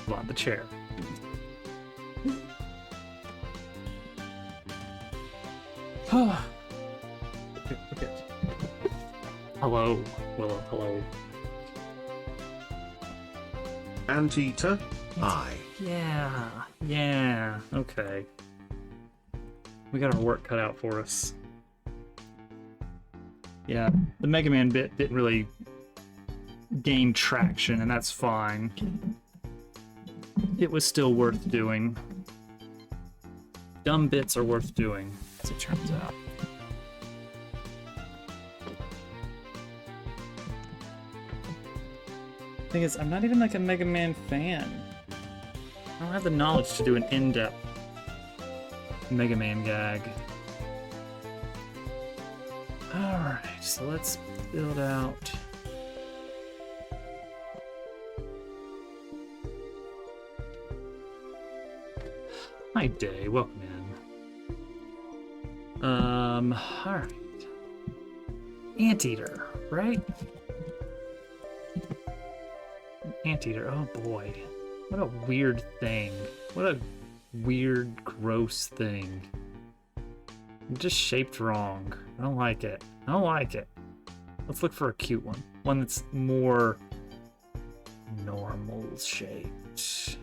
Come on, the chair. Okay. Hello. Well, hello. Anteater? Aye. Yeah. Okay. We got our work cut out for us. Yeah, the Mega Man bit didn't really gain traction, and that's fine. It was still worth doing. Dumb bits are worth doing, as it turns out. Thing is, I'm not even like a Mega Man fan. I don't have the knowledge to do an in-depth Mega Man gag. Alright, so let's build out... Hi, Day. Welcome in. Alright. Anteater, right? Anteater, oh boy. What a weird thing. What a weird, gross thing. I'm just shaped wrong. I don't like it. I don't like it. Let's look for a cute one. One that's more normal shaped.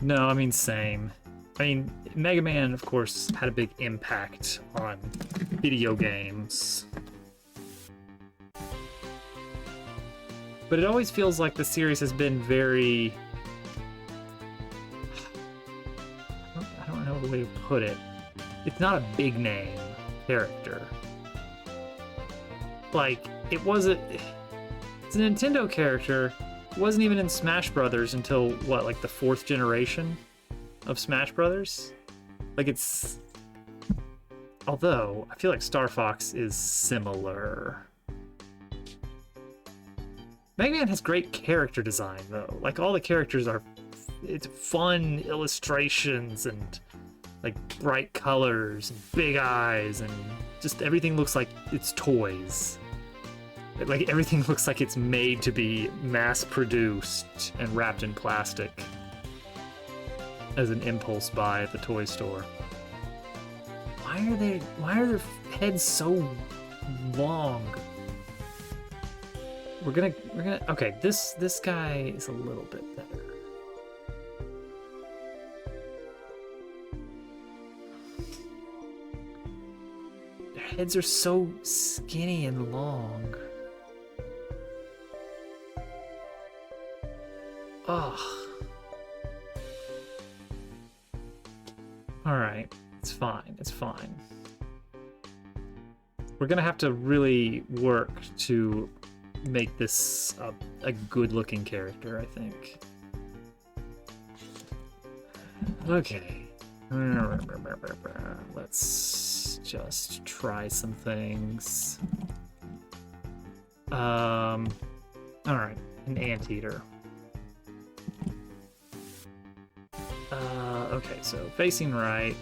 No, I mean, same. I mean, Mega Man, of course, had a big impact on video games. But it always feels like the series has been very... I don't know the way to put it. It's not a big name character. Like, it wasn't... It's a Nintendo character. It wasn't even in Smash Brothers until, what, like the 4th generation of Smash Brothers? Like, it's... Although, I feel like Star Fox is similar. Mega Man has great character design, though. Like, all the characters are... It's fun illustrations and, like, bright colors and big eyes and just everything looks like it's toys. Like, everything looks like it's made to be mass-produced and wrapped in plastic as an impulse buy at the toy store. Why are their heads so long? We're gonna, okay, this guy is a little bit better. Their heads are so skinny and long. Ugh. Alright, it's fine, it's fine. We're gonna have to really work to make this a good-looking character, I think. Okay. Let's just try some things. Alright, an anteater. Okay, so facing right.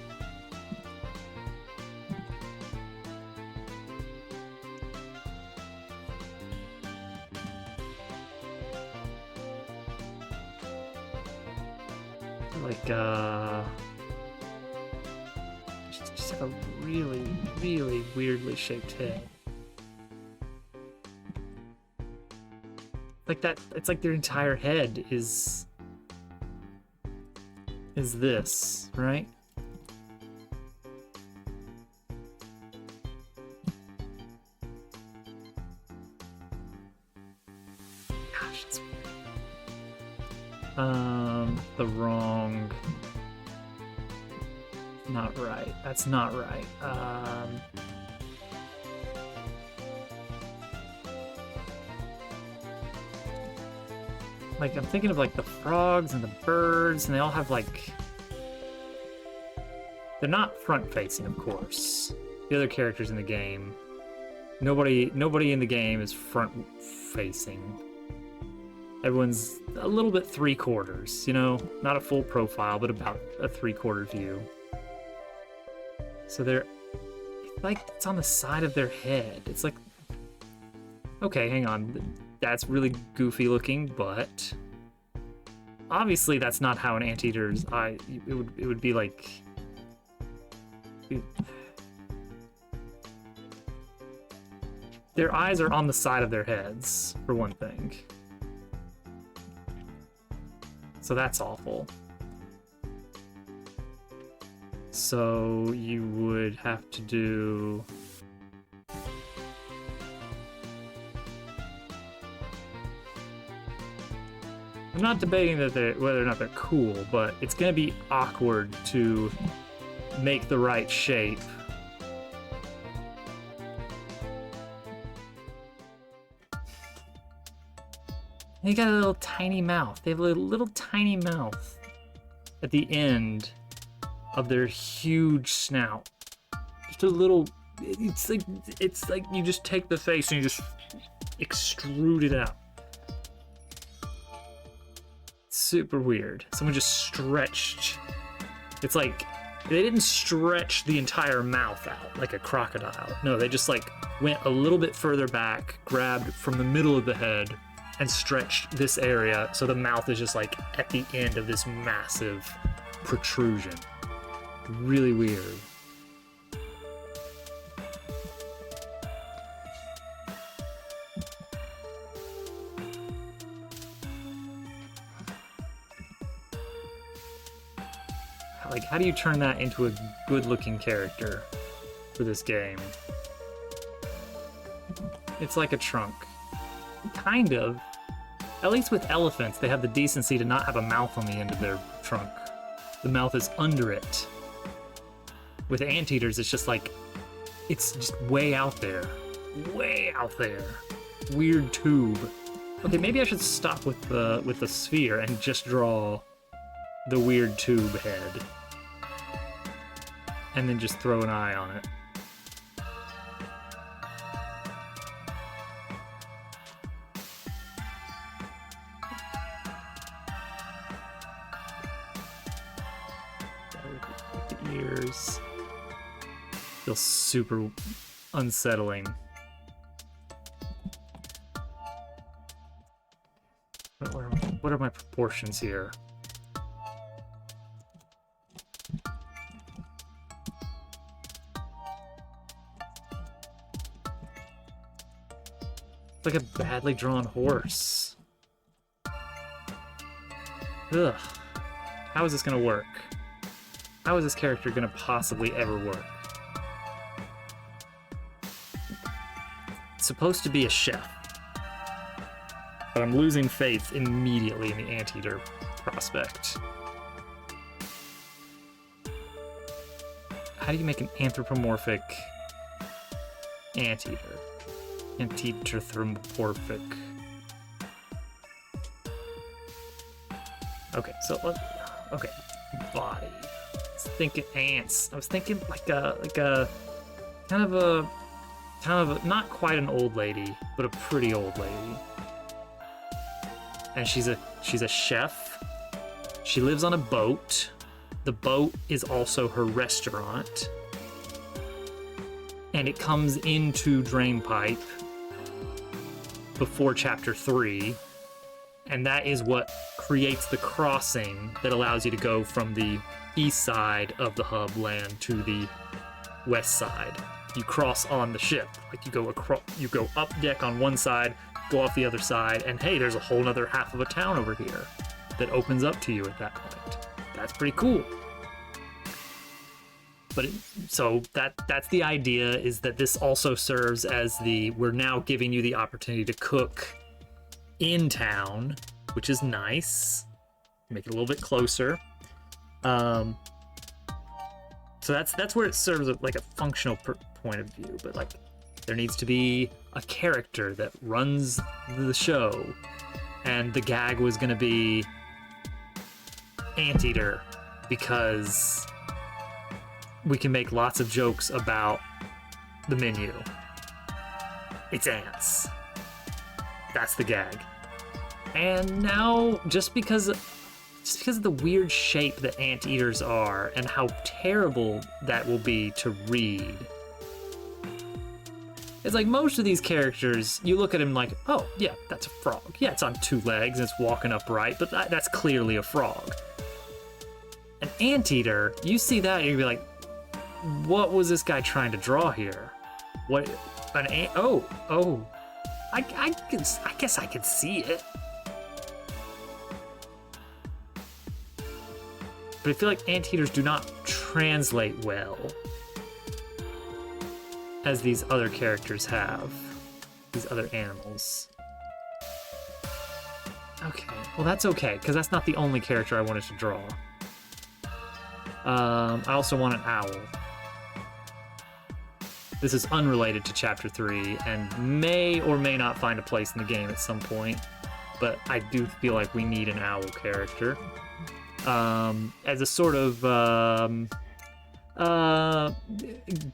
Like, just have a really, really weirdly shaped head. Like that, it's like their entire head is this, right? Gosh, it's weird. The wrong... Not right. That's not right. Like, I'm thinking of, like, the frogs and the birds, and they all have, like... They're not front-facing, of course. The other characters in the game. Nobody in the game is front-facing. Everyone's a little bit three-quarters, you know? Not a full profile, but about a three-quarter view. So they're... Like, it's on the side of their head. It's like Okay, hang on. That's really goofy looking, but obviously that's not how an anteater's eye. It would be like. Their eyes are on the side of their heads, for one thing. So that's awful. So you would have to do. I'm not debating that whether or not they're cool, but it's gonna be awkward to make the right shape. They got a little tiny mouth. They have a little tiny mouth at the end of their huge snout. Just a little. It's like you just take the face and you just extrude it out. Super weird. Someone just stretched. It's like they didn't stretch the entire mouth out like a crocodile. No, they just like went a little bit further back, grabbed from the middle of the head, and stretched this area so the mouth is just like at the end of this massive protrusion. Really weird. Like, how do you turn that into a good-looking character for this game? It's like a trunk. Kind of. At least with elephants, they have the decency to not have a mouth on the end of their trunk. The mouth is under it. With anteaters, it's just like, it's just way out there. Way out there. Weird tube. Okay, maybe I should stop with the sphere and just draw the weird tube head. And then just throw an eye on it. The ears. Feels super unsettling. What are my proportions here? Like a badly drawn horse. Ugh. How is this gonna work? How is this character gonna possibly ever work? It's supposed to be a chef. But I'm losing faith immediately in the anteater prospect. How do you make an anthropomorphic anteater? Anthropomorphic. Okay, so okay, body. I was thinking ants. I was thinking like a kind of a not quite an old lady, but a pretty old lady. And she's a chef. She lives on a boat. The boat is also her restaurant. And it comes into Drainpipe before chapter 3, and that is what creates the crossing that allows you to go from the east side of the hub land to the west side. You cross on the ship, like you go up deck on one side, go off the other side, and hey, there's a whole nother half of a town over here that opens up to you at that point. That's pretty cool. But so that's the idea, is that this also serves as we're now giving you the opportunity to cook in town, which is nice. Make it a little bit closer. So that's where it serves like a functional point of view. But like, there needs to be a character that runs the show, and the gag was gonna be Anteater, because we can make lots of jokes about the menu. It's ants. That's the gag. And now, just because of the weird shape that anteaters are and how terrible that will be to read, It's like most of these characters, you look at him like, oh, yeah, that's a frog. Yeah, it's on 2 legs and it's walking upright, but that's clearly a frog. An anteater, you see that, you're gonna be like, what was this guy trying to draw here? What, oh, I guess I can see it. But I feel like anteaters do not translate well as these other characters have, these other animals. Okay, well that's okay, because that's not the only character I wanted to draw. I also want an owl. This is unrelated to Chapter 3 and may or may not find a place in the game at some point, but I do feel like we need an owl character. As a sort of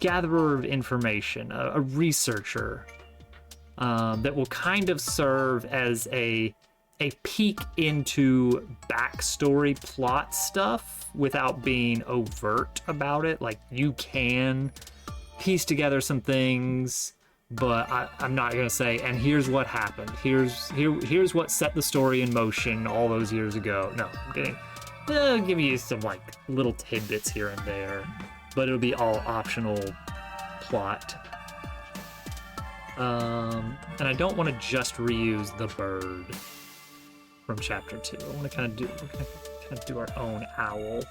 gatherer of information, a researcher that will kind of serve as a peek into backstory plot stuff without being overt about it. Like, you can piece together some things, but I'm not gonna say, and here's what happened. Here's what set the story in motion all those years ago. No, I'll give you some like little tidbits here and there, but it'll be all optional plot. And I don't want to just reuse the bird from Chapter 2. I want to kind of do our own owl.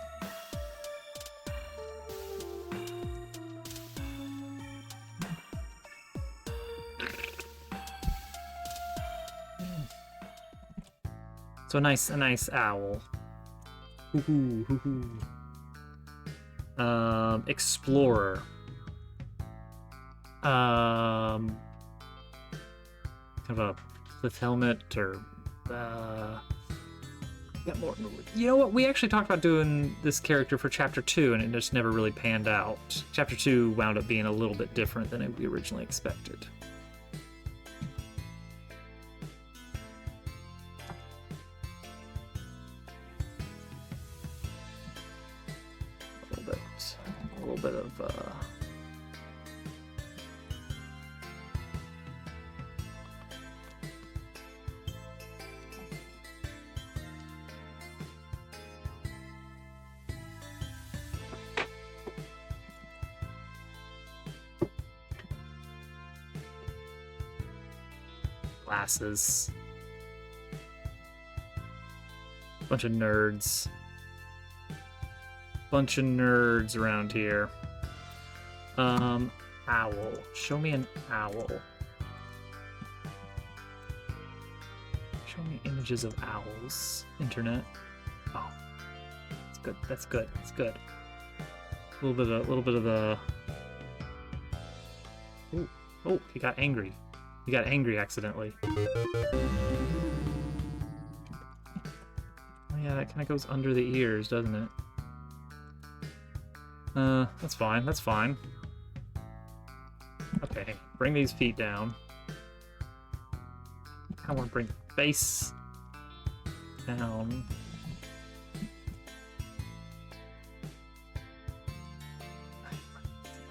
So a nice owl. Hoo-hoo, hoo-hoo. Explorer. Kind of a cliff helmet or got more. You know what? We actually talked about doing this character for Chapter 2, and it just never really panned out. Chapter 2 wound up being a little bit different than we originally expected. A little bit of glasses. Bunch of nerds. Bunch of nerds around here. Owl. Show me an owl. Show me images of owls. Internet. Oh, that's good. That's good. That's good. A little bit of the. Ooh. Oh, he got angry. He got angry accidentally. Oh yeah, that kind of goes under the ears, doesn't it? That's fine, that's fine. Okay, bring these feet down. I want to bring the face down.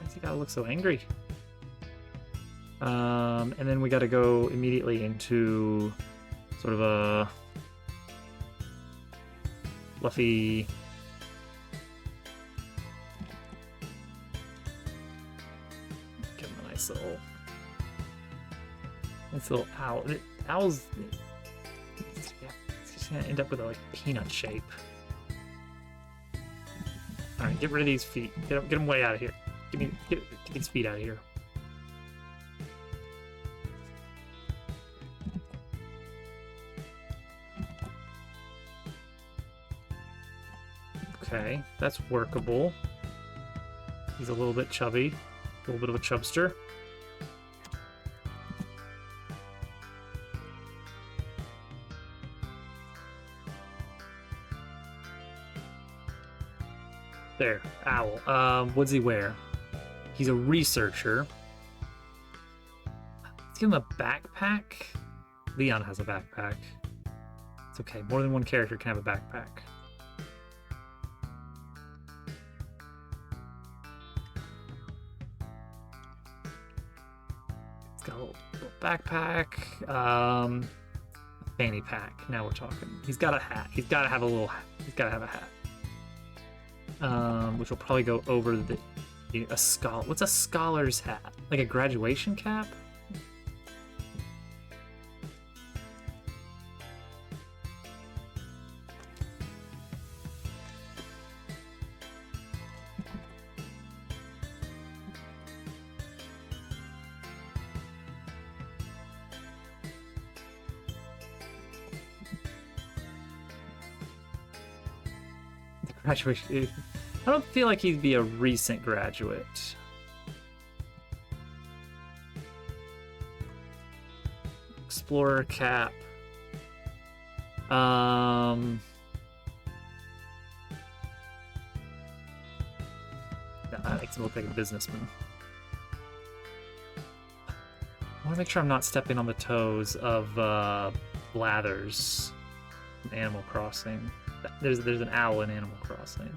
Why's he gotta look so angry? And then we gotta go immediately into sort of a fluffy. Nice little owl. Owls. Yeah, it's just gonna end up with a like peanut shape. All right, get rid of these feet. Get them way out of here. Get these feet out of here. Okay, that's workable. He's a little bit chubby, a little bit of a chubster. There, owl. What does he wear? He's a researcher. Let's give him a backpack. Leon has a backpack. It's okay. More than one character can have a backpack. backpack. Fanny pack. Now we're talking. He's got a hat. He's got to have a little hat. He's got to have a hat. Which will probably go over a scholar. What's a scholar's hat? Like a graduation cap? Graduation. I don't feel like he'd be a recent graduate. Explorer cap. That makes him look like a businessman. I want to make sure I'm not stepping on the toes of Blathers from Animal Crossing. There's an owl in Animal Crossing.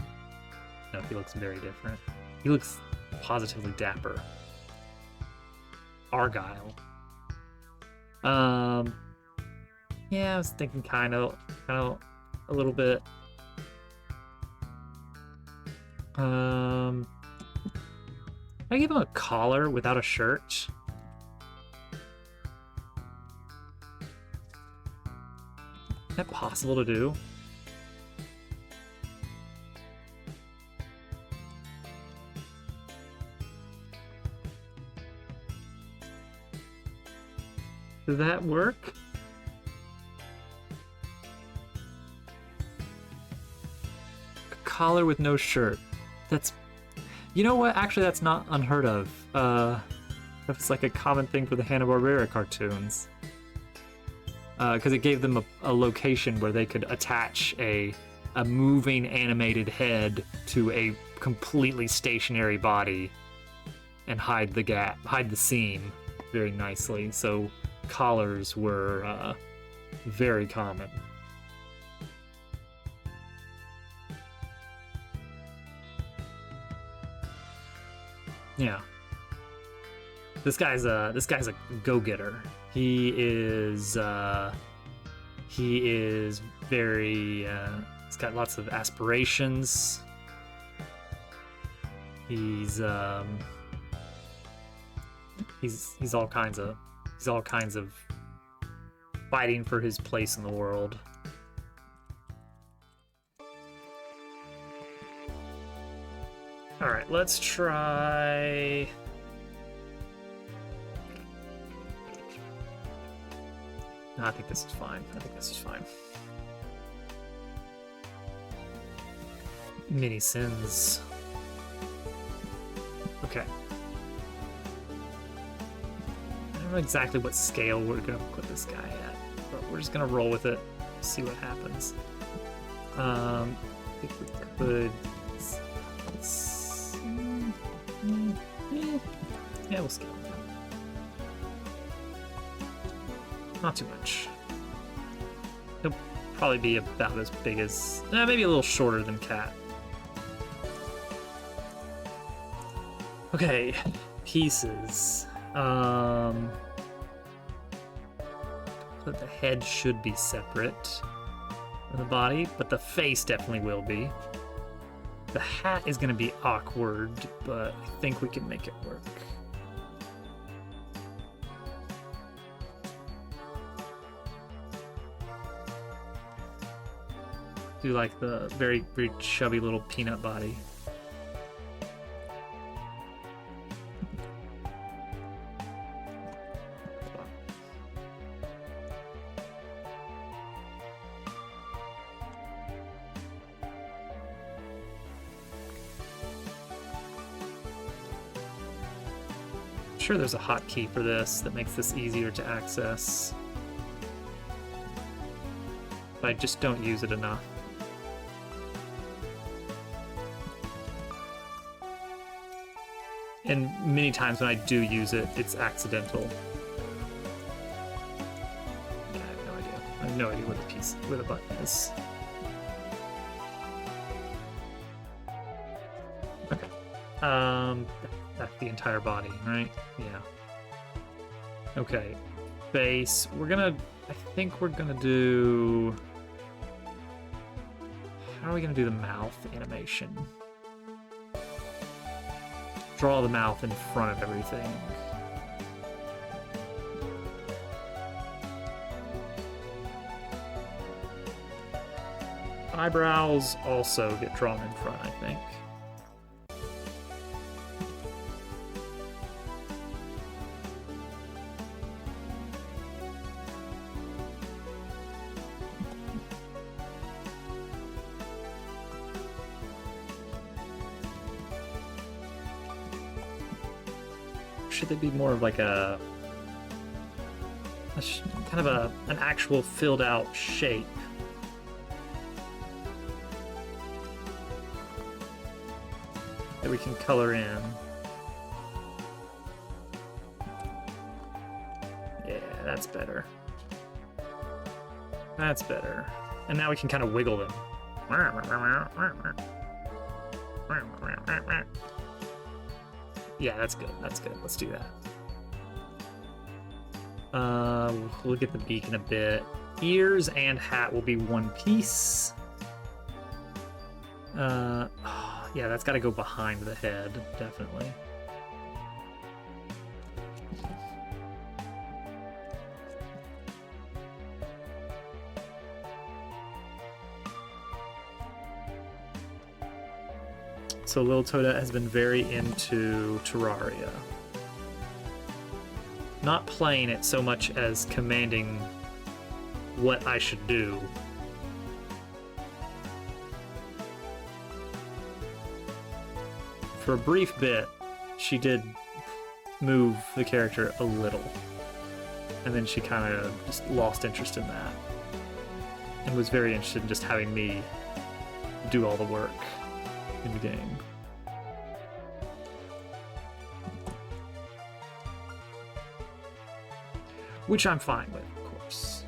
No, he looks very different. He looks positively dapper. Argyle. Yeah, I was thinking kind of a little bit. I give him a collar without a shirt. Is that possible to do? Does that work? A collar with no shirt. That's... You know what? Actually, that's not unheard of. That's like a common thing for the Hanna-Barbera cartoons. Because it gave them a location where they could attach a moving animated head to a completely stationary body and hide the gap, hide the seam very nicely. So collars were very common. Yeah. This guy's a go-getter. He is very he's got lots of aspirations. He's all kinds of fighting for his place in the world. All right, let's try. No, I think this is fine. Mini sins. Okay. I don't know exactly what scale we're gonna put this guy at, but we're just gonna roll with it, see what happens. I think we could. Yeah, we'll scale it down. Not too much. He'll probably be about as big as, maybe a little shorter than Cat. Okay, pieces. But the head should be separate from the body, but the face definitely will be. The hat is going to be awkward, but I think we can make it work. Do like the very, very chubby little peanut body. I'm sure there's a hotkey for this that makes this easier to access, but I just don't use it enough. And many times when I do use it, it's accidental. Yeah, I have no idea. I have no idea where the button is. Okay. That's the entire body, right? Yeah. Okay. base. I think we're gonna do... How are we gonna do the mouth animation? Draw the mouth in front of everything. Eyebrows also get drawn in front, I think. Should they be more of like an actual filled out shape? That we can color in. Yeah, that's better. That's better. And now we can kind of wiggle them. Yeah, that's good. That's good. Let's do that. We'll look at the beak in a bit. Ears and hat will be one piece. Yeah, that's got to go behind the head, definitely. So Lil Toda has been very into Terraria. Not playing it so much as commanding what I should do. For a brief bit, she did move the character a little. And then she kind of just lost interest in that. And was very interested in just having me do all the work in the game. Which I'm fine with, of course.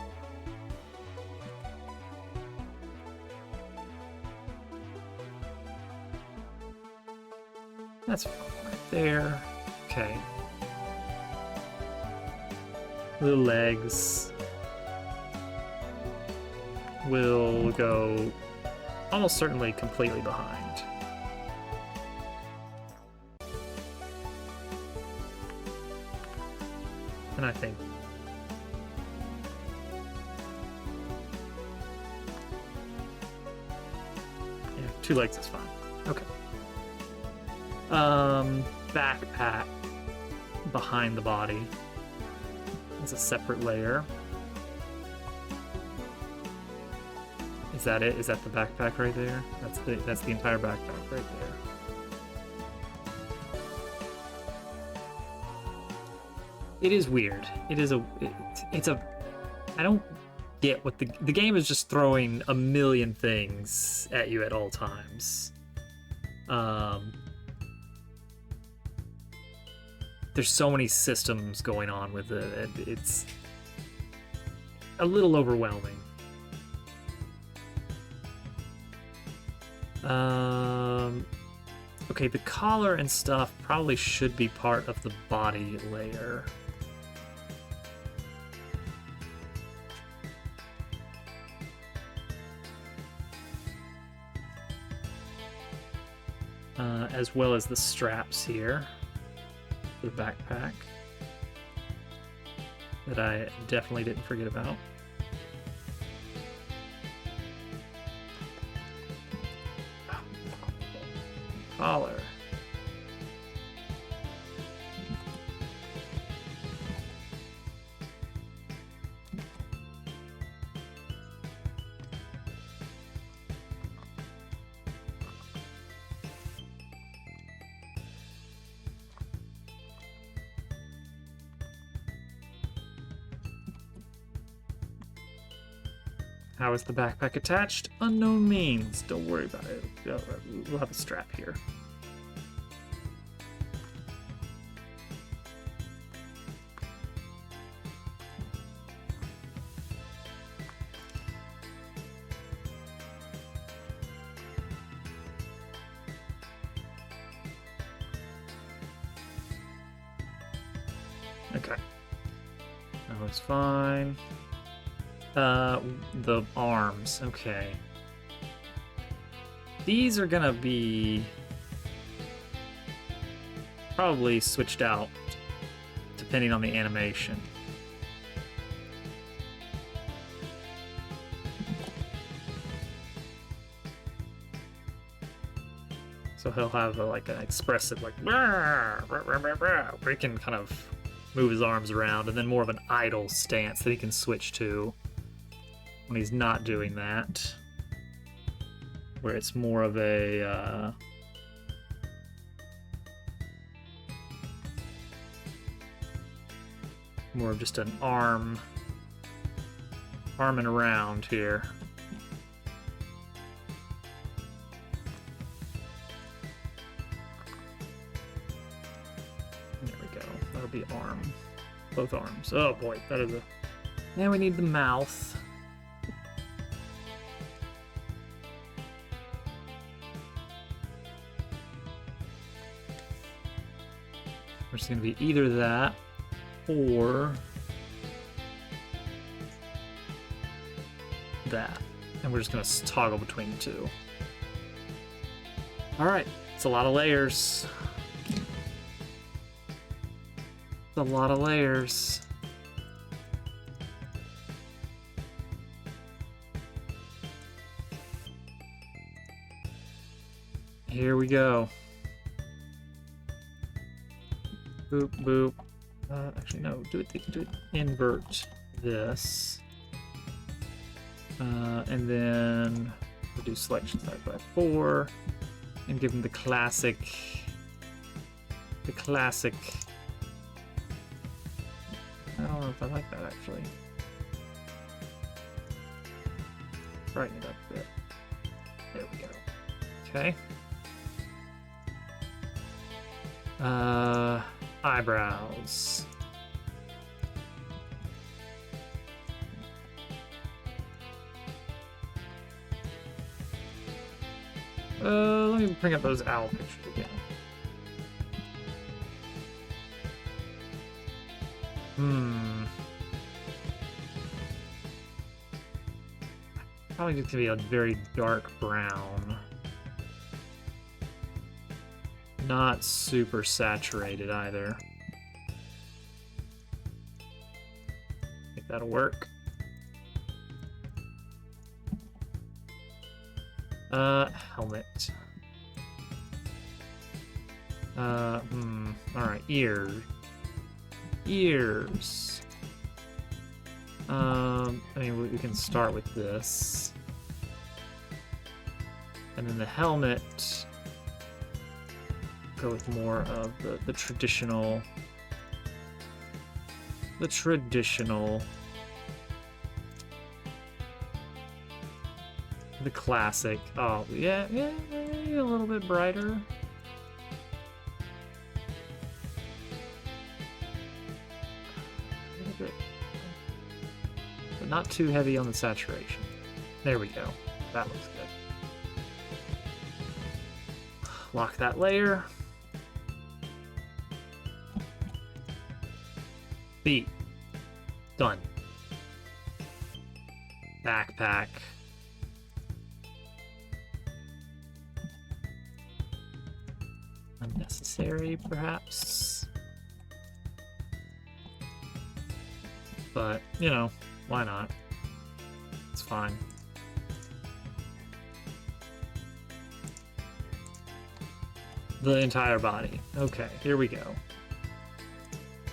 That's right there. Okay. The legs will go almost certainly completely behind. And I think yeah, 2 legs is fine. Okay. Backpack behind the body. It's a separate layer. Is that it? Is that the backpack right there? That's the entire backpack right there. It is weird. It's a I don't get what the game is just throwing a million things at you at all times. There's so many systems going on with it. It's a little overwhelming. Okay, the collar and stuff probably should be part of the body layer. As well as the straps here for the backpack that I definitely didn't forget about. Collar. How is the backpack attached? Unknown means. Don't worry about it. We'll have a strap here. Okay. That looks fine. The arms, okay. These are gonna be probably switched out depending on the animation. So he'll have like an expressive, like, where he can kind of move his arms around, and then more of an idle stance that he can switch to when he's not doing that, where it's more of a more of just an arm and around here. There we go. That'll be arm. Both arms. Oh boy, that is a... Now we need the mouth. Which is going to be either that or that. And we're just going to toggle between the two. Alright, it's a lot of layers. It's a lot of layers. Here we go. Boop, boop. Actually, no. Do it. Invert this, and then reduce selection size by 4, and give them the classic. I don't know if I like that actually. Brighten it up a bit. There we go. Okay. Eyebrows. Let me bring up those owl pictures again. Probably just gonna be a very dark brown. Not super saturated either. Think that'll work. Helmet. Alright, ears. I mean, we can start with this. And then the helmet, go with more of the traditional, the classic. Oh, yeah, maybe a little bit brighter. But not too heavy on the saturation. There we go. That looks good. Lock that layer. Feet. Done. Backpack. Unnecessary, perhaps. But, you know, why not? It's fine. The entire body. Okay, here we go.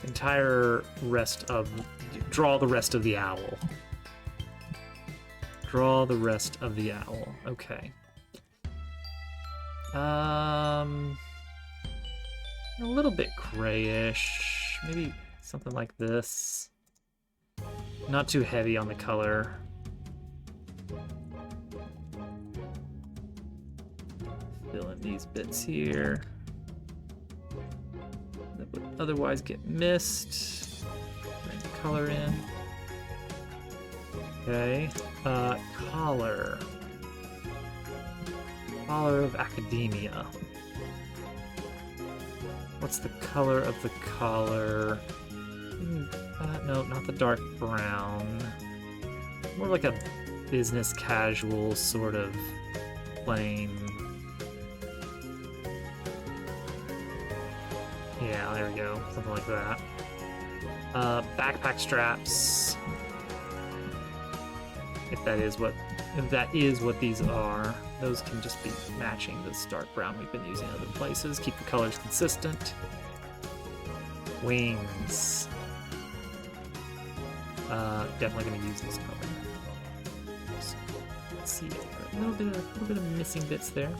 Entire rest of... Draw the rest of the owl. Draw the rest of the owl. Okay. A little bit grayish. Maybe something like this. Not too heavy on the color. Fill in these bits here that would otherwise get missed. Bring the color in. Okay. Collar. Collar of Academia. What's the color of the collar? No, not the dark brown. More like a business casual sort of plain. Yeah, there we go. Something like that. Backpack straps. If that is what these are, those can just be matching this dark brown we've been using in other places. Keep the colors consistent. Wings. Definitely going to use this color. So, let's see, a little bit of missing bits there.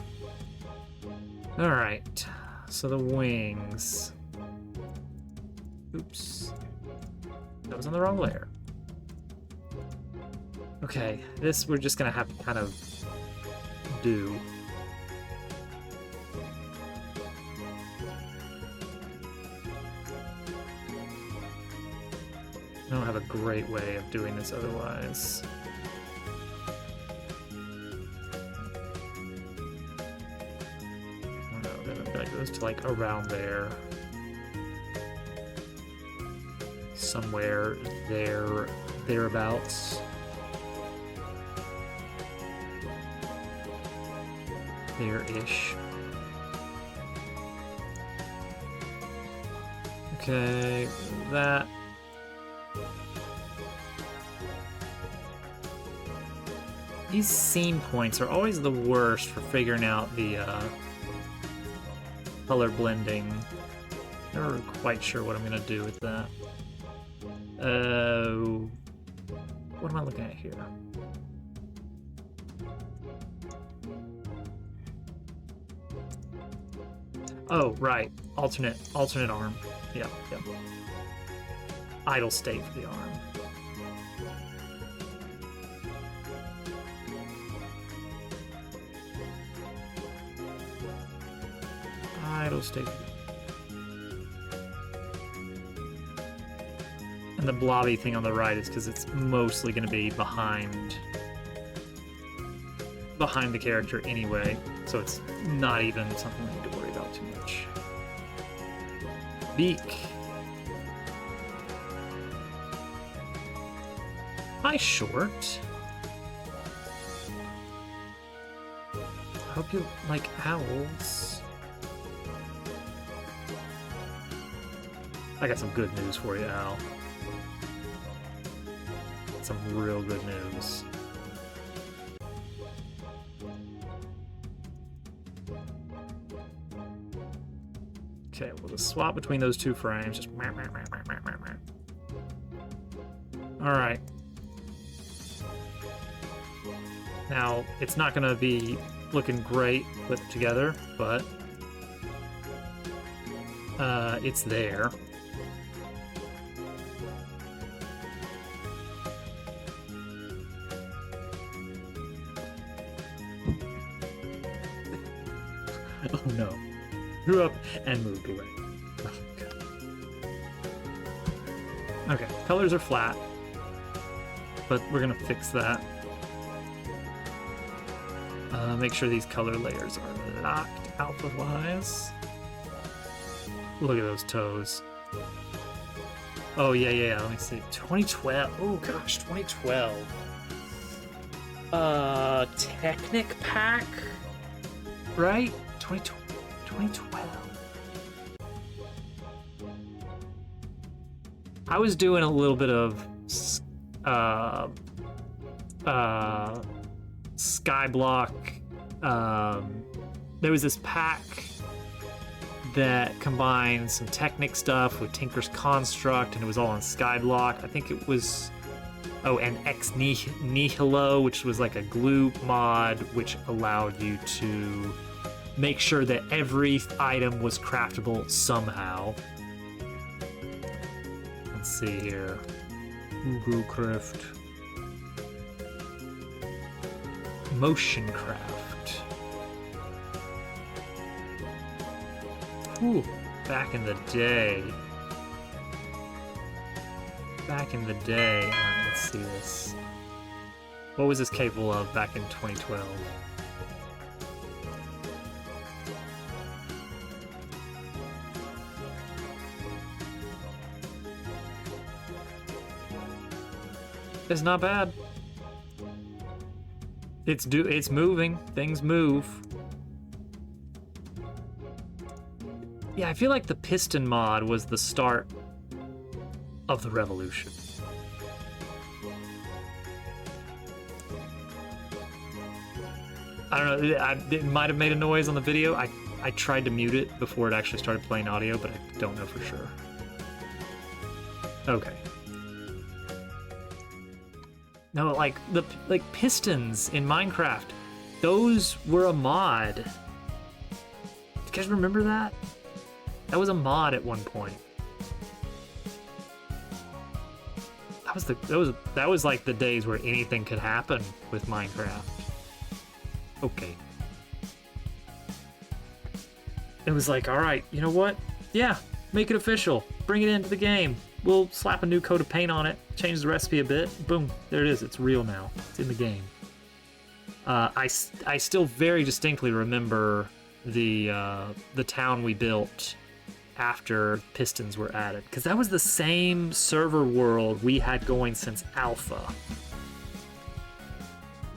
All right, so the wings. Oops, that was on the wrong layer. Okay, this we're just gonna have to kind of do. I don't have a great way of doing this otherwise. I don't know, then it goes to like around there. Somewhere there, thereabouts. There-ish. Okay, that. These seam points are always the worst for figuring out the color blending. Never quite sure what I'm gonna do with that. What am I looking at here? Oh, right. Alternate arm. Yep. Idle state for the arm. Idle state. And the blobby thing on the right is because it's mostly going to be behind the character anyway, so it's not even something we need to worry about too much. Beak. Hi, Short. I hope you like owls. I got some good news for you, Al. Some real good news. Okay, we'll just swap between those two frames. Just alright. Now, it's not going to be looking great put together, but it's there. Oh no. Grew up and moved away. Oh, God. Okay, colors are flat, but we're gonna fix that. Make sure these color layers are locked alpha-wise. Look at those toes. Oh, yeah, let me see. 2012. Oh, gosh, 2012. Technic Pack? Right? 2012. I was doing a little bit of Skyblock. There was this pack that combined some Technic stuff with Tinker's Construct, and it was all on Skyblock. I think it was... Oh, and Ex Nihilo, which was like a glue mod, which allowed you to make sure that every item was craftable somehow. Let's see here. Google Craft. Motion Craft. Ooh, back in the day. Back in the day. Alright, let's see this. What was this capable of back in 2012? It's not bad. It's moving. Things move. Yeah, I feel like the piston mod was the start of the revolution. I don't know, it might have made a noise on the video. I tried to mute it before it actually started playing audio, but I don't know for sure. Okay. No, like pistons in Minecraft, those were a mod. Do you guys remember that? That was a mod at one point. That was like the days where anything could happen with Minecraft. Okay. It was like, all right, you know what? Yeah, make it official. Bring it into the game. We'll slap a new coat of paint on it, change the recipe a bit. Boom, there it is. It's real now. It's in the game. I still very distinctly remember the town we built after pistons were added, because that was the same server world we had going since alpha.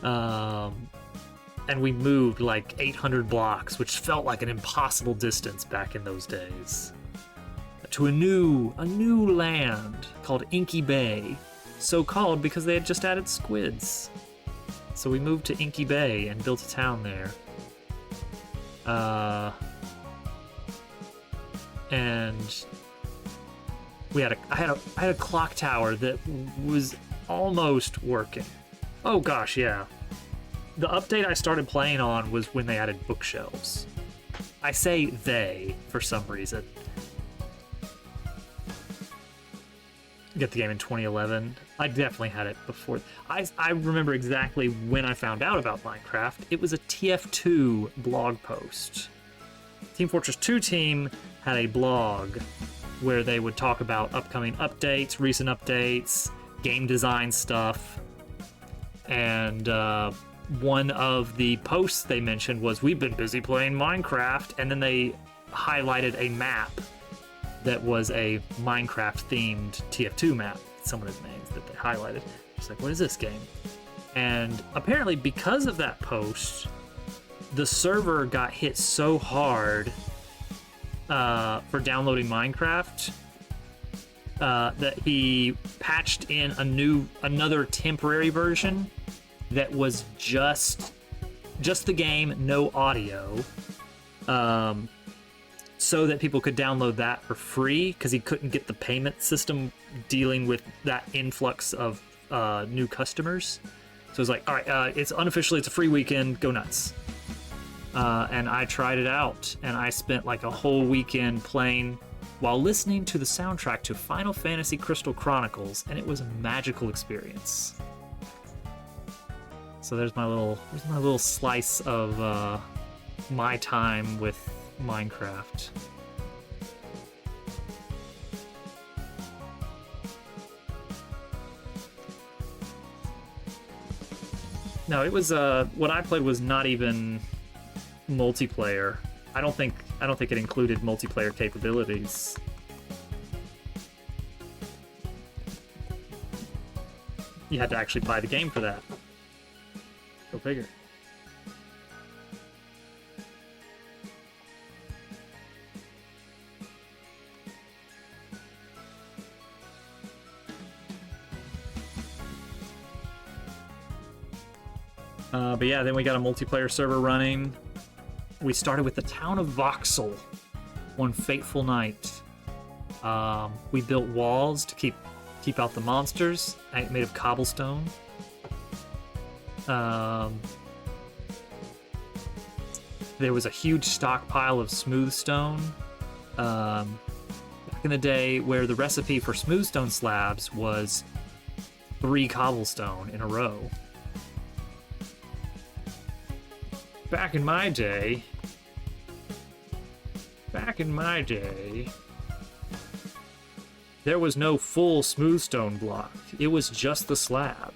And we moved like 800 blocks, which felt like an impossible distance back in those days, to a new land called Inky Bay, so called because they had just added squids. So we moved to Inky Bay and built a town there. And I had a clock tower that was almost working. Oh gosh, yeah. The update I started playing on was when they added bookshelves. I say they for some reason. Get the game in 2011. I definitely had it before. I remember exactly when I found out about Minecraft. It was a TF2 blog post. Team Fortress 2 team had a blog where they would talk about upcoming updates, recent updates, game design stuff, and one of the posts they mentioned was, we've been busy playing Minecraft, and then they highlighted a map that was a Minecraft-themed TF2 map, some of the names that they highlighted. Just like, what is this game? And apparently because of that post, the server got hit so hard for downloading Minecraft that he patched in another temporary version that was just the game, no audio, so that people could download that for free, because he couldn't get the payment system dealing with that influx of new customers. So it's like, all right, it's unofficially, it's a free weekend, go nuts. And I tried it out, and I spent like a whole weekend playing while listening to the soundtrack to Final Fantasy Crystal Chronicles, and it was a magical experience. So there's my little slice of my time with Minecraft. No, it was what I played was not even multiplayer. I don't think it included multiplayer capabilities. You had to actually buy the game for that. Go figure. But yeah, then we got a multiplayer server running. We started with the town of Voxel one fateful night. We built walls to keep out the monsters, made of cobblestone. There was a huge stockpile of smooth stone. Back in the day, where the recipe for smooth stone slabs was 3 cobblestone in a row. Back in my day, there was no full smooth stone block. It was just the slab.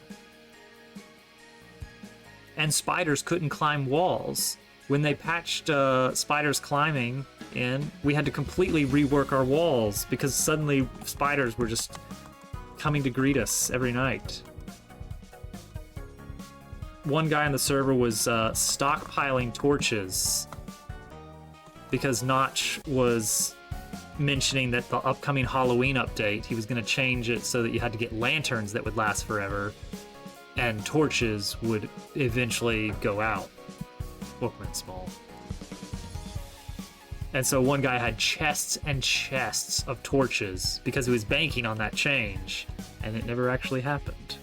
And spiders couldn't climb walls. When they patched spiders climbing in, we had to completely rework our walls because suddenly spiders were just coming to greet us every night. one guy on the server was stockpiling torches because Notch was mentioning that the upcoming Halloween update, he was going to change it so that you had to get lanterns that would last forever, and torches would eventually go out. Bookman Small. And so one guy had chests and chests of torches because he was banking on that change, and it never actually happened.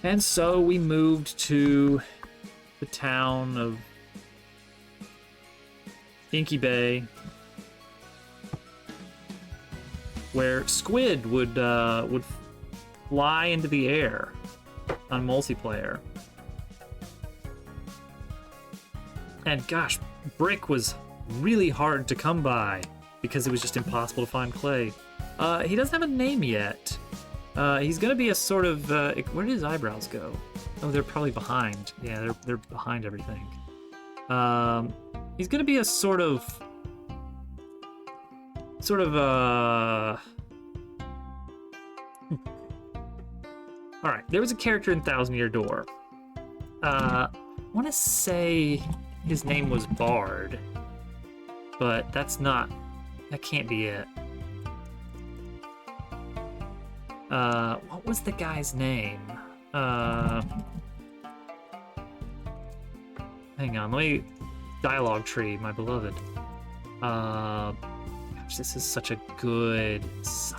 And so we moved to the town of Inky Bay, where Squid would fly into the air on multiplayer. And gosh, brick was really hard to come by because it was just impossible to find clay. He doesn't have a name yet. He's gonna be a sort of where did his eyebrows go? Oh, they're probably behind. Yeah, they're behind everything. He's gonna be a sort of all right, there was a character in Thousand Year Door. I want to say his name was Bard, but that can't be it. What was the guy's name? Hang on, let me... Dialogue Tree, my beloved. Gosh, this is such a good site.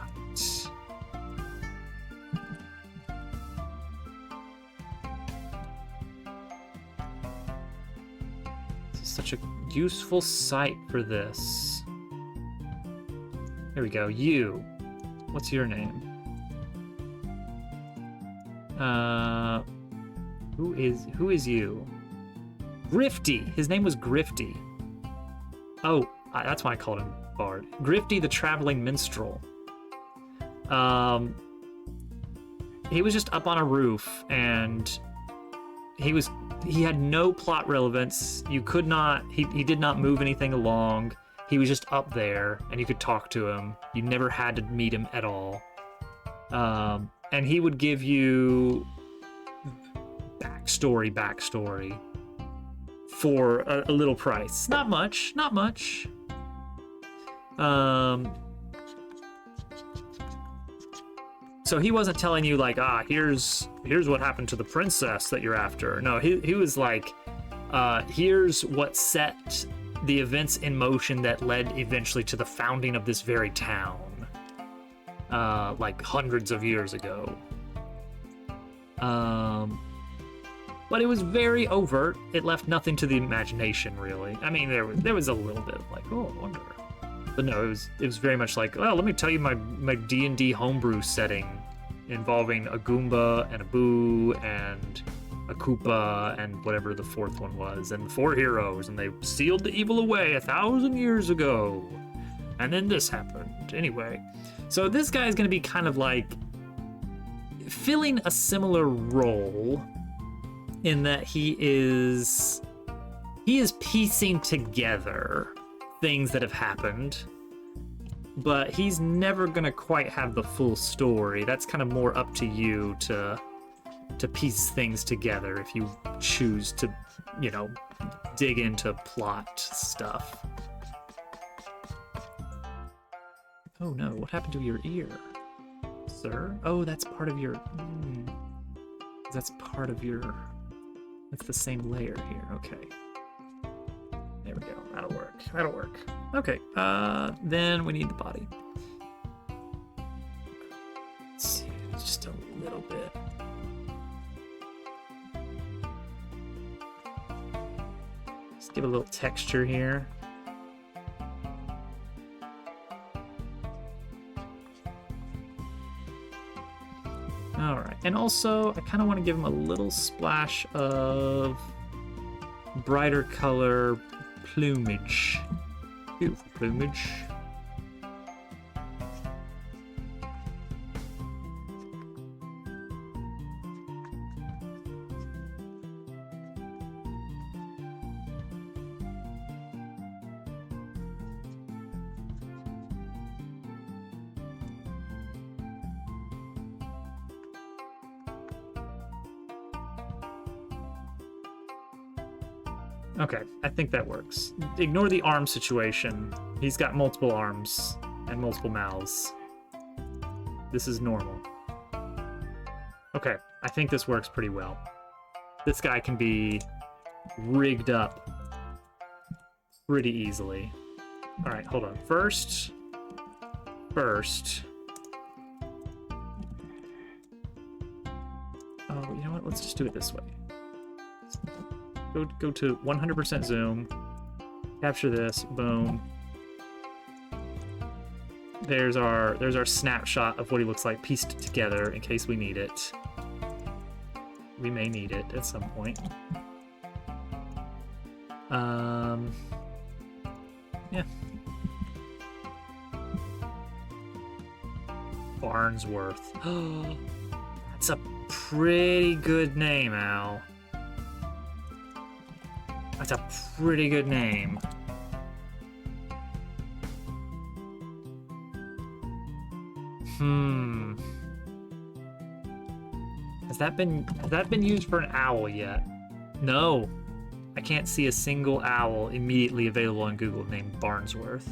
This is such a useful site for this. Here we go, you. What's your name? Who is you? Grifty. His name was Grifty. Oh, that's why I called him Bard. Grifty the Traveling Minstrel. He was just up on a roof, and he had no plot relevance. You could not. He did not move anything along. He was just up there, and you could talk to him. You never had to meet him at all. And he would give you backstory for a little price. Not much. So he wasn't telling you like, here's what happened to the princess that you're after. No, he was like, here's what set the events in motion that led eventually to the founding of this very town. Like hundreds of years ago. But it was very overt. It left nothing to the imagination, really. I mean, there was a little bit of like, oh, I wonder. But no, it was very much like, well, let me tell you my D&D homebrew setting involving a Goomba and a Boo and a Koopa and whatever the fourth one was, and 4 heroes, and they sealed the evil away 1,000 years ago. And then this happened. Anyway, so this guy is going to be kind of like filling a similar role in that he is piecing together things that have happened, but he's never gonna quite have the full story. That's kind of more up to you to piece things together if you choose to, dig into plot stuff. Oh no, what happened to your ear, sir? Oh, that's part of your... That's the same layer here, okay. There we go, that'll work. Okay, then we need the body. Let's see, just a little bit. Just give a little texture here. All right, and also I kind of want to give him a little splash of brighter color plumage. Beautiful plumage. Okay, I think that works. Ignore the arm situation. He's got multiple arms and multiple mouths. This is normal. Okay, I think this works pretty well. This guy can be rigged up pretty easily. All right, hold on. First. Oh, you know what? Let's just do it this way. Go to 100% zoom. Capture this. Boom. There's our snapshot of what he looks like pieced together in case we need it. We may need it at some point. Yeah. Barnsworth. That's a pretty good name, Al. That's a pretty good name. Has that been used for an owl yet? No. I can't see a single owl immediately available on Google named Barnsworth.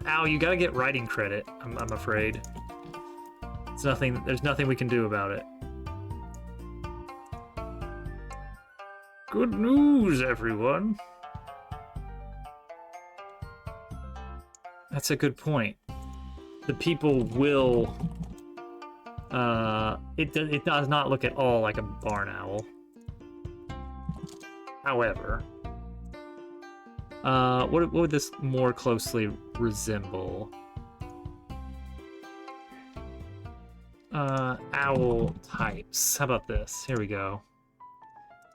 Al, you gotta get writing credit, I'm afraid. There's nothing we can do about it. Good news, everyone. That's a good point. The people will... It does not look at all like a barn owl. However... what would this more closely resemble? Owl types. How about this? Here we go.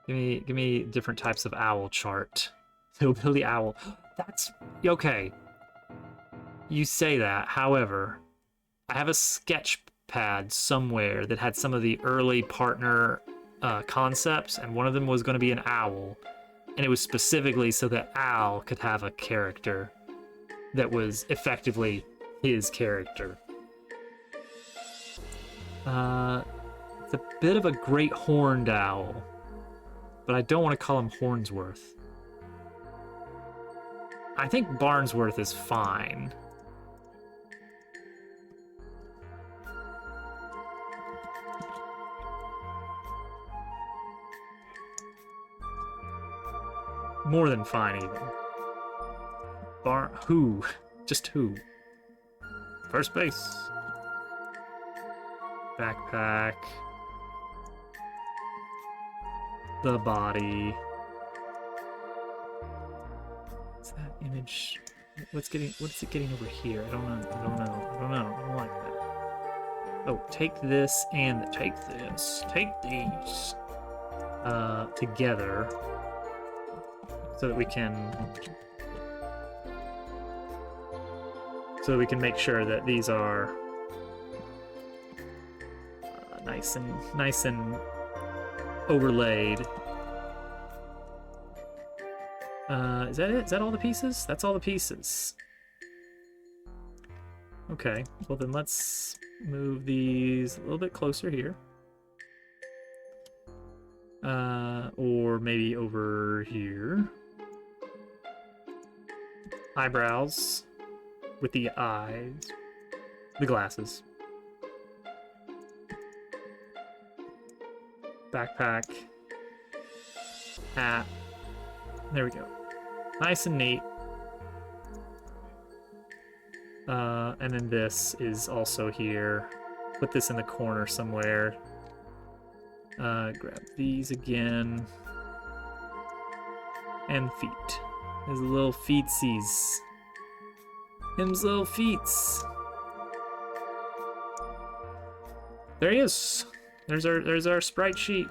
Give me different types of owl chart. Hillbilly owl. That's okay. You say that. However, I have a sketch pad somewhere that had some of the early partner concepts, and one of them was going to be an owl, and it was specifically so that Al could have a character that was effectively his character. It's a bit of a great horned owl, but I don't want to call him Hornsworth. I think Barnsworth is fine. More than fine, even. Who? Just who? First base. Backpack. The body. What's that image? What's it getting over here? I don't know. I don't like that. Oh, take this and take this. Take these together so that we can make sure that these are nice and overlaid. Is that it? Is that all the pieces? That's all the pieces. Okay, well then let's move these a little bit closer here. Or maybe over here. Eyebrows with the eyes. The glasses. Backpack. Hat. There we go. Nice and neat. And then this is also here. Put this in the corner somewhere. Grab these again. And feet. His little feetsies. Him's little feets. There he is. There's our sprite sheet.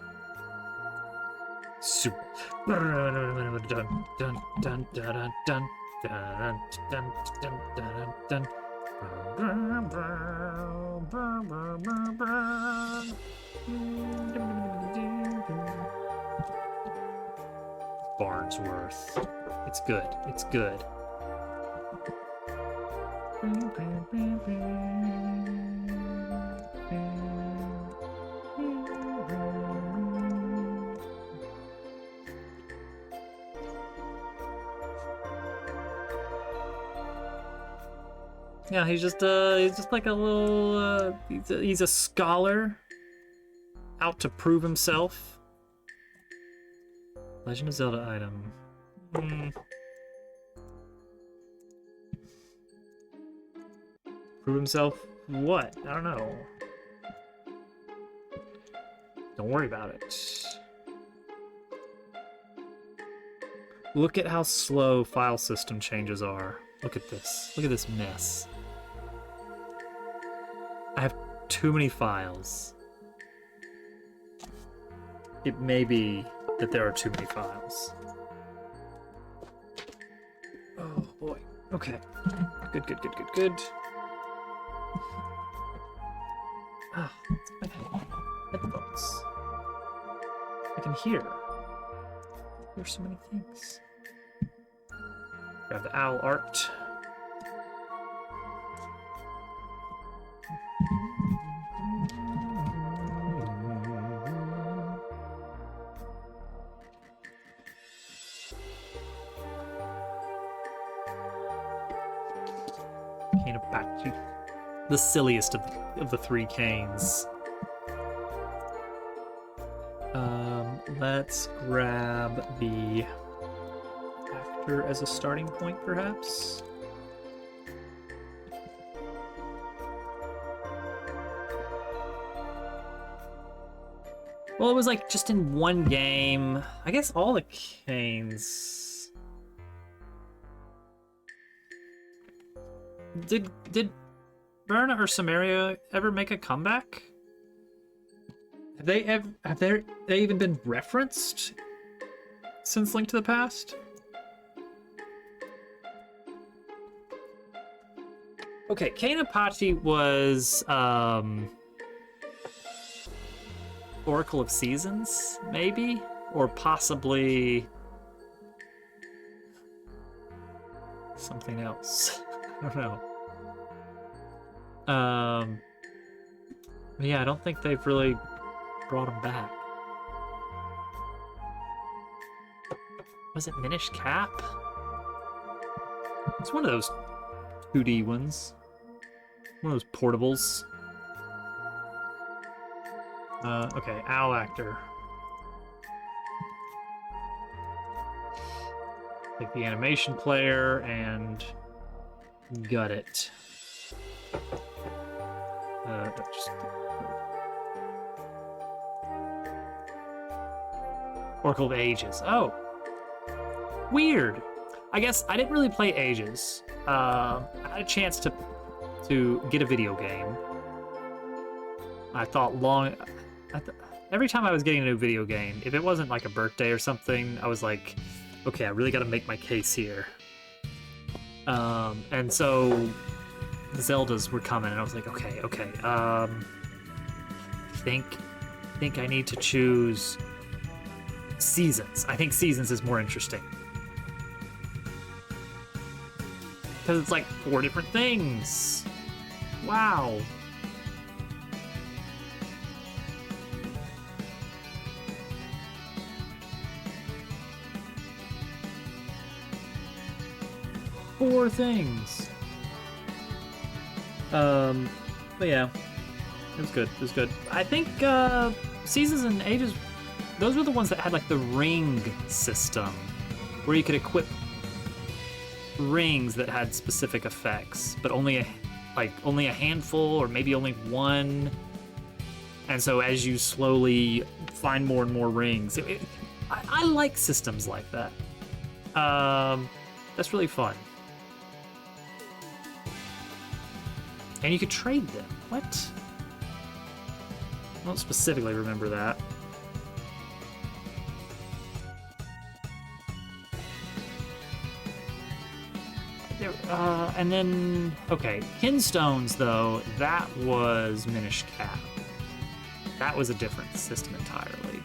Super. Dun dun dun dun dun dun dun dun dun dun. Barnsworth. It's good. It's good. Yeah, he's just like a little, he's a scholar out to prove himself. Legend of Zelda item. Prove himself what? I don't know. Don't worry about it. Look at how slow file system changes are. Look at this. Look at this mess. I have too many files. It may be that there are too many files. Oh boy. Okay. Good, good, good, good, good. Ah, it's my headphones. I can hear. There's so many things. Grab the owl art. Kanepachi. The silliest of the three canes. Let's grab the actor as a starting point, perhaps. Well, it was like just in one game. I guess all the canes. Did Berna or Samaria ever make a comeback? Have they even been referenced since Link to the Past? Okay, Kanepachi was Oracle of Seasons, maybe? Or possibly something else. I don't know. Yeah, I don't think they've really brought him back. Was it Minish Cap? It's one of those 2D ones. One of those portables. Okay, Owl Actor. Take the animation player and gut it. Oracle of Ages. Oh. Weird. I guess I didn't really play Ages. I had a chance to get a video game. I thought every time I was getting a new video game, if it wasn't like a birthday or something, I was like, okay, I really got to make my case here. And so the Zeldas were coming, and I was like, okay. I think I need to choose Seasons. I think Seasons is more interesting. Because it's like 4 different things. Wow. Four things. But yeah, it was good. It was good. I think Seasons and Ages, those were the ones that had like the ring system, where you could equip rings that had specific effects, but only a handful or maybe only one. And so as you slowly find more and more rings, I like systems like that. That's really fun. And you could trade them. What? I don't specifically remember that. And then, okay, Kinstones, though, that was Minish Cap. That was a different system entirely.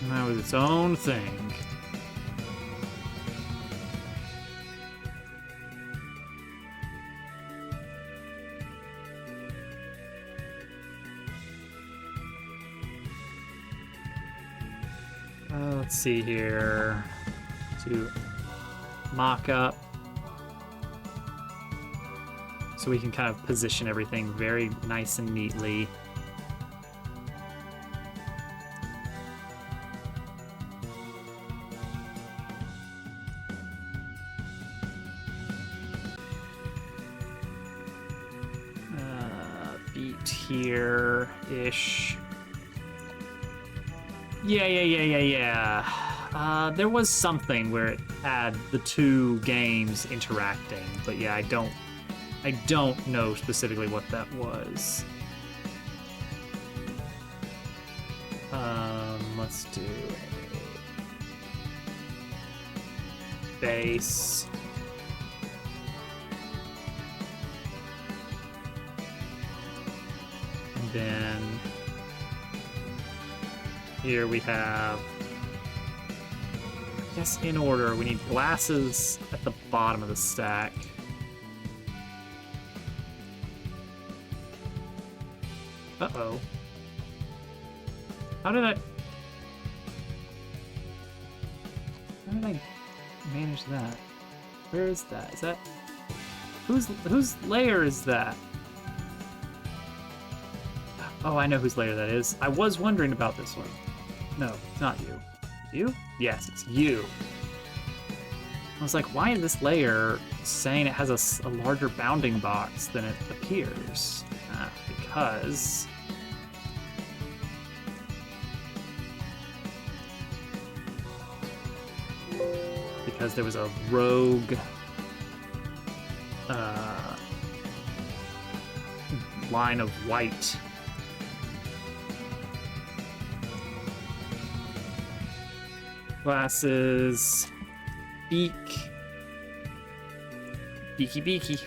And that was its own thing. Let's see here. To mock up. So we can kind of position everything very nice and neatly. Beat here-ish. Yeah. There was something where it had the two games interacting, but yeah, I don't know specifically what that was. Let's do a base. And then here we have, I guess in order, we need glasses at the bottom of the stack. Uh-oh. How did I manage that? Where is that? Is that... Whose layer is that? Oh, I know whose layer that is. I was wondering about this one. No, it's not you. You? Yes, it's you. I was like, why is this layer saying it has a larger bounding box than it appears? Because... there was a rogue line of white. Glasses. Beak. Beaky.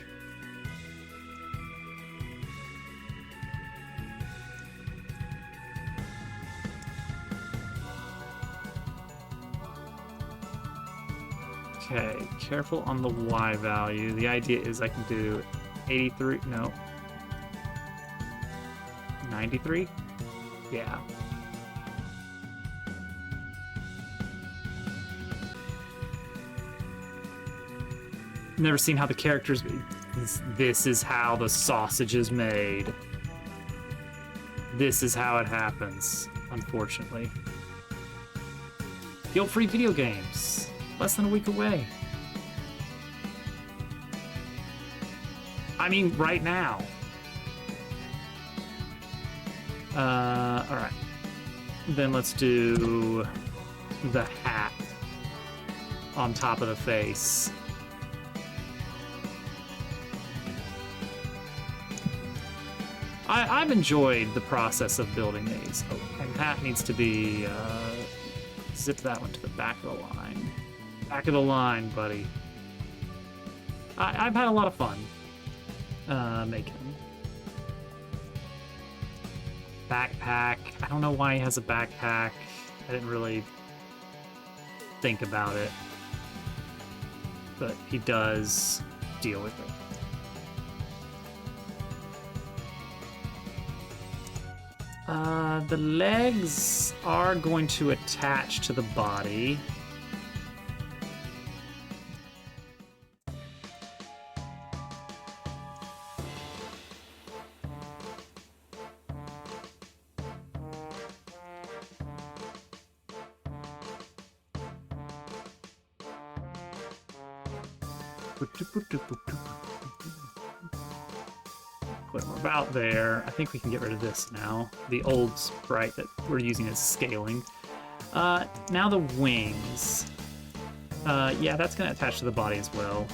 Okay, careful on the Y value. The idea is I can do 83, no. 93? Yeah. Never seen how the characters... This is how the sausage is made. This is how it happens, unfortunately. Guilt-free video games. Less than a week away. I mean, right now. Alright. Then let's do the hat on top of the face. I've enjoyed the process of building these. Oh, and hat needs to be, zip that one to the back of the line. Back of the line, buddy. I've had a lot of fun making them. Backpack. I don't know why he has a backpack. I didn't really think about it. But he does deal with it. The legs are going to attach to the body. Put them about there. I think we can get rid of this now. The old sprite that we're using as scaling. Now the wings. Yeah, that's going to attach to the body as well.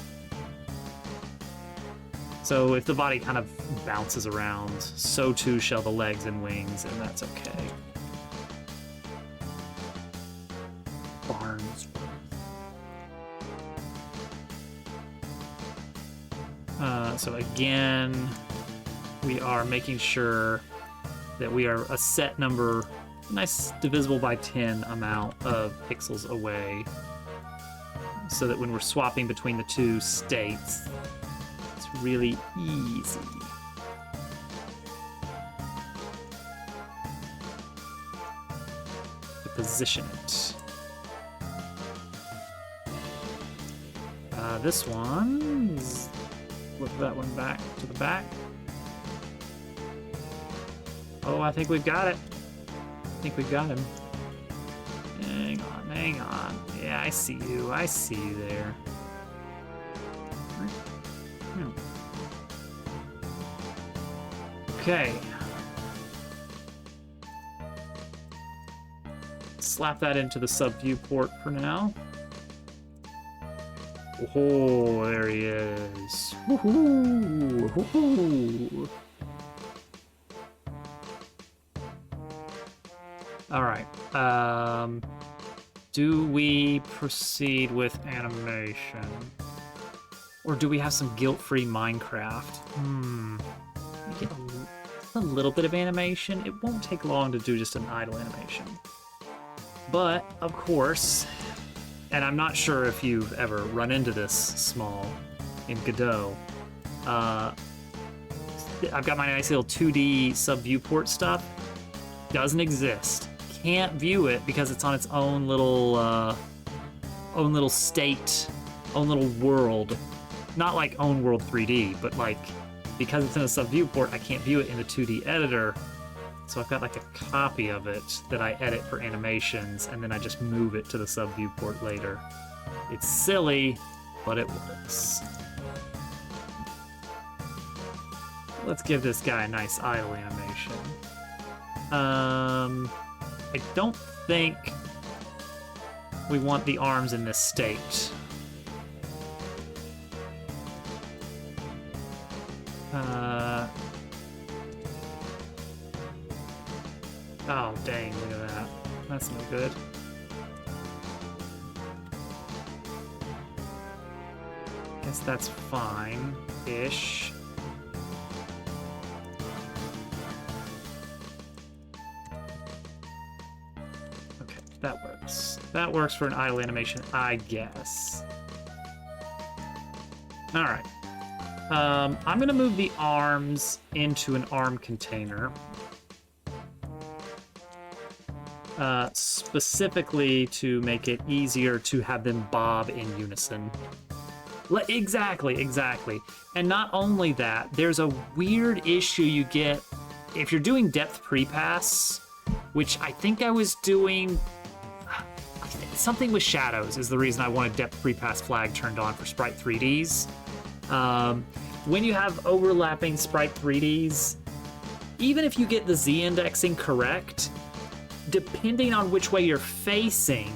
So if the body kind of bounces around, so too shall the legs and wings, and that's okay. Barnes. So again, we are making sure that we are a set number, nice divisible by 10 amount of pixels away, so that when we're swapping between the two states, it's really easy. To position it. This one, flip that one back to the back. Oh, I think we've got it. I think we've got him. Hang on, hang on. Yeah, I see you. I see you there. Okay. Slap that into the sub viewport for now. Oh, there he is. Woohoo! Woohoo! All right. Do we proceed with animation? Or do we have some guilt-free Minecraft? Get a little bit of animation. It won't take long to do just an idle animation. But, of course, and I'm not sure if you've ever run into this small in Godot, I've got my nice little 2D sub-viewport stuff. Doesn't exist. Can't view it because it's on its own little state, own little world. Not like own world 3D, but like because it's in a sub viewport, I can't view it in the 2D editor. So I've got like a copy of it that I edit for animations, and then I just move it to the sub viewport later. It's silly, but it works. Let's give this guy a nice idle animation. I don't think we want the arms in this state. Oh, dang, look at that. That's no good. Guess that's fine-ish. Okay, that works. That works for an idle animation, I guess. All right. I'm gonna move the arms into an arm container. Specifically to make it easier to have them bob in unison. Exactly. And not only that, there's a weird issue you get if you're doing depth pre-pass, which I think I was doing. Something with shadows is the reason I wanted depth pre-pass flag turned on for Sprite 3Ds. When you have overlapping Sprite 3Ds, even if you get the Z indexing correct, depending on which way you're facing,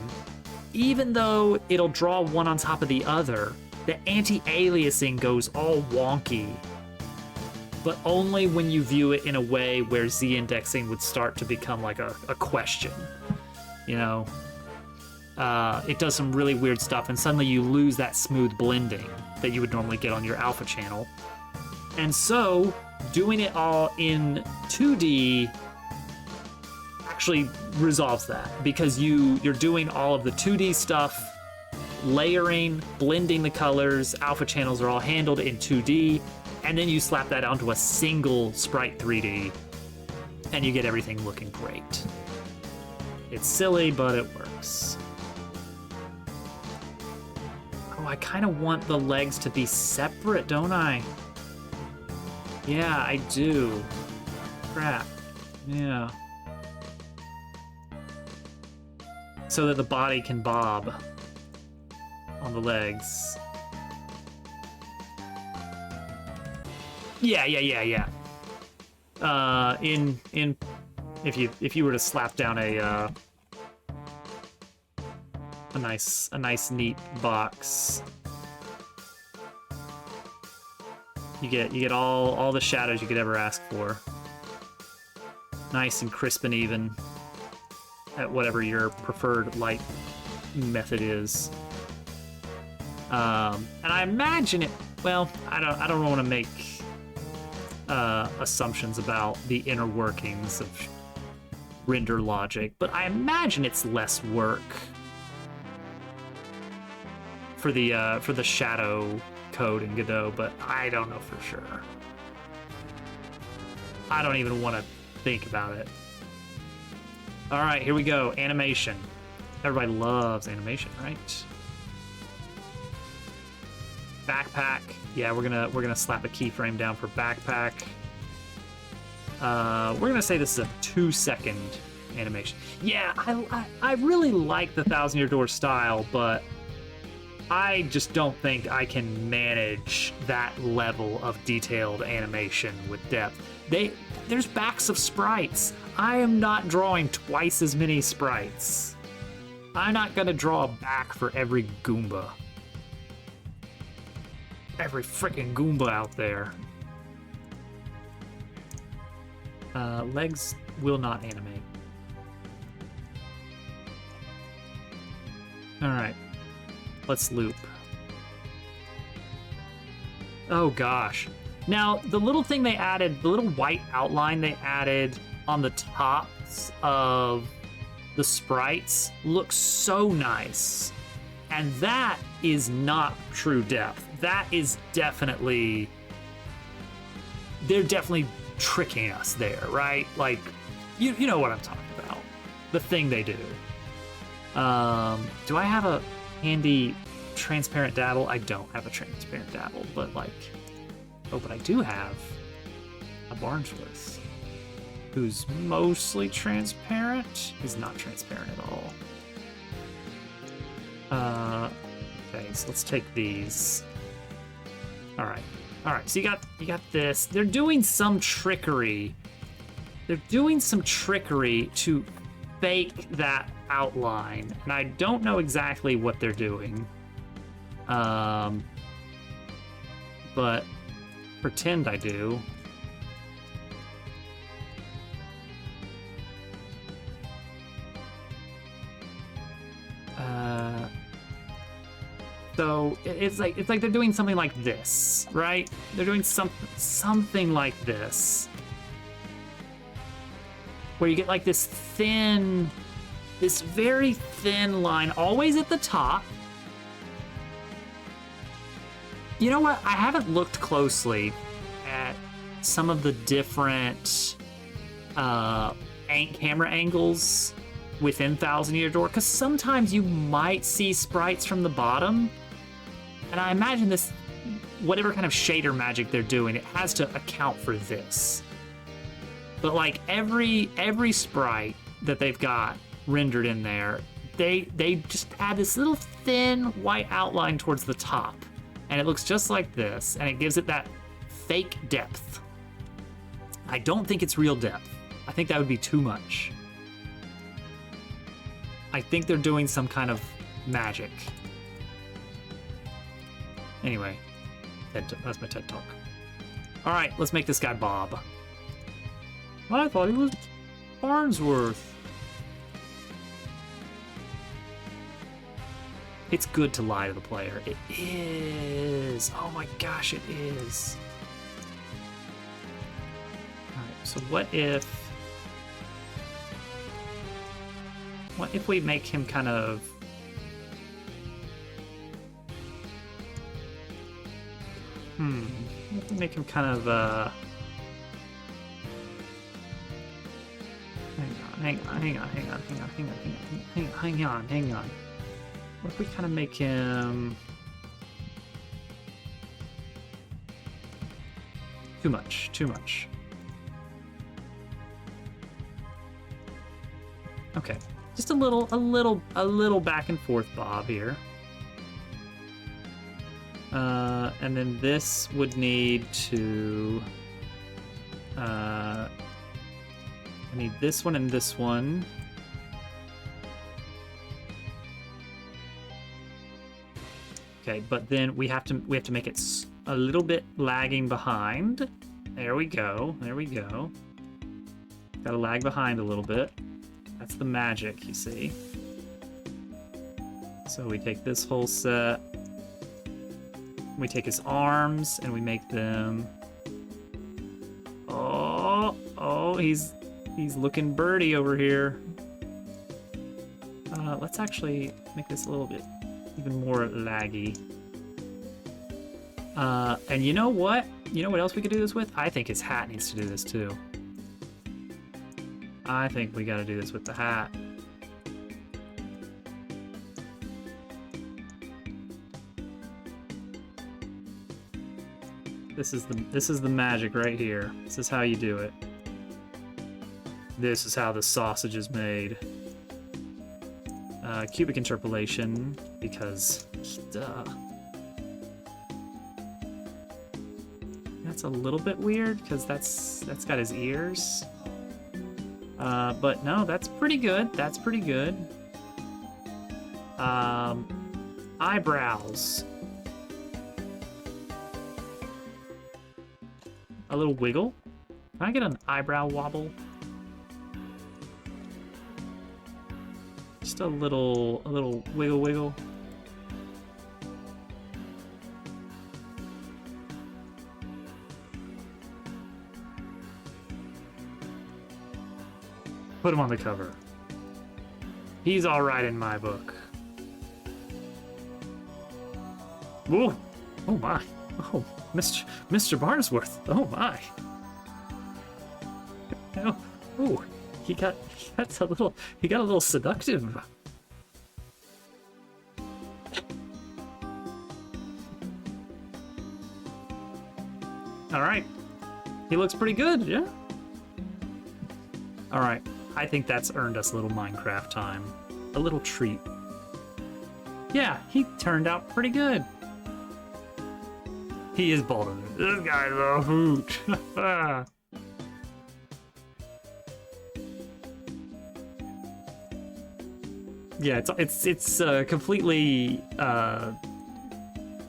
even though it'll draw one on top of the other, the anti-aliasing goes all wonky. But only when you view it in a way where Z indexing would start to become like a question. You know? It does some really weird stuff, and suddenly you lose that smooth blending that you would normally get on your alpha channel. And so, doing it all in 2D actually resolves that, because you're doing all of the 2D stuff, layering, blending the colors, alpha channels are all handled in 2D, and then you slap that onto a single Sprite 3D, and you get everything looking great. It's silly, but it works. Oh, I kind of want the legs to be separate, don't I? Yeah, I do. Crap. Yeah. So that the body can bob on the legs. Yeah. If you were to slap down a nice neat box, you get all the shadows you could ever ask for. Nice and crisp and even at whatever your preferred light method is. And I imagine it. Well, I don't want to make assumptions about the inner workings of render logic, but I imagine it's less work for the shadow code in Godot, but I don't know for sure. I don't even want to think about it. All right, here we go. Animation. Everybody loves animation, right? Backpack. Yeah, we're gonna slap a keyframe down for backpack. We're gonna say this is a 2-second animation. Yeah, I really like the Thousand Year Door style, but I just don't think I can manage that level of detailed animation with depth. There's backs of sprites. I am not drawing twice as many sprites. I'm not gonna draw a back for every Goomba. Every freaking Goomba out there. Legs will not animate. Alright. Let's loop. Oh gosh. Now, the little thing they added, the little white outline they added on the tops of the sprites looks so nice. And that is not true depth. That is definitely... They're definitely tricking us there, right? Like, you know what I'm talking about. The thing they do. Do I have a handy transparent dabble? I don't have a transparent dabble, but like... Oh, but I do have a Barnsworth, who's mostly transparent. He's not transparent at all. Okay, so let's take these. All right, so you got this. They're doing some trickery. They're doing some trickery to fake that outline, and I don't know exactly what they're doing. But pretend I do. So it's like they're doing something like this, right? They're doing something like this, where you get like this very thin line, always at the top. You know what? I haven't looked closely at some of the different camera angles within Thousand Year Door, because sometimes you might see sprites from the bottom, and I imagine this, whatever kind of shader magic they're doing, it has to account for this. But like every sprite that they've got rendered in there, they just add this little thin white outline towards the top. And it looks just like this, and it gives it that fake depth. I don't think it's real depth. I think that would be too much. I think they're doing some kind of magic. Anyway, that's my TED Talk. All right, let's make this guy Bob. I thought he was Farnsworth. It's good to lie to the player. It is. Oh my gosh, it is. All right, so what if we make him kind of... What if we make him kind of, hang on. What if we kind of make him... Too much. Okay, just a little back and forth Bob here. And then this would need to... I need this one and this one. Okay, but then we have to make it a little bit lagging behind. There we go. Gotta lag behind a little bit. That's the magic, you see. So we take this whole set. We take his arms and we make them... Oh, he's looking birdie over here. Let's actually make this a little bit even more laggy. And you know what? You know what else we could do this with? I think his hat needs to do this too. I think we gotta do this with the hat. This is the magic right here. This is how you do it. This is how the sausage is made. Cubic interpolation, because duh. That's a little bit weird because that's got his ears. But no, that's pretty good. That's pretty good. Eyebrows. A little wiggle. Can I get an eyebrow wobble? Just a little wiggle wiggle. Put him on the cover. He's all right in my book. Whoa! Oh my! Oh, Mr. Barnesworth! Oh my! Oh, ooh, he got a little seductive. All right, he looks pretty good, yeah. All right. I think that's earned us a little Minecraft time. A little treat. Yeah, he turned out pretty good. He is bald. This guy's a hoot. Yeah, it's completely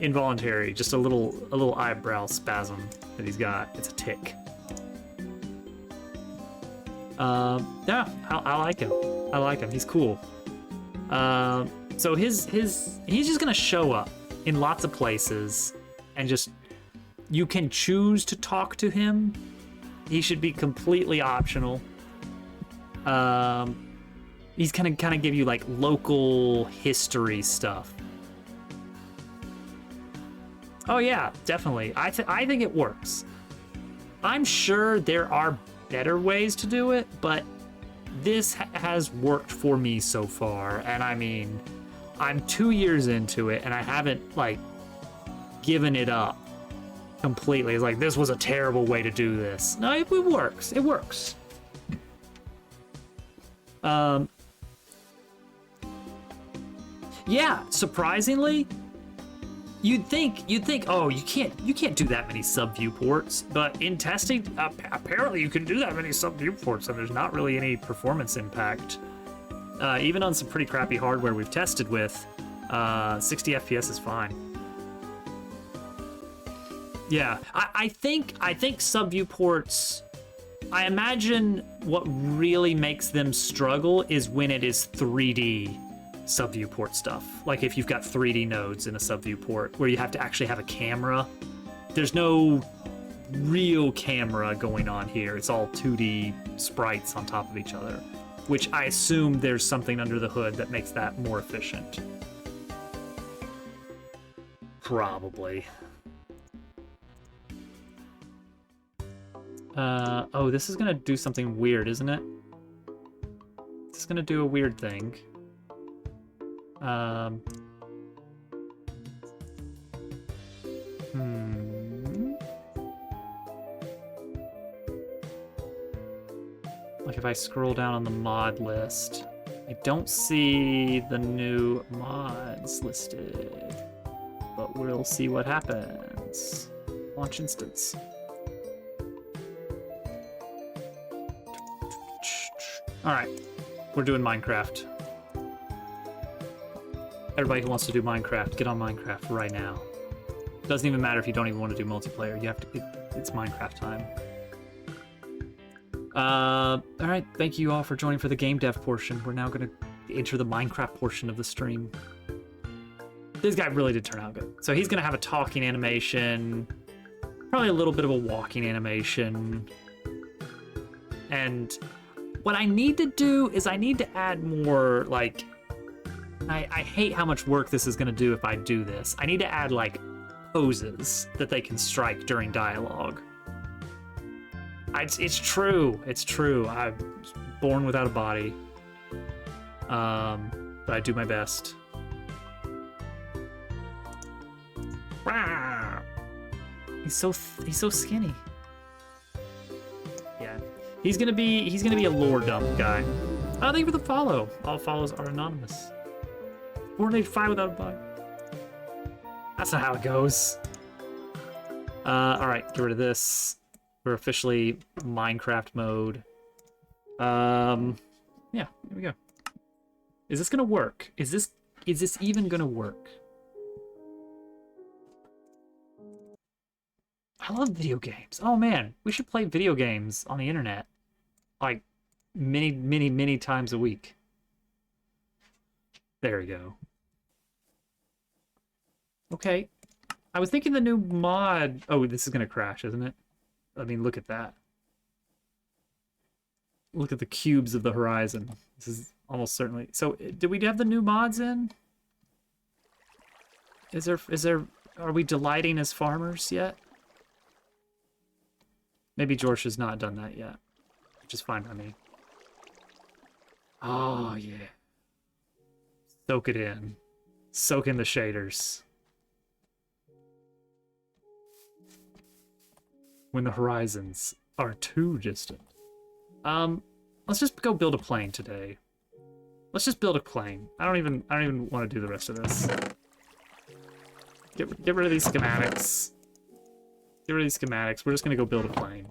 involuntary. Just a little eyebrow spasm that he's got. It's a tick. Yeah, I like him. I like him. He's cool. So he's just gonna show up in lots of places, and just you can choose to talk to him. He should be completely optional. He's gonna kind of give you like local history stuff. Oh yeah, definitely. I think it works. I'm sure there are better ways to do it, but this has worked for me so far. And I mean, I'm 2 years into it and I haven't like given it up completely. It's like, this was a terrible way to do this. No, it works. It works. Yeah, surprisingly, you'd think, oh, you can't do that many sub viewports, but in testing, apparently you can do that many sub viewports, and there's not really any performance impact. Even on some pretty crappy hardware we've tested with, 60 FPS is fine. Yeah, I think sub viewports. I imagine what really makes them struggle is when it is 3D sub viewport stuff. Like if you've got 3D nodes in a sub viewport where you have to actually have a camera. There's no real camera going on here. It's all 2D sprites on top of each other, which I assume there's something under the hood that makes that more efficient. Probably. Oh, this is gonna do something weird, isn't it? It's gonna do a weird thing. Like if I scroll down on the mod list, I don't see the new mods listed, but we'll see what happens. Launch instance. All right, we're doing Minecraft. Everybody who wants to do Minecraft, get on Minecraft right now. It doesn't even matter if you don't even want to do multiplayer. You have to. It's Minecraft time. All right, thank you all for joining for the game dev portion. We're now going to enter the Minecraft portion of the stream. This guy really did turn out good. So he's going to have a talking animation, probably a little bit of a walking animation, and what I need to do is I need to add more, like, I hate how much work this is going to do if I do this. I need to add, like, poses that they can strike during dialogue. It's true. It's true. I'm born without a body. But I do my best. He's so skinny. Yeah. He's gonna be a lore dump guy. Oh, thank you for the follow. All follows are anonymous. 485 without a bug. That's not how it goes. Alright, get rid of this. We're officially Minecraft mode. Yeah, here we go. Is this gonna work? Is this even gonna work? I love video games. Oh man, we should play video games on the internet. Like, many times a week. There we go. Okay. I was thinking the new mod... Oh, this is gonna crash, isn't it? I mean, look at that. Look at the cubes of the horizon. This is almost certainly... So, did we have the new mods in? Is there... Are we delighting as farmers yet? Maybe George has not done that yet. Which is fine by me. Oh, yeah. Soak it in. Soak in the shaders. When the horizons are too distant. Let's just go build a plane today. Let's just build a plane. I don't even want to do the rest of this. Get rid of these schematics. Get rid of these schematics. We're just gonna go build a plane.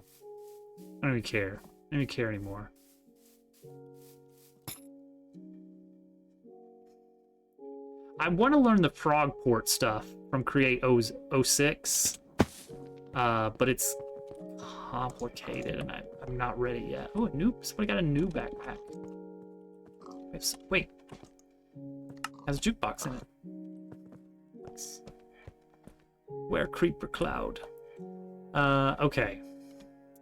I don't even care. I don't even care anymore. I want to learn the frog port stuff from Create 06. But it's complicated, and I'm not ready yet. Oh, somebody got a new backpack. Wait. Has a jukebox in it. Nice. Where Creeper Cloud? Okay.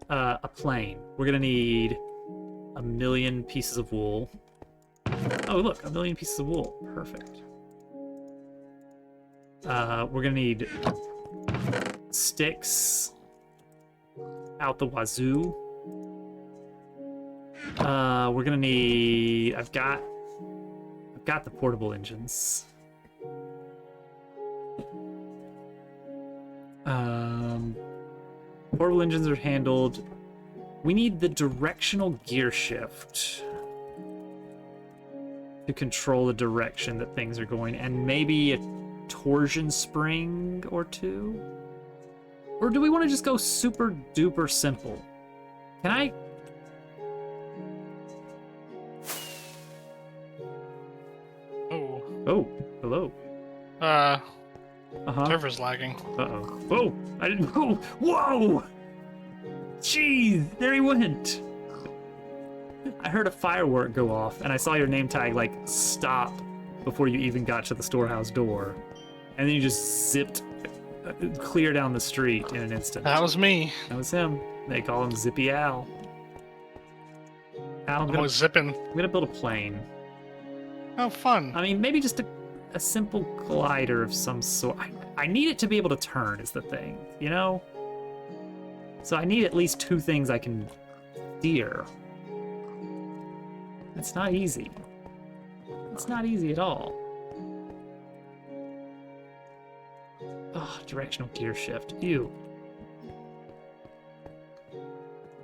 A plane. We're gonna need 1,000,000 pieces of wool. Oh, look, 1,000,000 pieces of wool. Perfect. We're gonna need sticks out the wazoo. We're gonna need... I've got the portable engines. Portable engines are handled. We need the directional gear shift to control the direction that things are going, and maybe a torsion spring or two? Or do we want to just go super duper simple? Can I... Oh. Oh, hello. Server's lagging. Uh-oh. Whoa! I didn't... Whoa! Whoa! Jeez! There he went! I heard a firework go off, and I saw your name tag, like, stop before you even got to the storehouse door. And then you just zipped clear down the street in an instant. That was me. That was him. They call him Zippy Al. Al, I was zipping. I'm gonna build a plane. Oh, fun. I mean, maybe just a simple glider of some sort. I need it to be able to turn is the thing, you know? So I need at least two things I can steer. It's not easy. It's not easy at all. Oh, directional gear shift. Ew.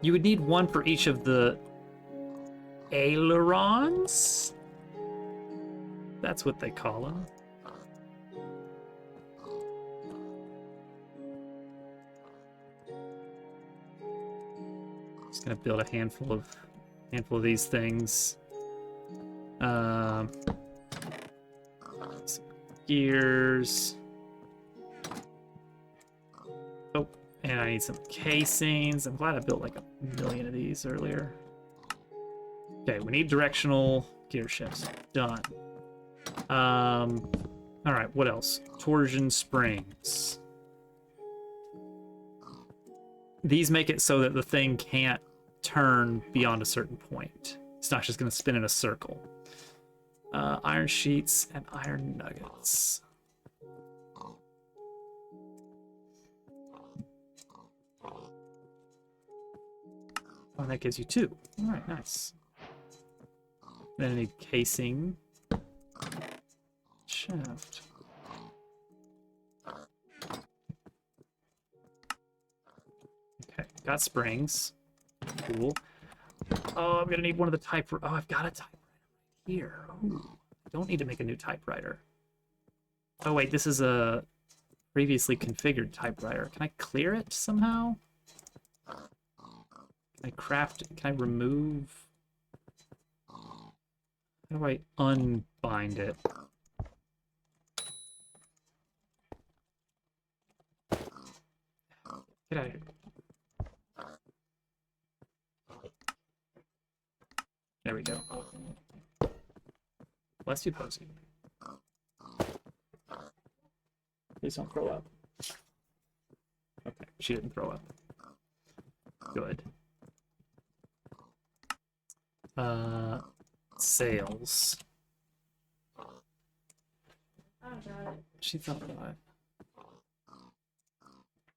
You would need one for each of the ailerons? That's what they call them. Just gonna build a handful of these things. Some gears. Oh, and I need some casings. I'm glad I built like 1,000,000 of these earlier. Okay, we need directional gear shifts. Done. All right, what else? Torsion springs. These make it so that the thing can't turn beyond a certain point. It's not just going to spin in a circle. Iron sheets and iron nuggets. Oh, that gives you 2. All right, nice. Then I need casing. Shaft. Got springs. Cool. Oh, I'm gonna need one of the type. Oh, I've got a typewriter here. Ooh. I don't need to make a new typewriter. Oh wait, this is a previously configured typewriter. Can I clear it somehow? Can I craft? Can I remove? How do I unbind it? Get out of here. There we go. Bless you, Posey. Please don't throw up. Okay, she didn't throw up. Good. Sales. She thought about it.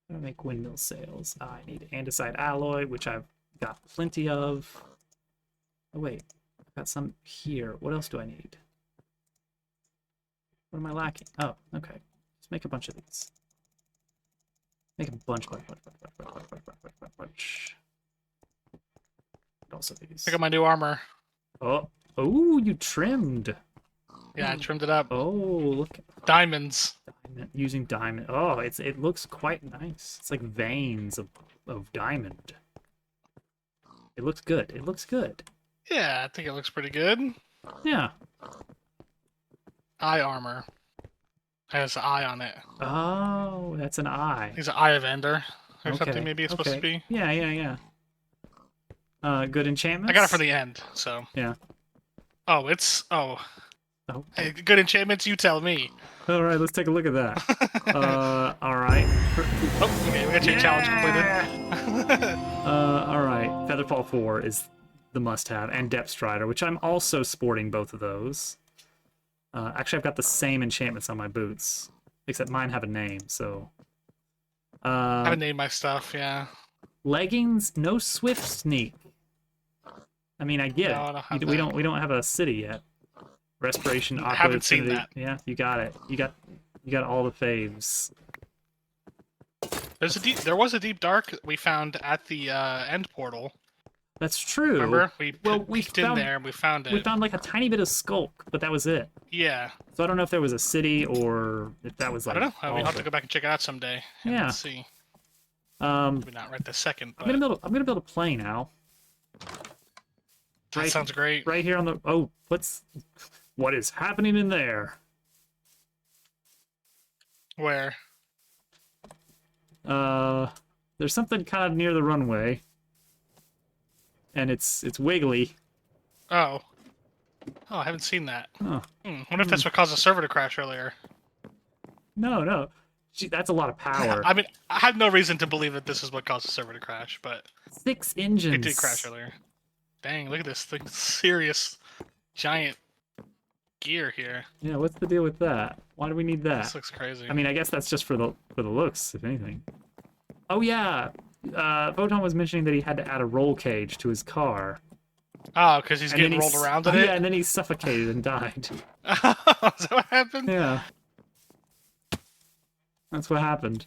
I'm gonna make windmill sails. I need andesite alloy, which I've got plenty of. Oh wait, I've got some here. What else do I need? What am I lacking? Oh, okay. Just make a bunch of these. Make a bunch. And also these. Pick up my new armor. Oh, you trimmed. Yeah, I trimmed it up. Oh, look. Diamonds. Using diamond. Oh, it looks quite nice. It's like veins of diamond. It looks good. It looks good. Yeah, I think it looks pretty good. Yeah. Eye armor. Has an eye on it. Oh, that's an eye. It's an eye of Ender or Okay, something. Maybe it's supposed to be. Yeah. Good enchantments. I got it for the end, so. Yeah. Oh, it's Oh. Hey, good enchantments. You tell me. All right, let's take a look at that. All right. Oh, okay, we got your challenge completed. All right. Featherfall 4 is the must-have, and Depth Strider, which I'm also sporting both of those. Actually, I've got the same enchantments on my boots, except mine have a name. So. I haven't named my stuff. Yeah. Leggings, no swift sneak. I mean, I get No, I it. don't have We that. don't have a city yet. Respiration, I Aqua haven't seen Affinity. that. Yeah, you got it. You got all the faves. There was a deep dark we found at the end portal. That's true. Remember? We we peeked in there and we found it. We found like a tiny bit of skulk, but that was it. Yeah. So I don't know if there was a city or if that was I like. don't know. all We'll of have to it. go back and check it out someday. And Yeah. see. Um, Maybe not right this second, but I'm gonna build a plane now. that sounds great. Right here on the. Oh, what is happening in there? Where? There's something kind of near the runway, and it's wiggly. Oh. Oh, I haven't seen that. Huh. Wonder if that's what caused the server to crash earlier. No. Gee, that's a lot of power. I mean, I had no reason to believe that this is what caused the server to crash, but 6 engines. it did crash earlier. Dang, look at this thing. Serious giant gear here. Yeah, what's the deal with that? Why do we need that? This looks crazy. I mean, I guess that's just for the looks, if anything. Oh yeah, Photon was mentioning that he had to add a roll cage to his car. Oh, because he's And then getting rolled around in Yeah, it? and then he suffocated and died. Is that what happened? Yeah. That's what happened.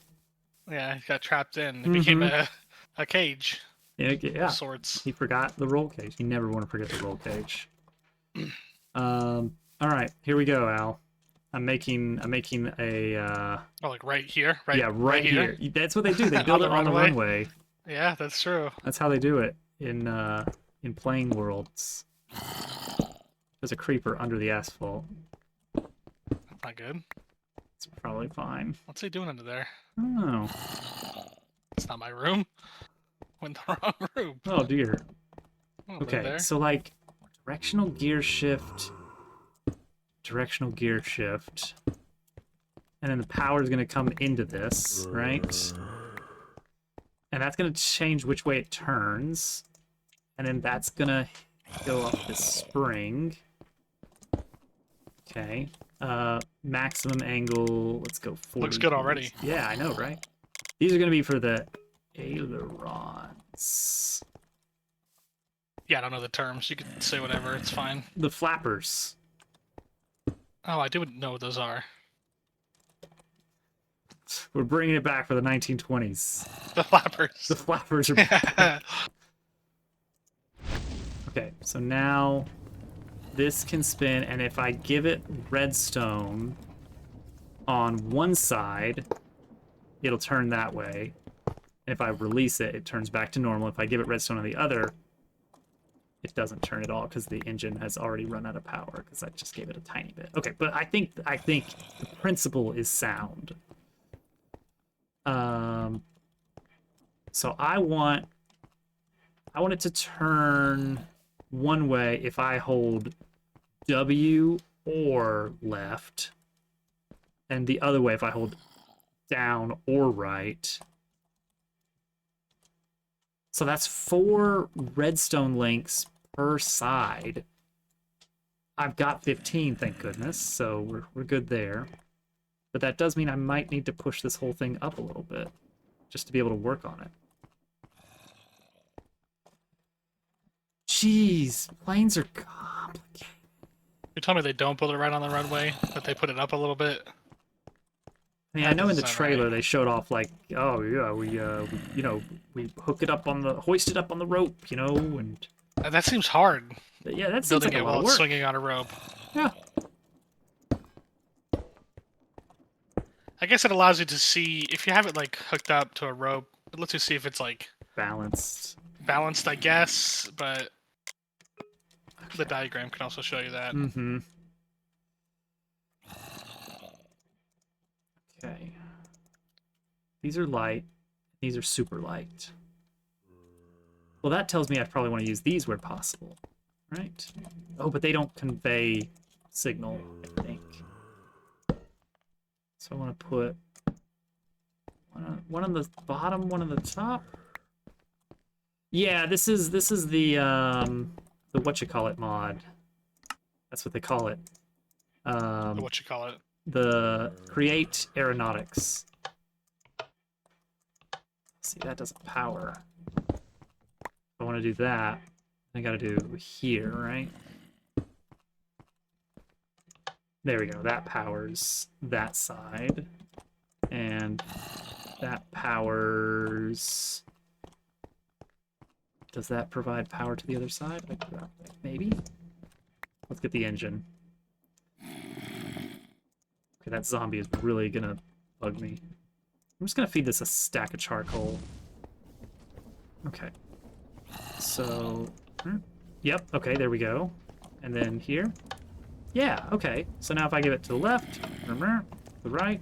Yeah, he got trapped in. It became a cage Yeah. of sorts. He forgot the roll cage. You never want to forget the roll cage. All right, here we go, Al. I'm making a Oh, like right here? right here. That's what they do. They build On it the on the runway? runway. Yeah, that's true. That's how they do it in plane worlds. There's a creeper under the asphalt. Not good. It's probably fine. What's he doing under there? Oh. It's not my room. Went the wrong room. Oh dear. Oh, Okay, there. so like directional gear shift, and then the power is going to come into this, right? And that's going to change which way it turns, and then that's going to go up this spring. Okay. Maximum angle, let's go 40. Looks good already. Yeah, I know, right? These are going to be for the ailerons. Yeah, I don't know the terms. You can say whatever. It's fine. The flappers. Oh, I do know what those are. We're bringing it back for the 1920s. The flappers. The flappers are back. Okay, so now this can spin, and if I give it redstone on one side, it'll turn that way. And if I release it, it turns back to normal. If I give it redstone on the other, it doesn't turn at all because the engine has already run out of power because I just gave it a tiny bit. Okay, but I think the principle is sound. So I want it to turn one way if I hold W or left, and the other way if I hold down or right. So that's 4 redstone links per side. I've got 15, thank goodness, so we're good there. But that does mean I might need to push this whole thing up a little bit just to be able to work on it. Jeez, planes are complicated. You told me they don't build it right on the runway, but they put it up a little bit. I mean, I know in the trailer they showed off like, oh yeah, we hook it up on the, hoist it up on the rope, you know, and That seems hard. yeah, that seems Building like a it lot while of it's work. swinging on a rope. Yeah. I guess it allows you to see if you have it like hooked up to a rope. It lets you see if it's like Balanced. balanced, I guess. But the diagram can also show you that. Mm-hmm. Okay. These are light. These are super light. Well, that tells me I probably want to use these where possible, right? Oh, but they don't convey signal, I think. So I want to put one on the bottom, one on the top. Yeah, this is the whatchamacallit mod. That's what they call it. What you call it? The Create Aeronautics. See, that doesn't power. If I want to do that, I gotta do here, right? There we go. That powers that side. And that powers... Does that provide power to the other side? Maybe? Let's get the engine. Okay, that zombie is really gonna bug me. I'm just gonna feed this a stack of charcoal. Okay. So... Yep, okay, there we go. And then here. Yeah, okay. So now if I give it to the left, the right,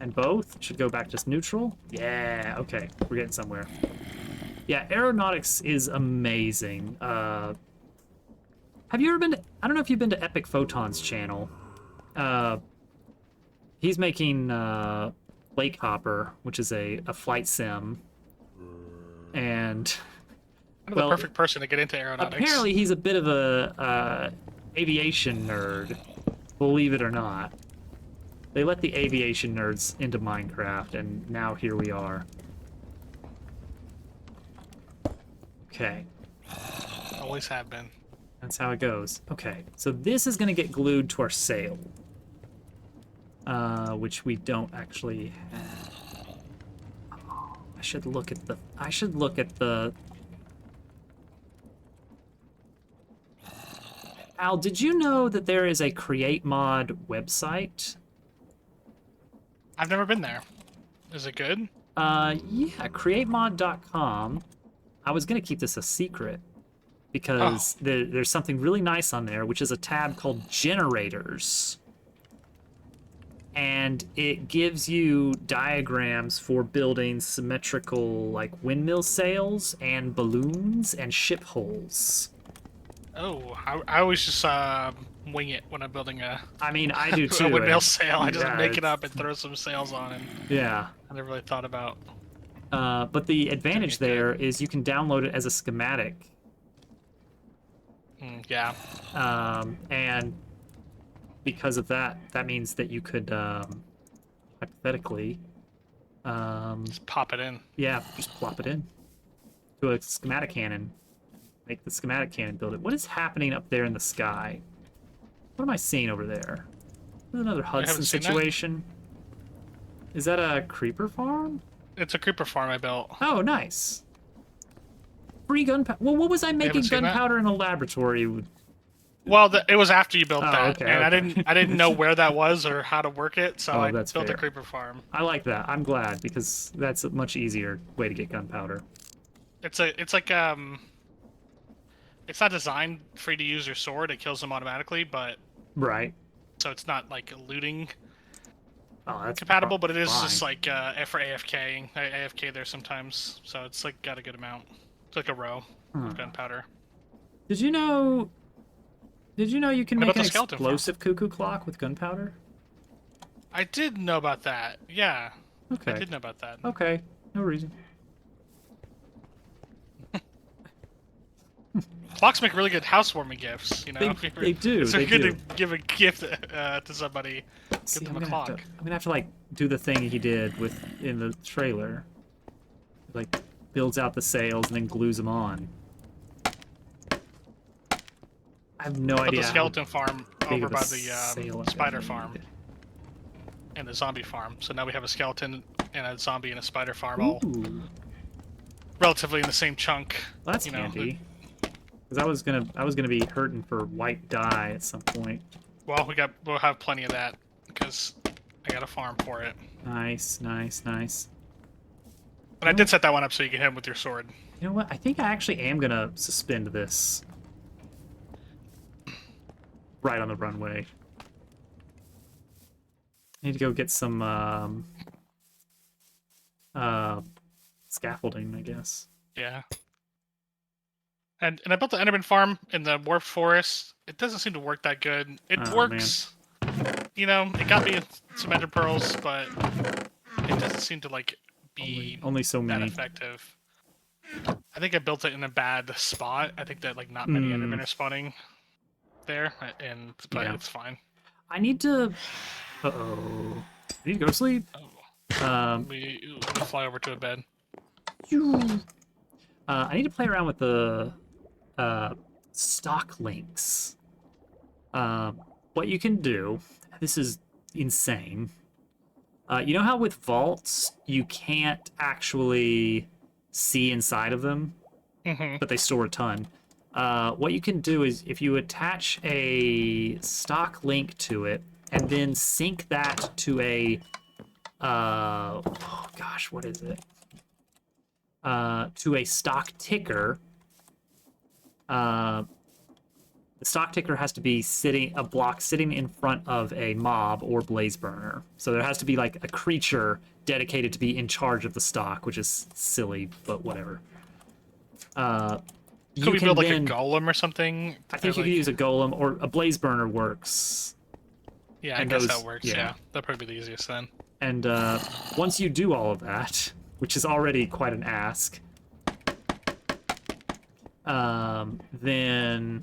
and both should go back to neutral. Yeah, okay, we're getting somewhere. Yeah, aeronautics is amazing. Have you ever been to, I don't know if you've been to Epic Photon's channel. He's making Lake Hopper, which is a flight sim. And I'm well, the perfect person to get into aeronautics. apparently he's a bit of a aviation nerd, believe it or not. They let the aviation nerds into Minecraft, and now here we are. Okay. Always have been. That's how it goes. Okay, so this is going to get glued to our sail, which we don't actually have. Oh, I should look at the. Al, did you know that there is a Create Mod website? I've never been there. Is it good? Yeah, createmod.com. I was gonna keep this a secret because there's something really nice on there, which is a tab called Generators. And it gives you diagrams for building symmetrical, like, windmill sails and balloons and ship hulls. Oh, I always just wing it when I'm building a, I mean, I do too. a windmill and- sail. I just yeah, make it it's- up and throw some sails on, and Yeah. I never really thought about. But the advantage Doing it there is you can download it as a schematic. Yeah. And because of that, that means that you could, hypothetically, Just pop it in. yeah, just plop it in to a schematic cannon. Make the schematic cannon build it. What is happening up there in the sky? What am I seeing over there? Is another Hudson seen that? situation? Is that a creeper farm? It's a creeper farm I built. Oh, nice. Free gunpowder. Well, what was I making seen that? gunpowder in a laboratory with? Well, it was after you built Oh, that, okay, and okay. I didn't know where that was or how to work it, so Oh, I that's built fair. a creeper farm. I like that. I'm glad because that's a much easier way to get gunpowder. It's like it's not designed for you to use your sword. It kills them automatically, but Right. so it's not like looting Oh, that's compatible. But it is fine. just like for AFK. I AFK there sometimes, so it's like got a good amount. It's like a row of gunpowder. Did you know? Did you know you can What make about an the skeleton farm? explosive cuckoo clock with gunpowder? I did know about that. Yeah, Okay. I did know about that. Okay. No reason. Clocks make really good housewarming gifts. You know, They do. It's They good do. to give a gift to somebody. See, Give I'm them a gonna, have clock. to, I'm gonna have to like do the thing he did with in the trailer. Like builds out the sails and then glues them on. I have no Put idea. the skeleton farm big over of a by sail the I spider need. farm and the zombie farm. So now we have a skeleton and a zombie and a spider farm all Ooh, relatively in the same chunk. that's you know, handy. Because I was gonna be hurting for white dye at some point. Well, we'll have plenty of that because I got a farm for it. Nice, nice, nice. And I did set that one up so you can hit him with your sword. You know what? I think I actually am gonna suspend this. Right on the runway. Need to go get some scaffolding, I guess. Yeah. And I built the Enderman farm in the warped forest. It doesn't seem to work that good. It Oh, works. You know, it got me some ender pearls, but it doesn't seem to like be Only so that many. effective. I think I built it in a bad spot. I think that like not many Hmm. Endermen are spawning there, but Yeah. it's fine. I need to. Uh-oh. I need to go to sleep. Oh, Um, let me fly over to a bed. I need to play around with the stock links. What you can do, this is insane. You know how with vaults you can't actually see inside of them, Mm-hmm. but they store a ton. What you can do is if you attach a stock link to it and then sync that to a oh gosh, what is it? To a stock ticker. The stock ticker has to be a block sitting in front of a mob or blaze burner. So there has to be like a creature dedicated to be in charge of the stock, which is silly, but whatever. Could we build like then, a golem or something? I think you could use a golem or a blaze burner works. Yeah, I and guess those- that works. yeah. Yeah, that'd probably be the easiest then. And once you do all of that, which is already quite an ask, then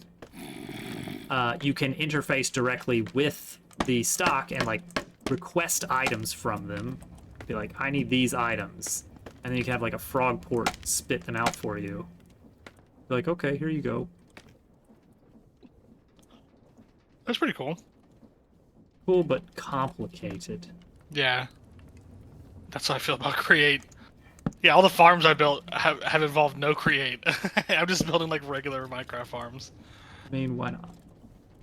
you can interface directly with the stock and like request items from them. Be like, I need these items, and then you can have like a frog port spit them out for you. Be like, okay, here you go. That's pretty cool. Cool, but complicated. Yeah. That's how I feel about Create. Yeah, all the farms I built have involved no Create. I'm just building like regular Minecraft farms. I mean, why not?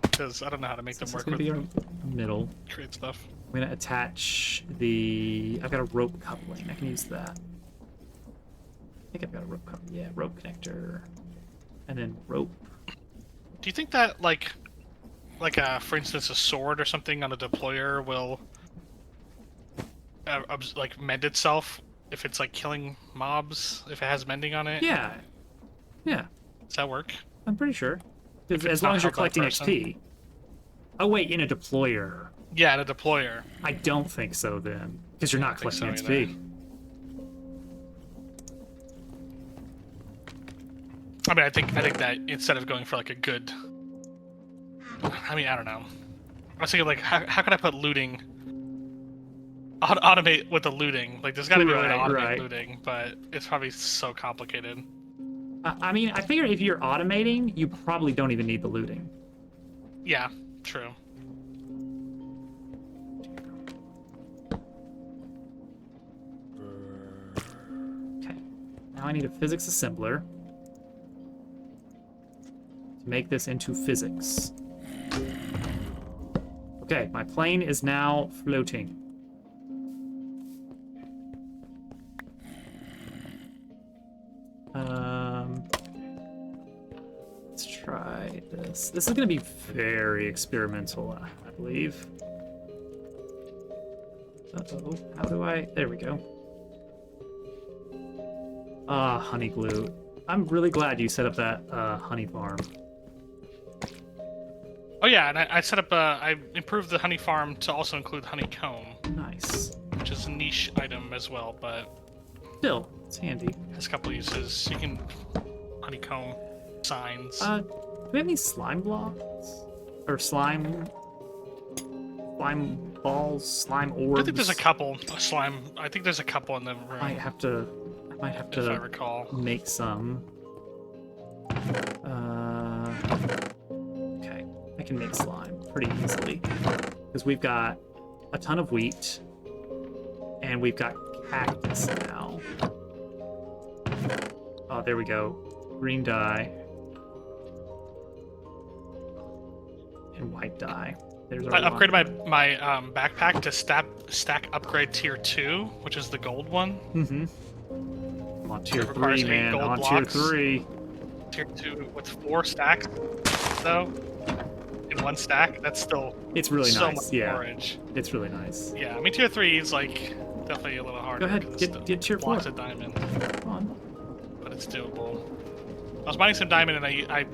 Because I don't know how to make them This is work gonna with be our middle. Create stuff. I'm gonna attach the. I've got a rope coupling. I can use that. I think I've got a rope coupling. Yeah, rope connector, and then rope. Do you think that like for instance a sword or something on a deployer will like mend itself if it's like killing mobs if it has mending on it? Yeah, yeah. Does that work? I'm pretty sure. If it's As long not as you're held by a collecting person. XP. Oh wait, in a deployer. Yeah, in a deployer. I don't think so then, because you're not don't think collecting so XP. I mean, I think that instead of going for like a good, I mean, I don't know. I was thinking like, how can I put looting? Automate with the looting. Like, there's got to be a way to Right, automate right. looting, but it's probably so complicated. I mean, I figure if you're automating, you probably don't even need the looting. Yeah, true. Now I need a physics assembler to make this into physics. Okay, my plane is now floating. Let's try this. This is going to be very experimental, I believe. Uh-oh, how do I... There we go. Ah, honey glue. I'm really glad you set up that honey farm. Oh yeah, and I set up I improved the honey farm to also include honeycomb, Nice. which is a niche item as well, but Still, it's handy. has a couple uses. You can honeycomb signs. Do we have any slime blocks? Or slime balls, slime orbs? I think there's a couple slime. I think there's a couple in the room, I might have to if I recall. make some. Okay, I can make slime pretty easily because we've got a ton of wheat and we've got cactus now. Oh, there we go. Green dye and white dye. There's our I upgraded my backpack to stack upgrade tier 2, which is the gold one. Mm-hmm. I'm on tier It requires 3, 8 man. gold On blocks. tier 3. Tier 2 with 4 stacks, though, in one stack. That's still It's really so nice. much Yeah, storage. it's really nice. Yeah, I mean tier 3 is like definitely a little harder. Go ahead, 'cause it's get tier 4. blocks of diamond, Come on. but it's doable. I was mining some diamond and I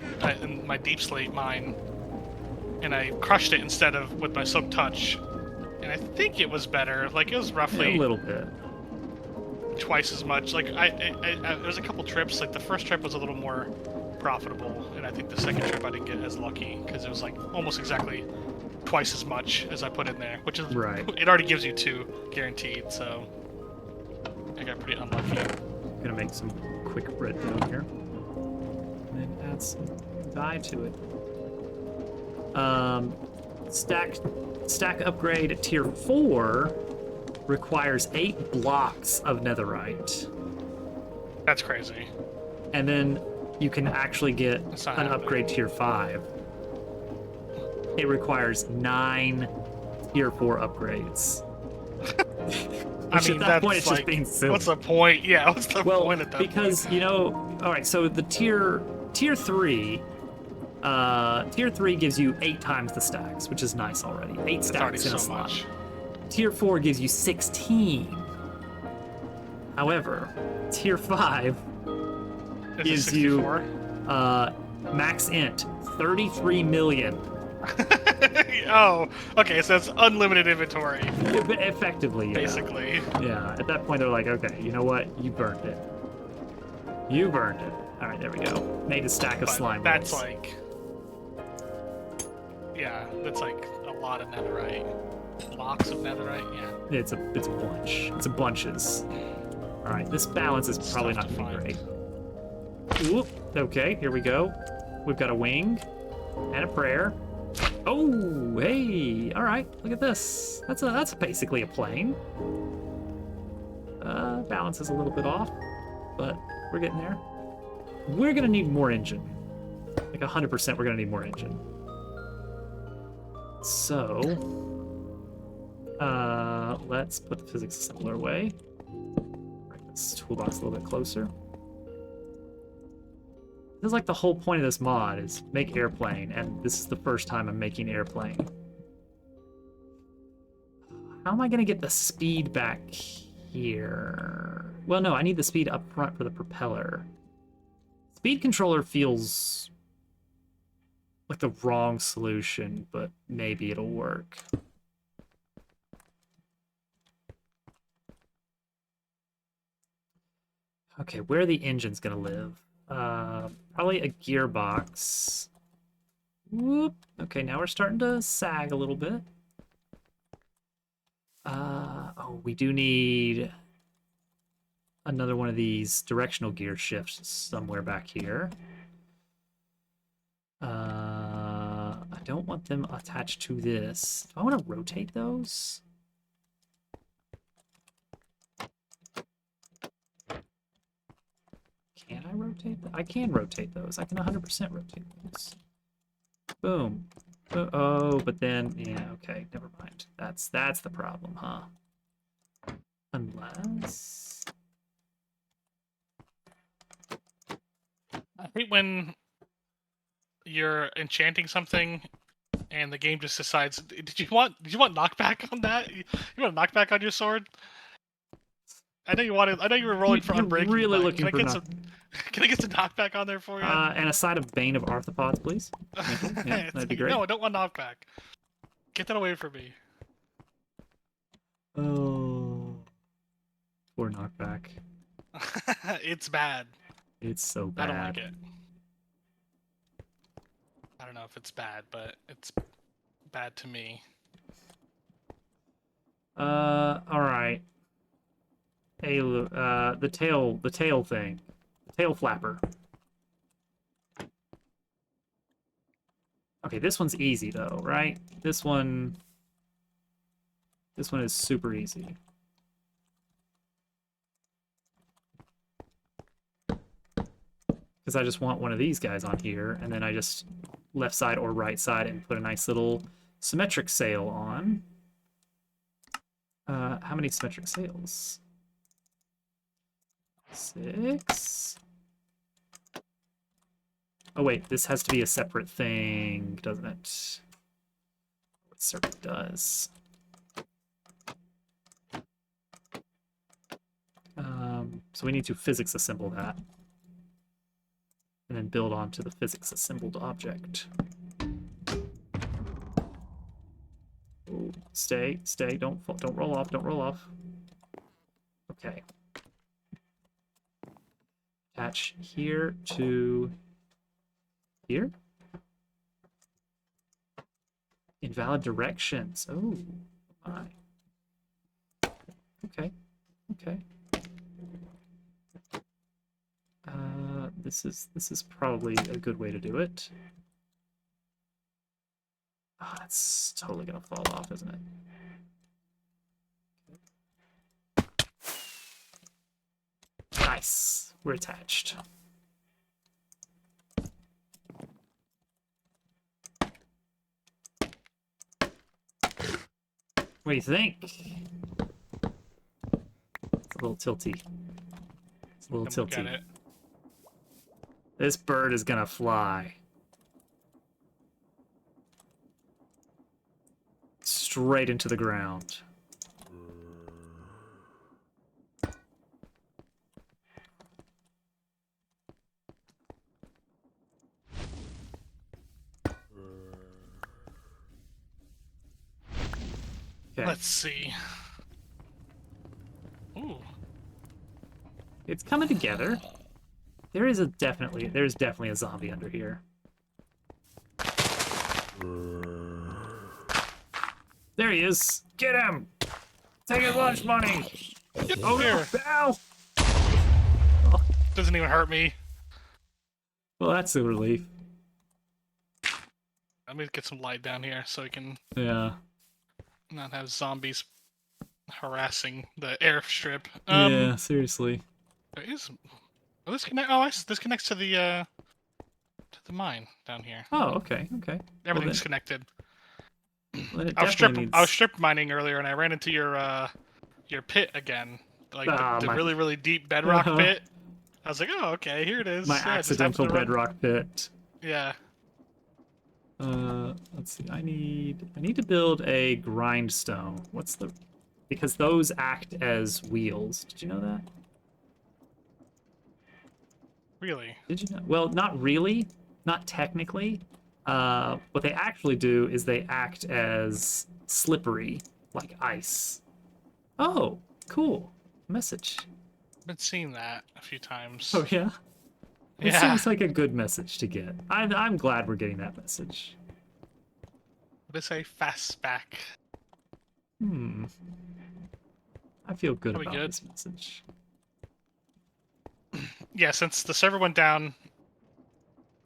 in my deep slate mine, and I crushed it instead of with my silk touch, and I think it was better. Like it was Yeah, roughly a little bit. twice as much. Like there was a couple trips. Like the first trip was a little more profitable, and I think the second trip I didn't get as lucky because it was like almost exactly twice as much as I put in there, which is Right. It already gives you 2 guaranteed, so I got pretty unlucky. Gonna make some quick bread down here. And then add some dye to it. Stack upgrade at tier 4 requires 8 blocks of netherite. That's crazy. And then you can actually get That's not an happening. upgrade tier 5. It requires 9 tier 4 upgrades. I Which mean, at that point that's it's just like, being silly. what's the point? Yeah, what's the Well, point at that because point? you know, all right. So the tier 3, tier 3 gives you 8 times the stacks, which is nice already. 8 That's already stacks in a so slot. much. Tier 4 gives you 16. However, tier 5 Is it gives you 64? max int 33 million. Oh, okay, so it's unlimited inventory, Effectively, yeah. basically. Yeah. At that point, they're like, okay, you know what? You burned it. You burned it. All right, there we go. Made a stack of But slime that's balls. like, yeah, that's like a lot of netherite. Blocks of netherite, yeah. It's a bunch. It's a bunches. All right, this balance is probably Stuff not to gonna be find. great. Whoop. Okay, here we go. We've got a wing and a prayer. Oh, hey! All right, look at this. That's basically a plane. Balance is a little bit off, but we're getting there. We're gonna need more engine. Like 100%, we're gonna need more engine. So, let's put the physics assembler away. Bring this toolbox a little bit closer. This is like the whole point of this mod is make airplane, and this is the first time I'm making airplane. How am I gonna get the speed back here? Well, no, I need the speed up front for the propeller. Speed controller feels like the wrong solution, but maybe it'll work. Okay, where are the engines gonna live? Probably a gearbox. Whoop. Okay, now we're starting to sag a little bit. Oh, we do need another one of these directional gear shifts somewhere back here. I don't want them attached to this. Do I want to rotate those? Can I rotate? I can rotate those. I can 100% rotate those. Boom. Oh, but then, yeah, okay, never mind. That's the problem, huh? Unless... I hate when you're enchanting something and the game just decides. Did you want knockback on that? You want knockback on your sword? I know you wanted. I know you were rolling for You're unbreaking. really but looking can I for get knock. some? Can I get some knockback on there for you? And a side of Bane of Arthropods, please. Thank you. Yeah, that'd be great. No, I don't want knockback. Get that away from me. Oh, poor knockback. It's bad. It's so I bad. don't like it. I don't know if it's bad, but it's bad to me. All right. Hey, the tail thing, the tail flapper. Okay, this one's easy though, right? This one is super easy. Because I just want one of these guys on here, and then I just left side or right side and put a nice little symmetric sail on. How many symmetric sails? 6. Oh wait, this has to be a separate thing, doesn't it? It certainly does. So we need to physics assemble that. And then build onto the physics assembled object. Ooh, stay, don't roll off, don't roll off. Okay. Attach here to here. Invalid directions. Oh my. Okay. Okay. This is probably a good way to do it. Oh, that's totally gonna fall off, isn't it? Nice. We're attached. What do you think? It's a little tilty. It's a little Look at tilty. it. This bird is gonna fly. Straight into the ground. Okay. Let's see. Ooh. It's coming together. There's definitely a zombie under here. There he is. Get him! Take his lunch money! Get Oh here. no! Ow! Doesn't even hurt me. Well, that's a relief. Let me get some light down here so we can Yeah. not have zombies harassing the airstrip. Yeah, seriously. There is. Oh, this connect. Oh, this connects to the mine down here. Oh, okay, okay. Everything's then- connected. Well, it I was definitely needs... I was strip mining earlier, and I ran into your pit again, like the my- really really deep bedrock Uh-huh. pit. I was like, oh okay, here it is. My Yeah, just accidental happened to run- bedrock pit. Yeah. Let's see. I need to build a grindstone. What's the... Because those act as wheels. Did you know that? Really? Did you know? Well, not really. Not technically. What they actually do is they act as slippery, like ice. Oh, cool. Message. I've been seeing that a few times. Oh, yeah? It Yeah. seems like a good message to get. I'm glad we're getting that message. What is a fastback? Hmm. I feel good That'll be about good. this message. Yeah, since the server went down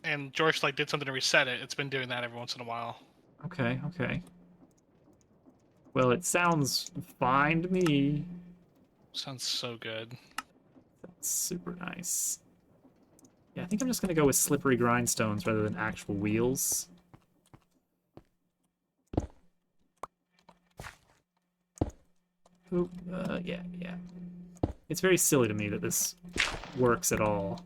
and George like did something to reset it, it's been doing that every once in a while. Okay, okay. Well, it sounds fine to me. Sounds so good. That's super nice. Yeah, I think I'm just going to go with slippery grindstones rather than actual wheels. Ooh, yeah. It's very silly to me that this works at all.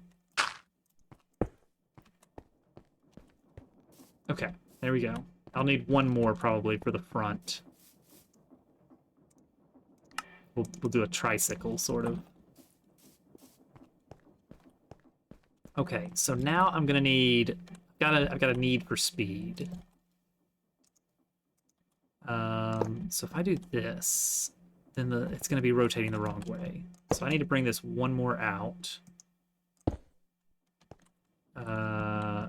Okay, there we go. I'll need one more probably for the front. We'll do a tricycle, sort of. Okay, so now I'm gonna need... I've got a need for speed. So if I do this, then it's gonna be rotating the wrong way. So I need to bring this one more out. I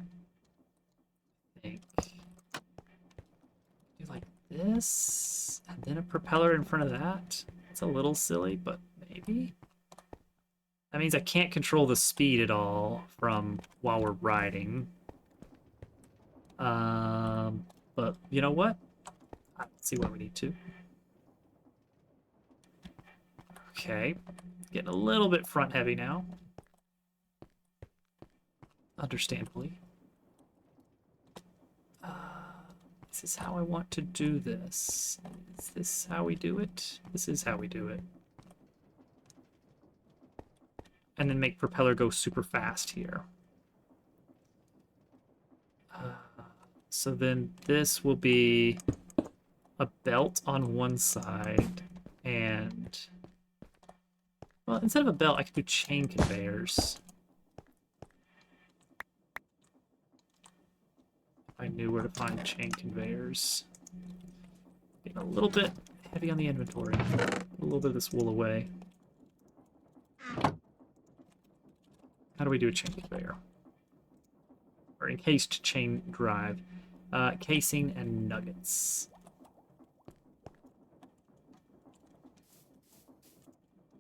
think... Do like this, and then a propeller in front of that. It's a little silly, but maybe. That means I can't control the speed at all from while we're riding. But you know what? Let's see why we need to. Okay, getting a little bit front heavy now. Understandably. This is how I want to do this. Is this how we do it? This is how we do it. And then make propeller go super fast here. So then this will be a belt on one side, and... Well, instead of a belt, I could do chain conveyors. I knew where to find chain conveyors. Getting a little bit heavy on the inventory. Put a little bit of this wool away. How do we do a chain conveyor? Or encased chain drive. Casing and nuggets.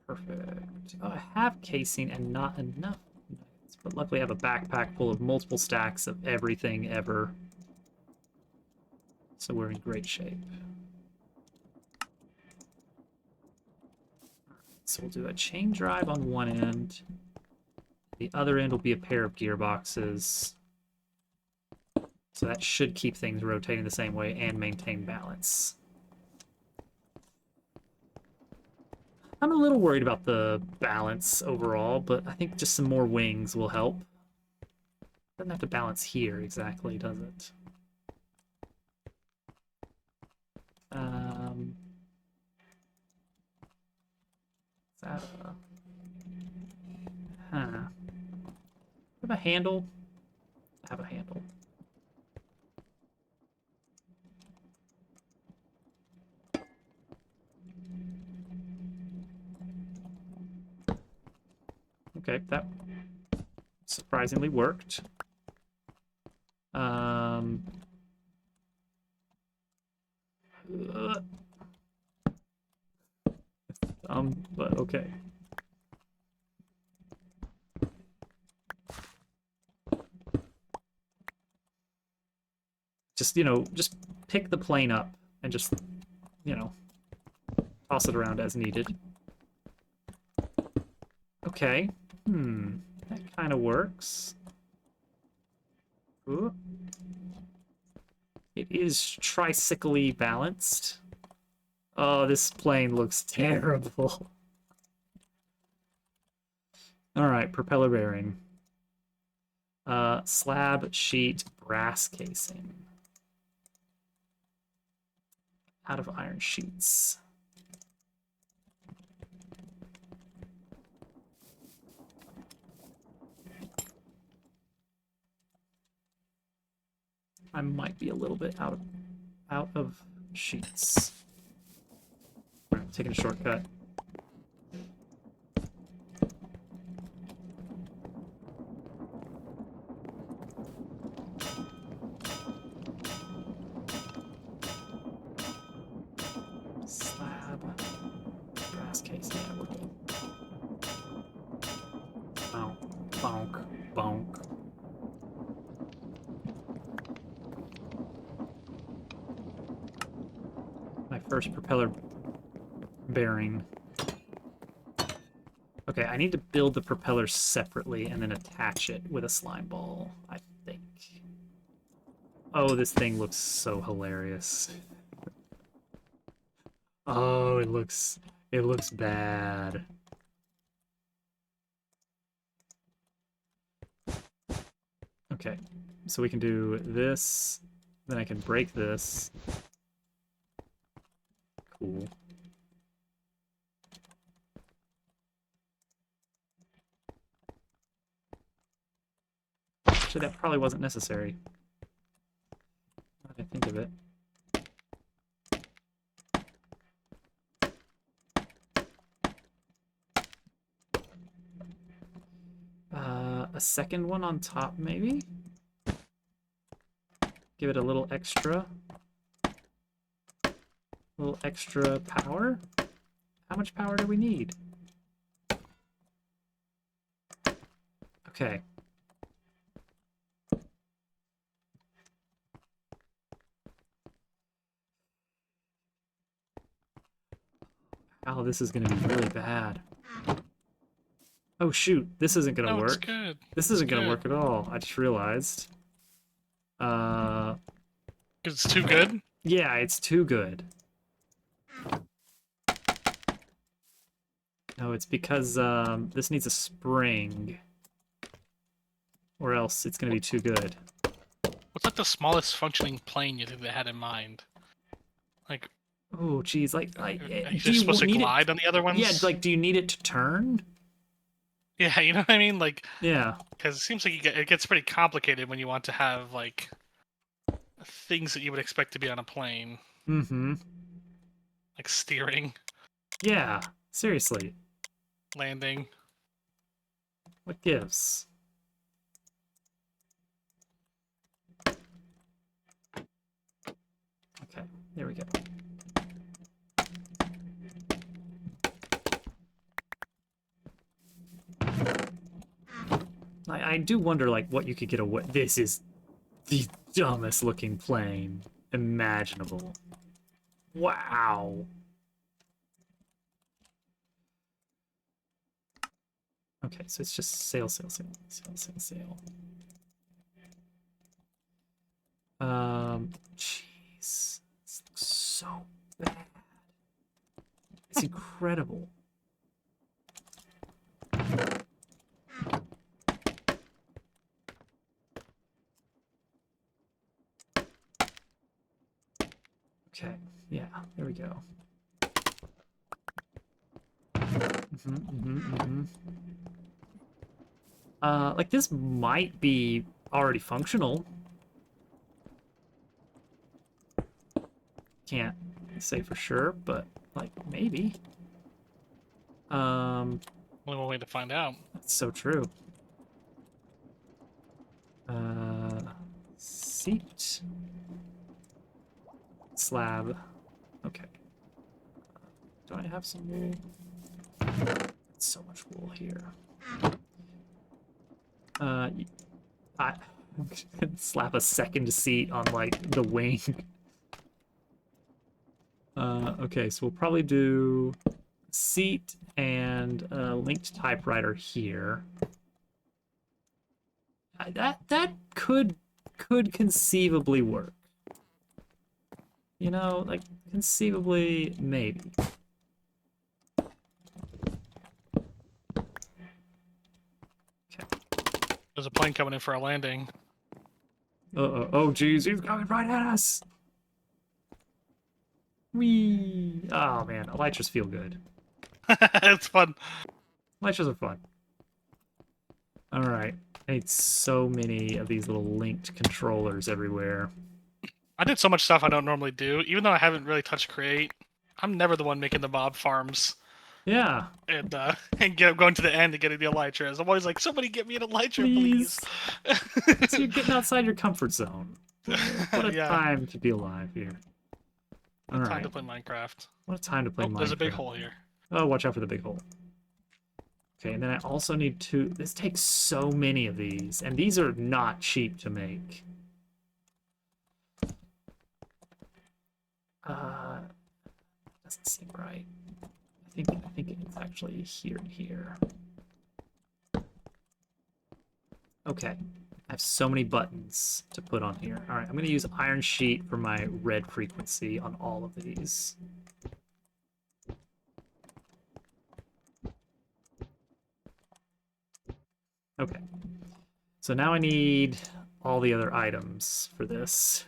Perfect. Oh, I have casing and not enough nuggets. But luckily I have a backpack full of multiple stacks of everything ever. So we're in great shape. So we'll do a chain drive on one end. The other end will be a pair of gearboxes. So that should keep things rotating the same way and maintain balance. I'm a little worried about the balance overall, but I think just some more wings will help. Doesn't have to balance here exactly, does it? Is that a... Huh. Have a handle? I have a handle. Okay, that surprisingly worked. But okay. Just, you know, just pick the plane up and just, you know, toss it around as needed. Okay. That kind of works. Ooh. It is tricycle-y balanced. Oh, this plane looks terrible. Alright, propeller bearing. Slab sheet brass casing. Out of iron sheets. I might be a little bit out of sheets. Taking a shortcut. Slab. Brass case. Yeah, we're good. Bonk. Bonk. Bonk. My first propeller bearing. Okay, I need to build the propeller separately and then attach it with a slime ball, I think. Oh, this thing looks so hilarious. Oh, it looks bad. Okay, so we can do this, then I can break this. Cool. Actually, that probably wasn't necessary. Now that I think of it. A second one on top, maybe? Give it a little extra. A little extra power? How much power do we need? Okay. Oh, this is gonna be really bad. Oh shoot, this isn't gonna No, it's work. good. This isn't It's gonna good. work at all. I just realized. 'Cause it's too good. Yeah, it's too good. No, it's because this needs a spring. Or else it's gonna be too good. What's like the smallest functioning plane you think they had in mind? Like, Oh, geez, like are you do just you supposed to need glide on the other it? ones? Yeah, like, do you need it to turn? Yeah, you know what I mean? Like, Yeah. because it seems like it gets pretty complicated when you want to have like things that you would expect to be on a plane, Mm-hmm. like steering, Yeah. Seriously, landing. what gives? Okay, there we go. I do wonder, like, what you could get away. This is the dumbest looking plane imaginable. Wow. Okay, so it's just sail, sail, sail, sail, sail, sail. Jeez, this looks so bad. It's incredible. Okay, yeah, there we go. Like this might be already functional. Can't say for sure, but like maybe. Only one way to find out. That's so true. Seat. Slab. Okay. Do I have some wool? So much wool here. I slap a second seat on like the wing. Okay, so we'll probably do seat and linked typewriter here. That could conceivably work. You know, like conceivably maybe. There's a plane coming in for a landing. Oh, geez, he's coming right at us. Whee! Oh man, elytras feel good. It's fun. Elytras are fun. All right, I need so many of these little linked controllers everywhere. I did so much stuff I don't normally do, even though I haven't really touched create. I'm never the one making the mob farms Yeah, and going to the end and getting the elytras. I'm always like, somebody get me an elytra, please. so you're getting outside your comfort zone. What a Yeah. time to be alive here. All Time right, to play Minecraft. what a time to play Oh, Minecraft. there's a big hole here. Oh, watch out for the big hole. Okay, and then I also need two. This takes so many of these, and these are not cheap to make. Doesn't seem right. I think it's actually here. Okay. I have so many buttons to put on here. All right, I'm going to use Iron Sheet for my red frequency on all of these. Okay. So now I need all the other items for this.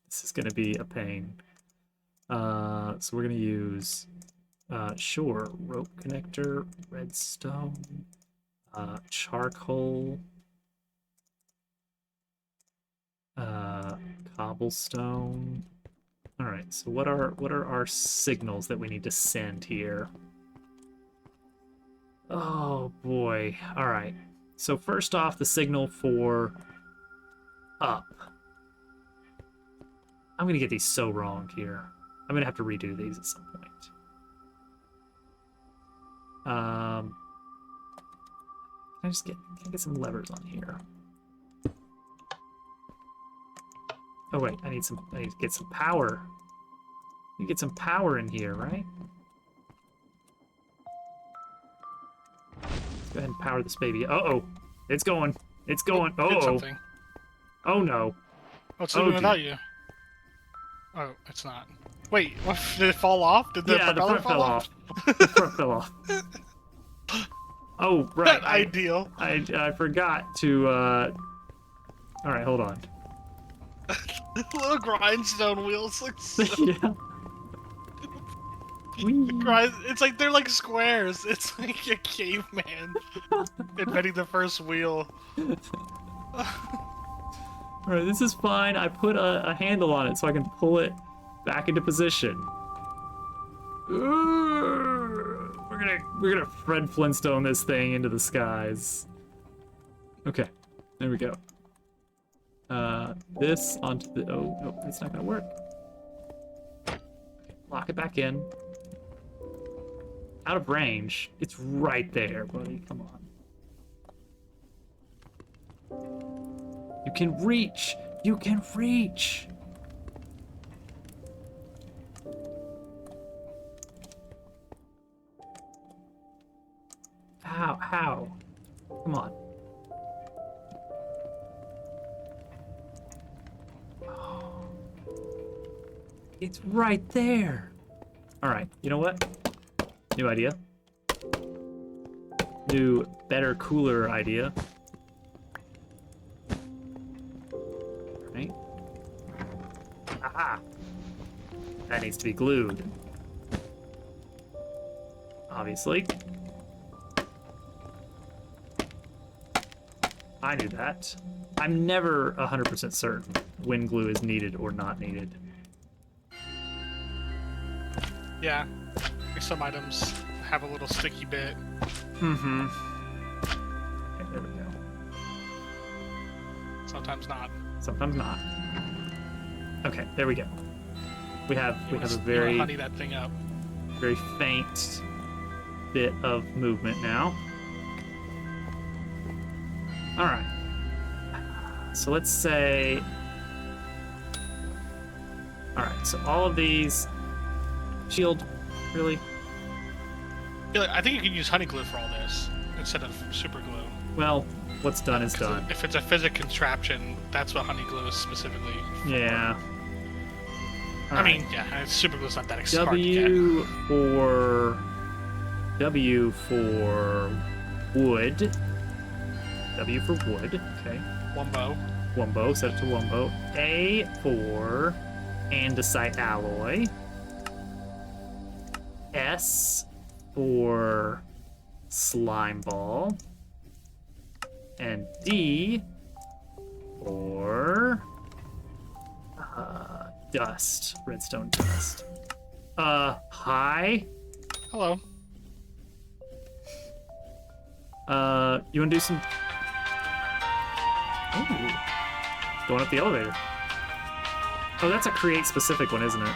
This is going to be a pain. So we're going to use, sure, rope connector, redstone, charcoal, cobblestone. All right, so what are our signals that we need to send here? Oh boy. All right. So first off, the signal for up. I'm gonna get these so wrong here. I'm gonna have to redo these at some point. Can I get some levers on here? Oh wait, I need to get some power. You get some power in here, right? Let's go ahead and power this baby. Uh-oh. It's going. It's going. Did Uh-oh. something. Oh no. Oh, it's moving without you. Oh, it's not. Wait, what, did it fall off? Did the Yeah, the propeller front fall fell off. The front fell off. Oh, right. Ideal. I forgot to, Alright, hold on. Little grindstone wheels look so... Yeah. Whee. It's like they're like squares. It's like a caveman inventing the first wheel. Alright, this is fine. I put a handle on it so I can pull it back into position. We're gonna Fred Flintstone this thing into the skies. Okay, there we go. This onto the... Oh, no, it's not gonna work. Okay, lock it back in. Out of range. It's right there, buddy. Come on. You can reach! You can reach! How? Come on. Oh. It's right there! Alright, you know what? New idea. New, better, cooler idea. Right? Aha! That needs to be glued. Obviously. I knew that. I'm never 100% certain when glue is needed or not needed. Yeah. Some items have a little sticky bit. Mm-hmm. Okay, there we go. Sometimes not. Sometimes not. Okay, there we go. We have a You wanna very honey that thing up. very faint bit of movement now. All right. So let's say. All right. So all of these shield, really. Yeah, I think you can use honey glue for all this instead of super glue. Well, what's done is done. If it's a physics contraption, that's what honey glue is specifically. Yeah. All I right. mean, yeah, super glue's not that hard to get. W for wood. W for wood. Okay. Wumbo. Wumbo. Set it to Wumbo. A for andesite alloy. S for slime ball. And D for dust, redstone dust. Hi. Hello. You wanna do some? Ooh, going up the elevator. Oh, that's a create specific one, isn't it?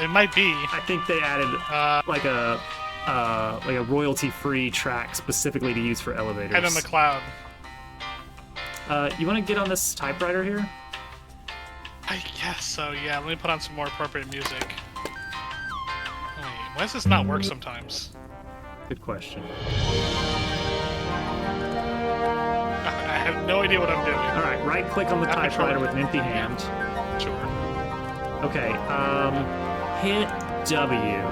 It might be. I think they added like a royalty-free track specifically to use for elevators. Head on the cloud. You want to get on this typewriter here? I guess so, yeah. Let me put on some more appropriate music. Wait. Why does this not work sometimes? Good question. I have no idea what I'm doing. All right, right click on the Not typewriter controlling. with an empty hand. Sure. Okay, hit W.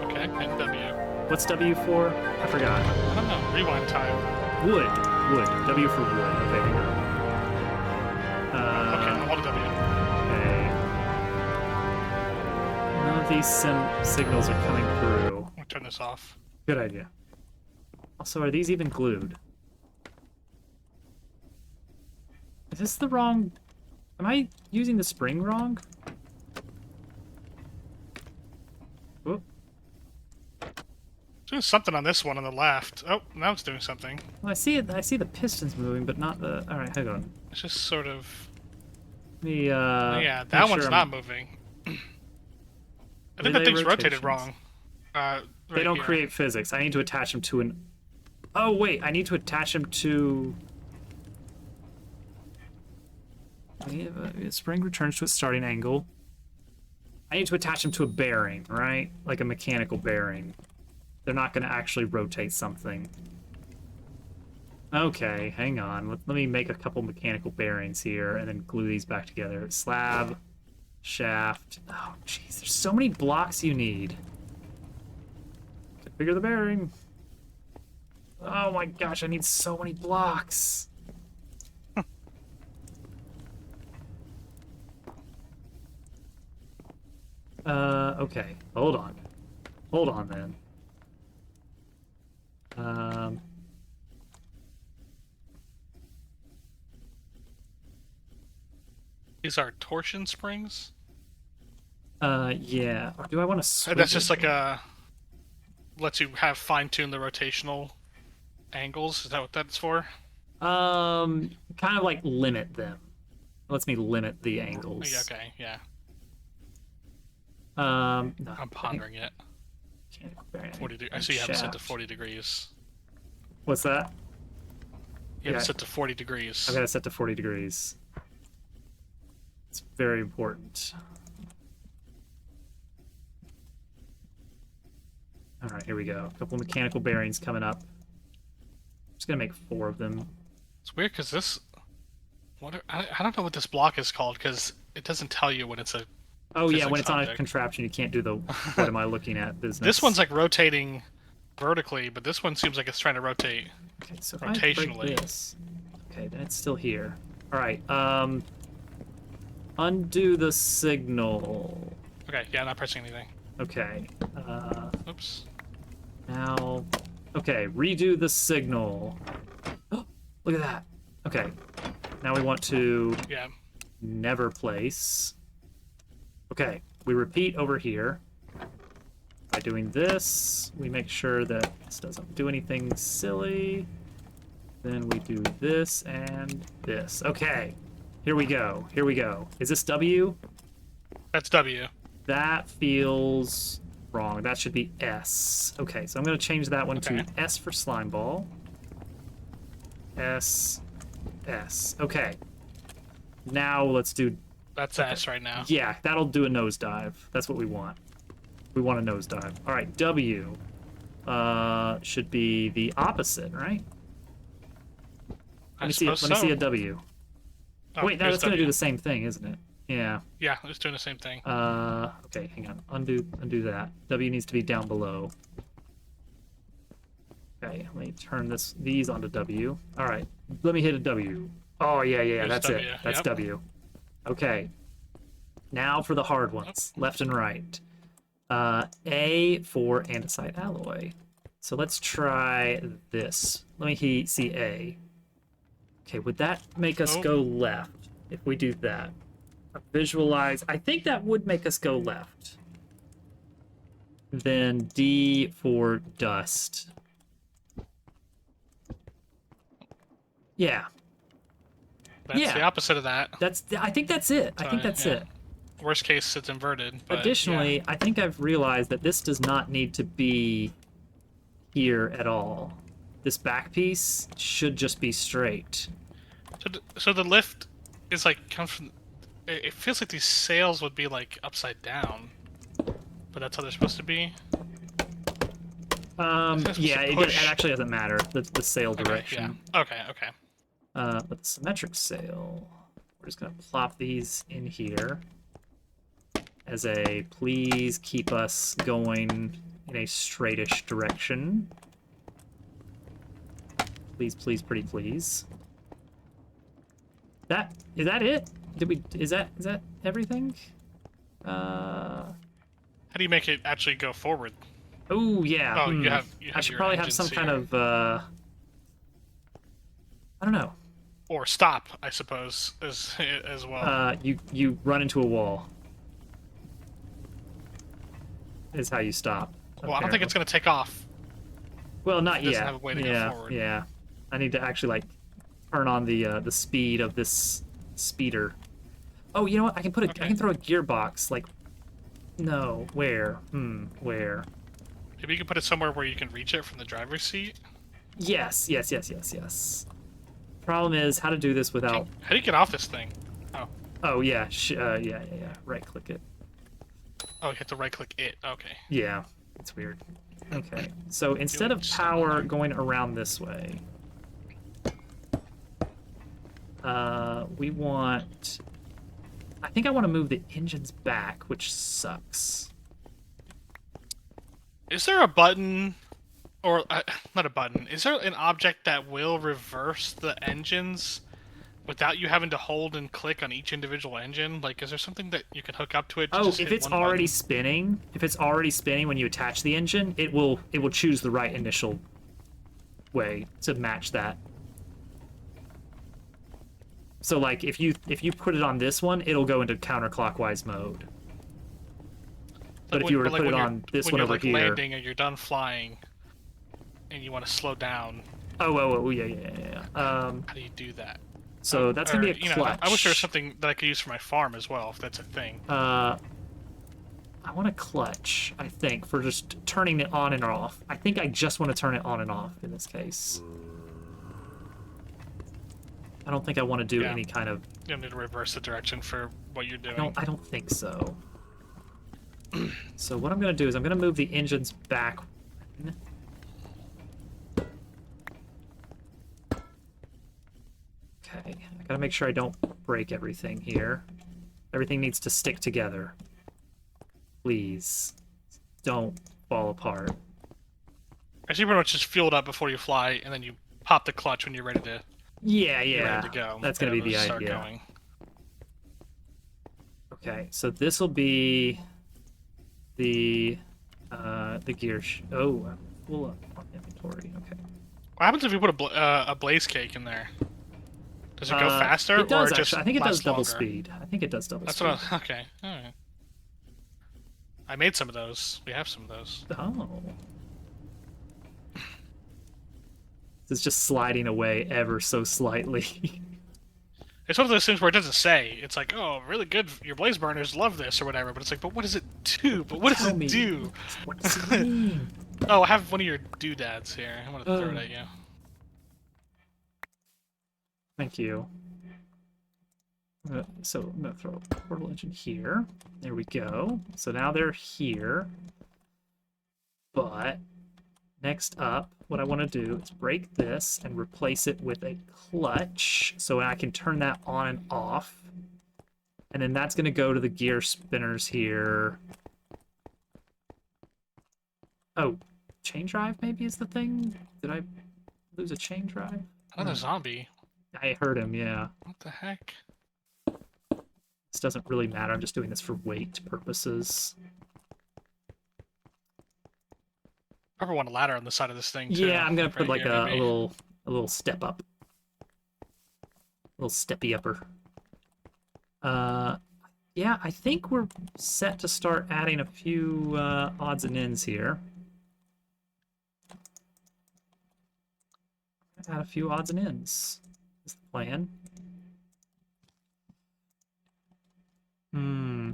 Okay, and W. What's W for? I forgot. I don't know. Rewind time. Wood. W for wood. Okay, hang on. Okay, I want a W. Okay. None of these signals are coming through. I'm gonna turn this off. Good idea. Also, are these even glued? Is this the wrong... Am I using the spring wrong? Whoop. Doing something on this one on the left. Oh, now it's doing something. Well, I see it. I see the pistons moving, but not the... Alright, hang on. It's just sort of... Let me, yeah, make that one's sure not I'm- moving. I think Relay that thing's rotated rotations. wrong. They Right don't here. create physics. I need to attach them to an... Oh, wait. I need to attach them to... Spring returns to its starting angle. I need to attach them to a bearing, right? Like a mechanical bearing. They're not going to actually rotate something. Okay, hang on. Let me make a couple mechanical bearings here and then glue these back together. Slab, shaft. Oh, jeez. There's so many blocks you need. Configure the bearing. Oh my gosh, I need so many blocks. Okay. Hold on. Hold on, then. These are torsion springs? Yeah. Or do I want to That's just like a... lets you have fine-tune the rotational angles? Is that what that's for? kind of like limit them. Lets me limit the angles. Yeah, okay, yeah. No, I'm pondering it. mechanical bearing, 40 I see you have it set to shaft. 40 degrees. What's that? You have Yeah. it set to 40 degrees. I've got it set to 40 degrees. It's very important. All right, here we go. A couple of mechanical bearings coming up. I'm just gonna make 4 of them. It's weird because this... I don't know what this block is called because it doesn't tell you when it's a... Oh yeah, Physics when it's on a object. contraption, you can't do the "what am I looking at" business. This one's like rotating vertically, but this one seems like it's trying to rotate. okay, so if I break rotationally. this, okay, then it's still here. All right, undo the signal. Okay, yeah, not pressing anything. Okay, Oops. now, okay, redo the signal. Oh, look at that. Okay, now we want to Yeah. never place. Okay, we repeat over here. By doing this, we make sure that this doesn't do anything silly. Then we do this and this. Okay, here we go. Here we go. Is this W? That's W. That feels wrong. That should be S. Okay, so I'm going to change that one to Okay. S for slime ball. S. S. Okay. Now let's do... That's S right now. Yeah, that'll do a nosedive. That's what we want. We want a nosedive. All right, W should be the opposite, right? I Let me see. Let suppose me see so. a W. Oh, Wait, no, here's that's gonna do W. the same thing, isn't it? Yeah. Yeah, it's doing the same thing. Okay, hang on. Undo that. W needs to be down below. Okay, let me turn these onto W. All right, let me hit a W. Oh yeah, Here's that's W, it. That's yep. W. Okay. Now for the hard ones, left and right. A for andesite alloy. So let's try this. Let me see A. Okay, would that make us Oh. go left if we do that? Visualize. I think that would make us go left. Then D for dust. Yeah, That's yeah. the opposite of that. I think that's it. I think that's yeah. it. Worst case, it's inverted. But Additionally, yeah. I think I've realized that this does not need to be here at all. This back piece should just be straight. So the lift is like comes from. It feels like these sails would be like upside down, but but that's how they're supposed to be. Yeah, it push. actually doesn't matter, the sail Okay, direction. yeah. Okay. But the symmetric sail, we're just gonna plop these in here as a please keep us going in a straightish direction. Please, please, pretty please. Is that it? Is that everything? How do you make it actually go forward? Oh yeah. Oh, you have I should your probably have engines some kind here. of I don't know. Or stop, I suppose, as well. You run into a wall. Is how you stop. Well, I don't think it's going to take off. Well, not It doesn't yet. have a way to go Yeah, forward. yeah. I need to actually like turn on the speed of this speeder. Oh, you know what? I can Okay. I can throw a gearbox. Like, no, where? Where? Maybe you can put it somewhere where you can reach it from the driver's seat. Yes. Problem is how to do this without. How do you get off this thing? Oh yeah, yeah. Right click it. Oh, you have to right-click it. Okay. Yeah, it's weird. Okay, so instead of Doing power something. going around this way, we want. I think I want to move the engines back, which sucks. Is there a button, or not a button? Is there an object that will reverse the engines without you having to hold and click on each individual engine? Like, is there something that you can hook up to it? To Oh, just if hit it's one already button? spinning, when you attach the engine, it will choose the right initial way to match that. So like if you put it on this one, it'll go into counterclockwise mode. But if you were to put it on this one over here, landing and you're done flying, and you want to slow down, oh yeah. how do you do that? So that's gonna be a You know, clutch. I wish there was something that I could use for my farm as well, if that's a thing. I want a clutch, I think, for just turning it on and off. I think I just want to turn it on and off in this case. I don't think I want to do Yeah. any kind of. You don't need to reverse the direction for what you're doing. I don't think so. So what I'm gonna do is I'm gonna move the engines back. Okay, I gotta make sure I don't break everything here. Everything needs to stick together. Please, don't fall apart. I see pretty much just fueled up before you fly, and then you pop the clutch when you're ready to, Yeah, you're yeah. ready to go. That's gonna and be the it'll start idea. Going. Okay, so this will be the gear. Full up on inventory. Okay. What happens if you put a blaze cake in there? Does it go faster, It does or just actually. I think it does lasts double longer? speed. I think it does double That's speed. what. Okay. All right. I made some of those. We have some of those. Oh. It's just sliding away ever so slightly. It's one of those things where it doesn't say. It's like, oh, really good. Your blaze burners love this or whatever. But it's like, but what does it do? But what does Tell it me. do? What does it mean? Oh, I have one of your doodads here. I'm gonna throw it Oh. at you. Thank you. So I'm gonna throw a portal engine here. There we go. So now they're here. But next up, what I want to do is break this and replace it with a clutch so I can turn that on and off. And then that's going to go to the gear spinners here. Oh, chain drive maybe is the thing? Did I lose a chain drive? Another zombie. I heard him, yeah. What the heck? This doesn't really matter. I'm just doing this for weight purposes. Probably want a ladder on the side of this thing too. Yeah, I'm gonna put Right like here, a maybe. little step up, a little steppy upper. Yeah, I think we're set to start adding a few odds and ends here. Add a few odds and ends. Is the plan? Hmm.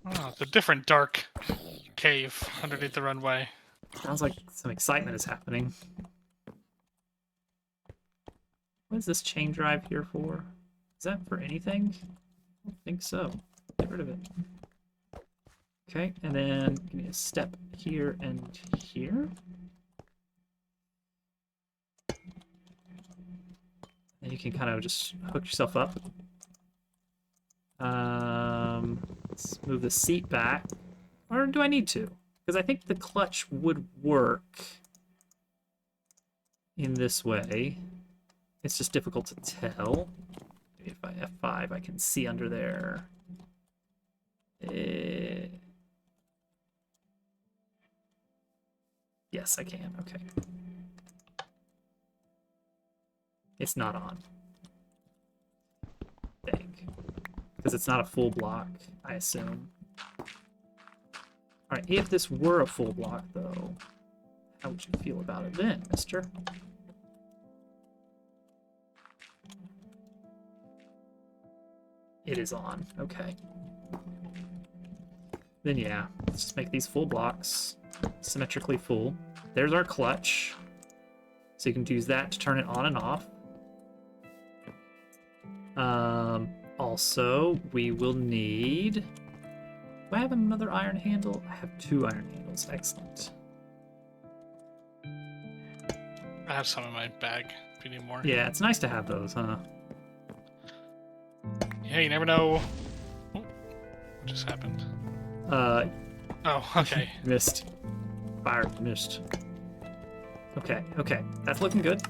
Oh, it's a different dark cave underneath the runway. Sounds like some excitement is happening. What is this chain drive here for? Is that for anything? I don't think so. Get rid of it. Okay, and then give me a step here and here. And you can kind of just hook yourself up. Let's move the seat back. Or do I need to? Because I think the clutch would work in this way. It's just difficult to tell. Maybe if I F5, I can see under there. Yes, I can. Okay. It's not on. Dang. Because it's not a full block, I assume. Alright, if this were a full block, though, how would you feel about it then, mister? It is on. Okay. Then yeah, let's just make these full blocks. Symmetrically full. There's our clutch. So you can use that to turn it on and off. Also, we will need... Do I have another iron handle? I have 2 iron handles. Excellent. I have some in my bag if you need more. Yeah, it's nice to have those, huh? Yeah, you never know. Oh, what just happened? Oh, okay. Missed. Fire, missed. Okay, okay. That's looking good.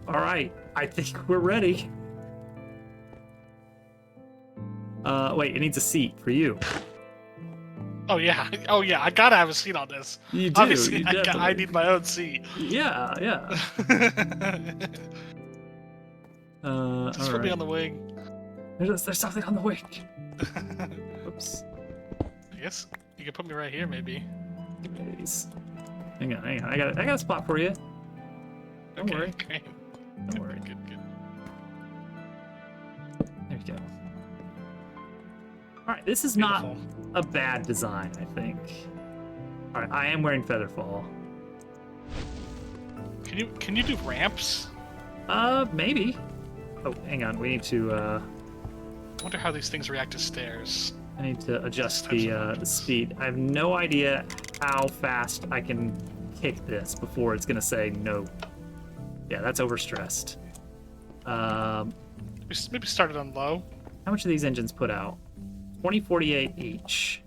Alright. I think we're ready. Wait, it needs a seat for you. Oh yeah, oh yeah. I gotta have a seat on this. You do. Obviously, You I definitely. need my own seat. Yeah, yeah. Just put me on the wing. There's something on the wing. Oops. I guess you could put me right here, maybe. Please. Hang on, hang on. I got a spot for you. Don't Okay, worry. great. Don't worry. Good, good. There you go. Alright, this is Beautiful. not a bad design, I think. Alright, I am wearing Featherfall. Can you do ramps? Maybe. Oh, hang on. We need to, I wonder how these things react to stairs. I need to adjust Types of the options. speed. I have no idea how fast I can kick this before it's gonna say no. Yeah, that's overstressed. Maybe start it on low. How much do these engines put out? 2048 each.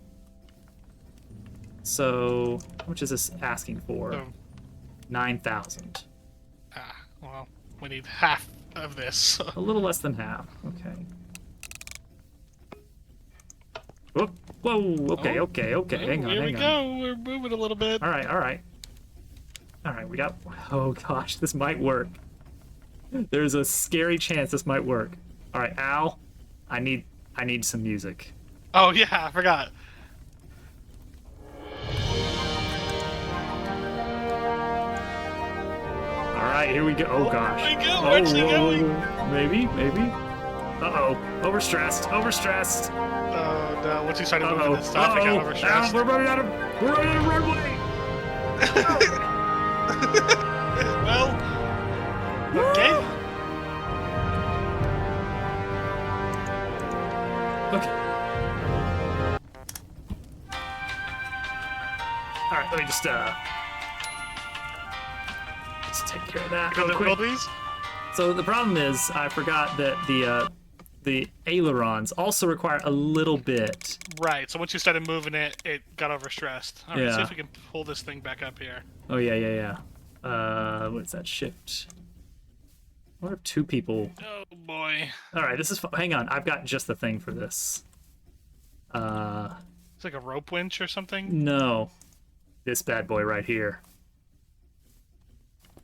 So, how much is this asking for? So, 9,000. well, we need half of this. A little less than half. Okay. Whoop. Whoa. Okay. Oh. Okay. Okay. Hang on. Here Hang we on. go. We're moving a little bit. All right. All right. All right. We got. Oh gosh, this might work. There's a scary chance this might work. All right, Al. I need some music. Oh yeah, I forgot. All right, here we go. Oh gosh. Here we go, Oh, we're actually whoa, going. whoa. Maybe. Uh-oh. Overstressed. Overstressed. Oh no, once you started moving Uh-oh. this stuff, I got Al, overstressed. we're running out of runway. Well, okay. Okay. All right, let me just take care of that real Build quick. these? So the problem is, I forgot that the ailerons also require a little bit. Right. So once you started moving it, it got overstressed. All right. See Yeah. if we can pull this thing back up here. Oh yeah. What is that shift? What if 2 people? Oh boy. All right, this is. Hang on, I've got just the thing for this. It's like a rope winch or something. No, this bad boy right here.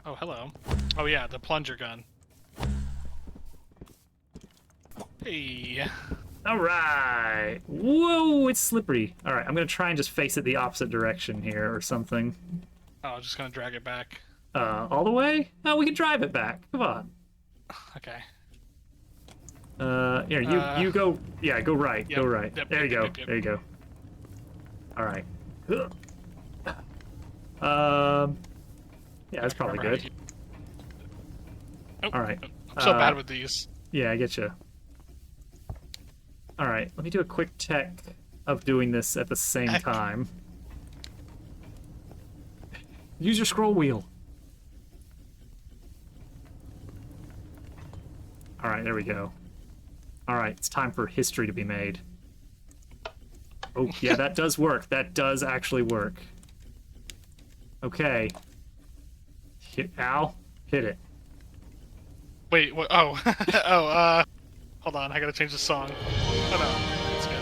Oh hello. Oh yeah, the plunger gun. Hey. All right. Whoa, it's slippery. All right, I'm gonna try and just face it the opposite direction here or something. Oh, I'm just gonna drag it back. All the way? No, we can drive it back. Come on. Okay. Here, you go. Yeah, go right. Yep, Go right. yep, There you yep, go. yep, yep. There you go. All right. Yeah, that's probably Remember how good. Oh, All right. I'm so bad with these. Yeah, I get you. All right, let me do a quick check of doing this at the same Heck. time. Use your scroll wheel. All right, there we go. All right, it's time for history to be made. Oh, yeah, that does work. That does actually work. Okay. Al, hit it. Wait, what? Oh, oh, hold on, I gotta change the song. Oh no, it's good.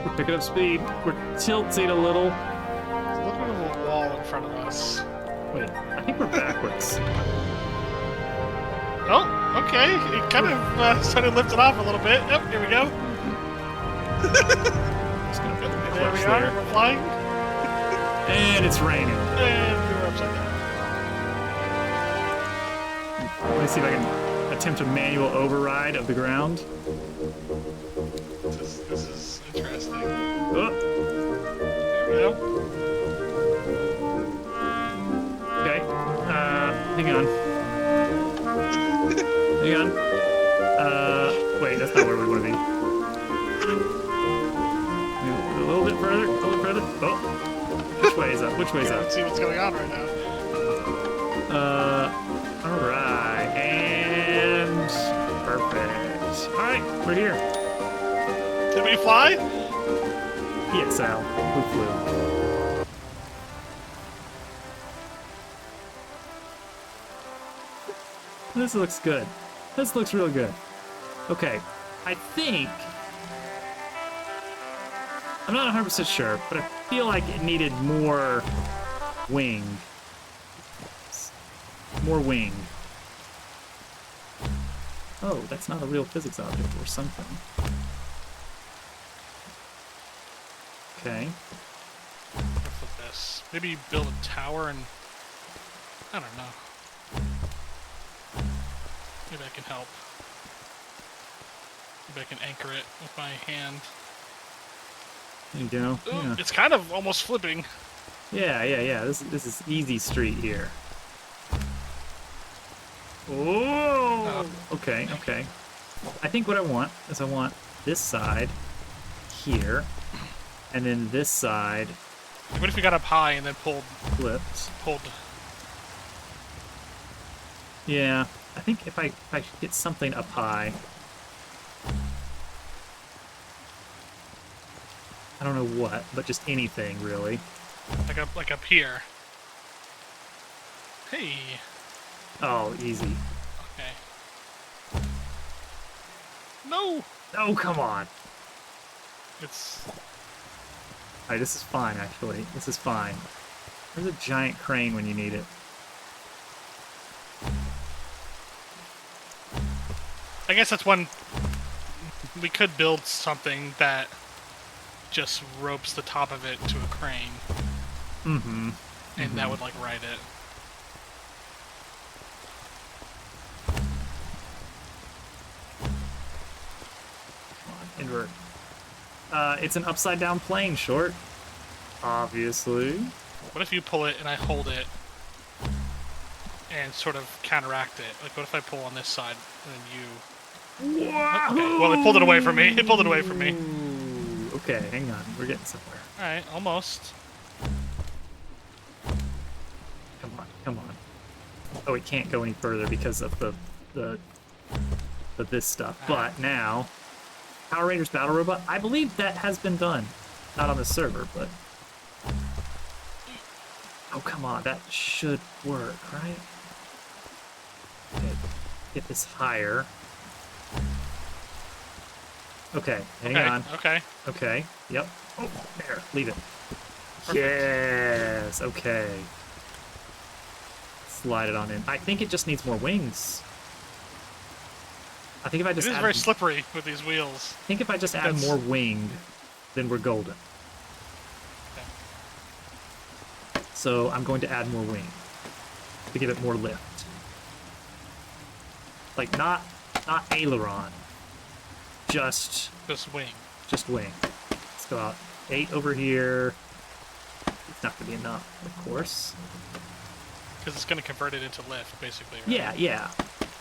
We're picking up speed. We're tilting a little. There's a little bit of a wall in front of us. Wait, I think we're backwards. Oh, okay, it kind of started lifting off a little bit. Yep, here we go. Just gonna put the There clutch we are, there. we're flying. And it's raining. And we were upside down. Let me see if I can attempt a manual override of the ground. This is interesting. Oh, There we go. okay. Hang on. Hang on. Wait, that's not where we want to be. A little bit further. A little bit further. Oh. Which way is up? Which way is up? Let's see what's going on right now. Alright. And perfect. Alright, we're here. Did we fly? Yes, Al. We flew. This looks good. This looks real good. Okay, I think... I'm not 100% sure, but I feel like it needed more wing. More wing. Oh, that's not a real physics object or something. Okay. Flip this. Maybe build a tower and... I don't know. Maybe I can help. Maybe I can anchor it with my hand. There you go. Ooh, Yeah. it's kind of almost flipping. Yeah. This is easy street here. Oh. Okay. I think what I want is I want this side here, and then this side What if we got up high and then pulled? flipped. Yeah, I think if I get something up high. I don't know what, but just anything really. Like up here. Hey. Oh, easy. Okay. No. Oh, come on. It's. Alright, this is fine, actually. This is fine. There's a giant crane when you need it. I guess that's one. We could build something that just ropes the top of it to a crane, Mm-hmm. and that would like ride it. Come on, invert. It's an upside down plane, short. Obviously. What if you pull it and I hold it and sort of counteract it? Like, what if I pull on this side and then you... Wow. Okay, well, it pulled it away from me. It pulled it away from me. Ooh, okay, hang on. We're getting somewhere. Alright, almost. Come on. Oh, it can't go any further because of the this stuff. But now, Power Rangers Battle Robot, I believe that has been done. Not on the server, but... Oh, come on. That should work, right? Okay, get this higher. Okay, hang on. Okay, yep. Oh, there. Leave it. Perfect. Yes, okay. Slide it on in. I think it just needs more wings. I think if I It just is add, very slippery with these wheels. I think if I just add That's- more wing, then we're golden. Okay. So I'm going to add more wing to give it more lift. Like not Not aileron. Just wing. wing. Let's go out 8 over here. It's not gonna be enough, of course. Because it's going to convert it into lift, basically. Right? Yeah, yeah.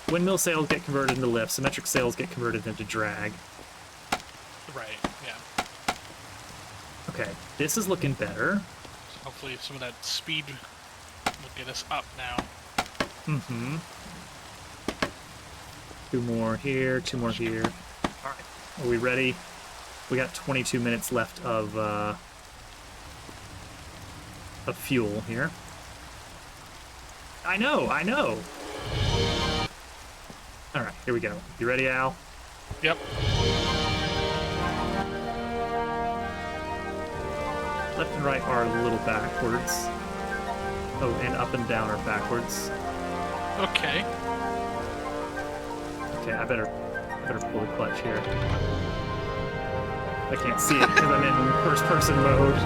Windmill sails get converted into lift. Symmetric sails get converted into drag. Right. Yeah. Okay, this is looking better. So hopefully, some of that speed will get us up now. Mm-hmm. 2 more here, 2 more here. All right, are we ready? We got 22 minutes left of fuel here. I know. All right, here we go. You ready, Al? Yep. Left and right are a little backwards. Oh, and up and down are backwards. Okay. Okay, I better pull the clutch here. I can't see it because I'm in first-person mode.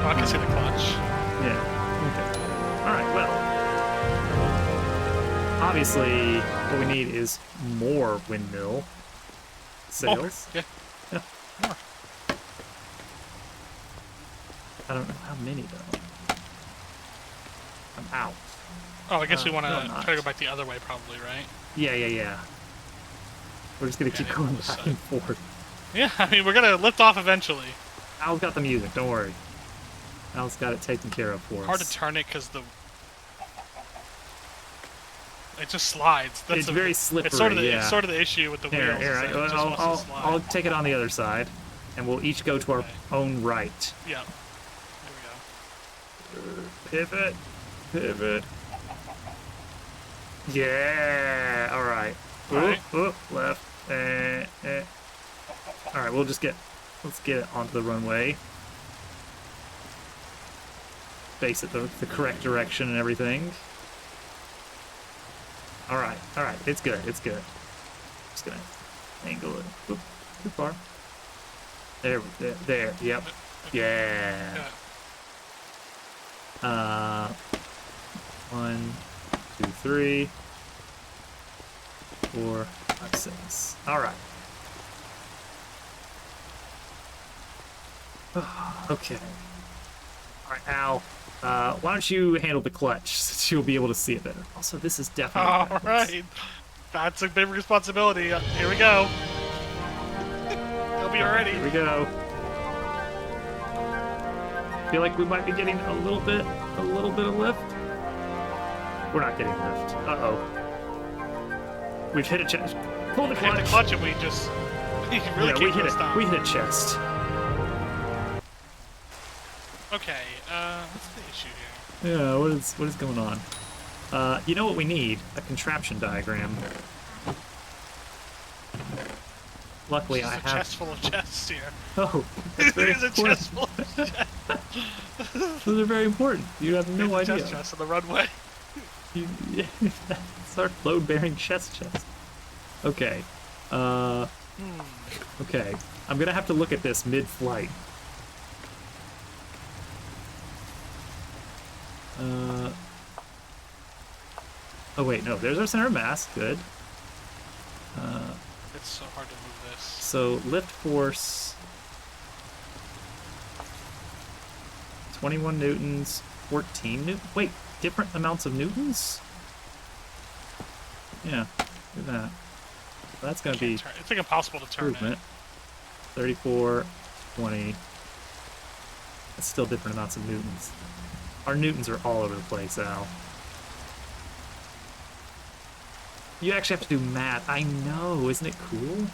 Oh, I can see the clutch. Yeah. Okay. All right. Well, obviously, what we need is more windmill sails. Oh, yeah. Yeah. More. I don't know how many though. I'm out. Oh, I guess we want no, to I'm not. try to go back the other way, probably, right? Yeah. We're just gonna Yeah, keep it going was, back and forth. Yeah, I mean, we're gonna lift off eventually. Al's got the music. Don't worry. Al's got it taken care of for us. Hard to turn it because it just slides. It's very slippery. It's sort of the yeah. it's sort of the issue with the Here, wheels. here. is that it just wants to I'll slide. take it on the other side, and we'll each go to our Okay. own right. Yeah. There we go. Pivot. Yeah. All right. Alright. Left. All right. Let's get it onto the runway. Face it the correct direction and everything. All right. It's good. Just gonna angle it. Oop, too far. There. Yep. Yeah. Yeah. 1, 2, 3, 4, 5, 6. All right. Okay. All right, Al. Why don't you handle the clutch since you'll be able to see it better? Also, this is definitely. All backwards. right. That's a big responsibility. Here we go. He'll be ready. Here we go. Feel like we might be getting a little bit of lift. We're not getting lift. Uh-oh. We've hit a chest. Pull the Hit clutch. the clutch and we just really Yeah, can't we hit go it. stop. We hit a chest. Okay, what's the issue here? Yeah, what is going on? You know what we need? A contraption diagram. Luckily, There's I a have. chest full of chests here. Oh, that's very There's a important. chest full of chests. Those are very important. You have no There's a idea. chest on the runway. That's our load-bearing chest. Okay. Okay. I'm gonna have to look at this mid-flight. Oh wait, no. There's our center of mass. Good. It's so hard to move this. So lift force 21 newtons, 14 newtons. Wait, different amounts of newtons? Yeah, look at that. That's gonna be Turn. It's like impossible to turn improvement. 34, 20. That's still different amounts of newtons. Our newtons are all over the place, Al. You actually have to do math. I know, isn't it cool?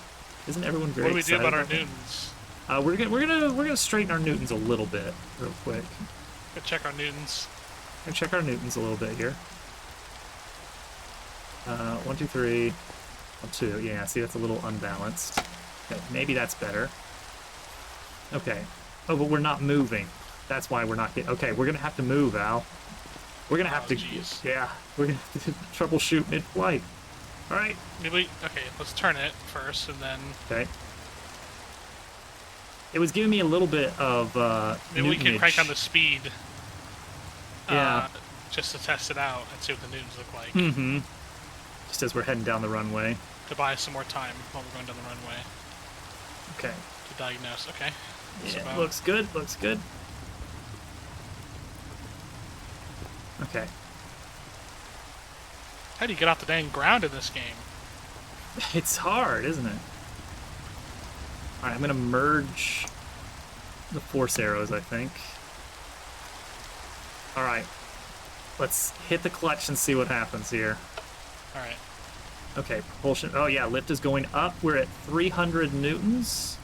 Isn't everyone it. very What do we do excited about our that? newtons? We're gonna straighten our newtons a little bit, real quick. Go check our newtons. And check our newtons a little bit here. 1, 2, 3, 1, 2. Yeah, see, that's a little unbalanced. Okay, maybe that's better. Okay. Oh, but we're not moving. That's why we're not getting. Okay, we're gonna have to move, Al. We're gonna have Oh, to. jeez. Yeah, we're gonna have to troubleshoot mid-flight. All right. Maybe okay. Let's turn it first, and then Okay. It was giving me a little bit of maybe we can crank on the newtonage. speed. Yeah. Just to test it out and see what the newtons look like. Mm-hmm. just as we're heading down the runway. To buy some more time while we're going down the runway. Okay. To diagnose. Okay. Yeah, looks good. Looks good. Okay. How do you get off the dang ground in this game? It's hard, isn't it? Alright, I'm gonna merge the force arrows, I think. Alright. Let's hit the clutch and see what happens here. Alright. Okay, propulsion. Oh yeah, lift is going up. We're at 300 newtons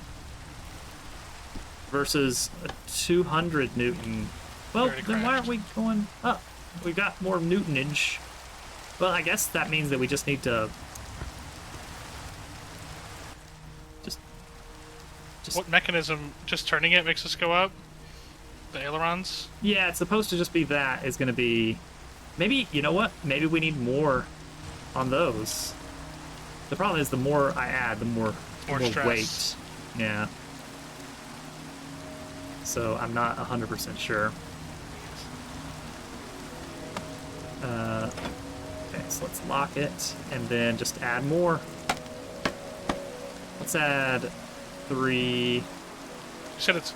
versus a 200 newton. Well, then why aren't we going up? We got more newtonage. Well, I guess that means that we just need to just What mechanism? Just turning it makes us go up? The ailerons? yeah, it's supposed to just be that is going to be maybe, you know what? Maybe we need more on those. The problem is the more I add, the more stress. weight. Yeah. So I'm not 100% sure. Okay, so let's lock it and then just add more. Let's add 3, You said it's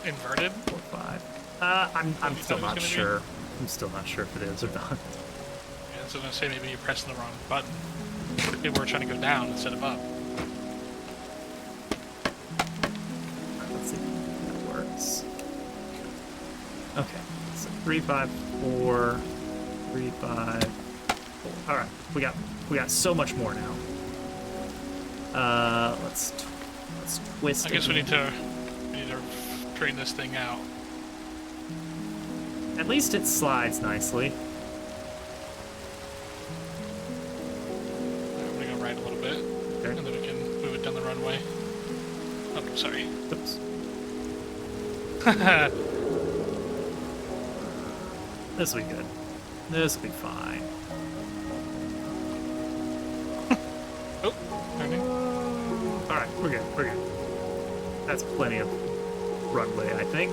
inverted? 4, 5. I'm you still thought it was not gonna be? sure. I'm still not sure if it is or not. Yeah, so I was gonna say maybe you're pressing the wrong button. Maybe we're trying to go down instead of up. Let's see if that works. Okay, so 3, 5, 4, 3, 5, 4. All right, we got so much more now. Let's twist. I guess it. we need to train this thing out. At least it slides nicely. I'm gonna go right a little bit, Okay. and then we can move it down the runway. Oh, sorry. Oops. This will be good. This will be fine. Oh, turning. All right, we're good. We're good. That's plenty of runway, I think.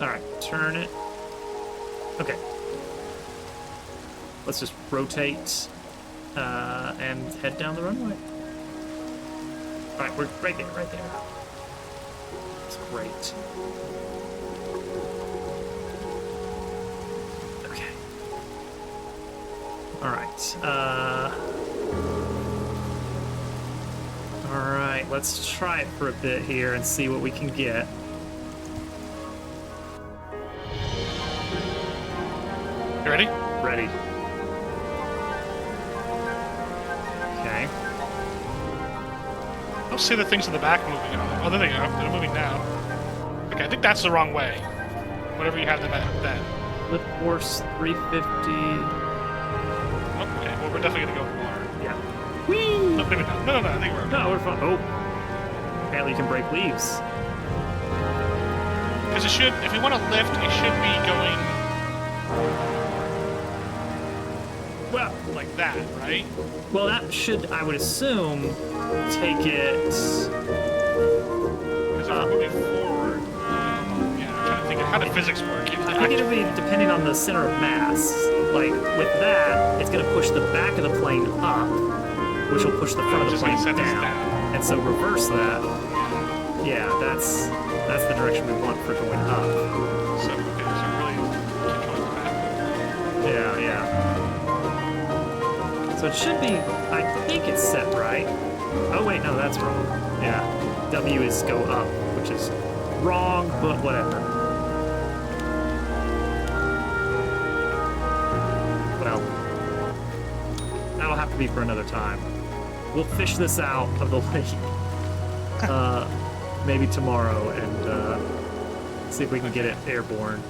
All right, turn it. Okay. Let's just rotate and head down the runway. All right, we're right there, right there. That's great. Okay. All right. All right, let's try it for a bit here and see what we can get. You ready? Ready. Okay. I don't see the things in the back moving at all. Oh, there they go. They're moving now. Okay, I think that's the wrong way. Whatever you have them at then. Lift force 350. Oh, okay, well, we're definitely gonna go more. Yeah. Whee! No, maybe not. No, I think we're okay. No, we're fine. Oh. Apparently you can break leaves. Because it should, if we want to lift, it should be going Well, like that, right? well, that should, I would assume, take it. Because if we're moving forward, yeah, I'm trying to think of how the physics work. I think it'll be depending on the center of mass. Like, with that, it's going to push the back of the plane up, which will push the front of the Just plane gonna set this down. down. And so reverse that. Yeah, that's the direction we want for going up. So, okay, so really controlling the back. Yeah. So it should be, I think it's set right. Oh wait, no, that's wrong. Yeah, W is go up, which is wrong, but whatever. Well, that'll have to be for another time. We'll fish this out of the lake maybe tomorrow and see if we can get it airborne.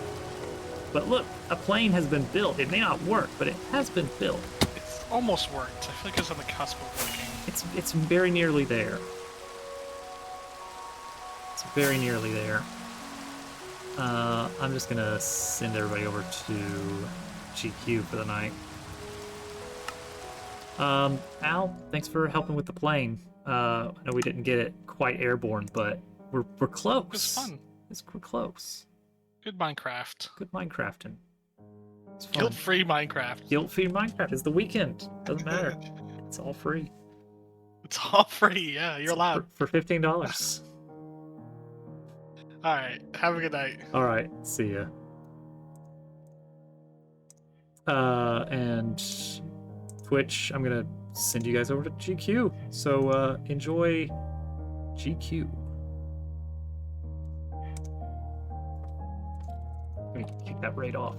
But look, a plane has been built. It may not work, but it has been built. It's almost worked. I feel like it's on the cusp of working. It's very nearly there. It's very nearly there. I'm just gonna send everybody over to GQ for the night. Al, thanks for helping with the plane. I know we didn't get it quite airborne, but we're close. It was fun. We're close. Good Minecraft. Good Minecrafting. It's fun. Guilt-free Minecraft. Guilt-free Minecraft is the weekend. Doesn't matter. It's all free. It's all free. Yeah, you're allowed. For $15. All right. Have a good night. All right. See ya. And Twitch, I'm gonna send you guys over to GQ. So enjoy GQ. Let me kick that raid off.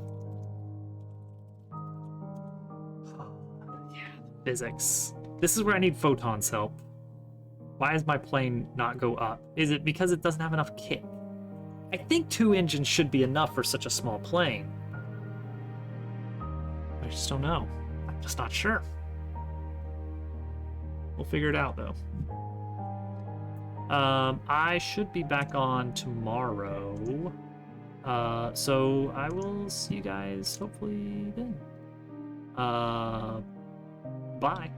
Yeah, physics. This is where I need Photon's help. Why does my plane not go up? Is it because it doesn't have enough kick? I think 2 engines should be enough for such a small plane. I just don't know. I'm just not sure. We'll figure it out, though. I should be back on tomorrow. So I will see you guys hopefully then. Bye.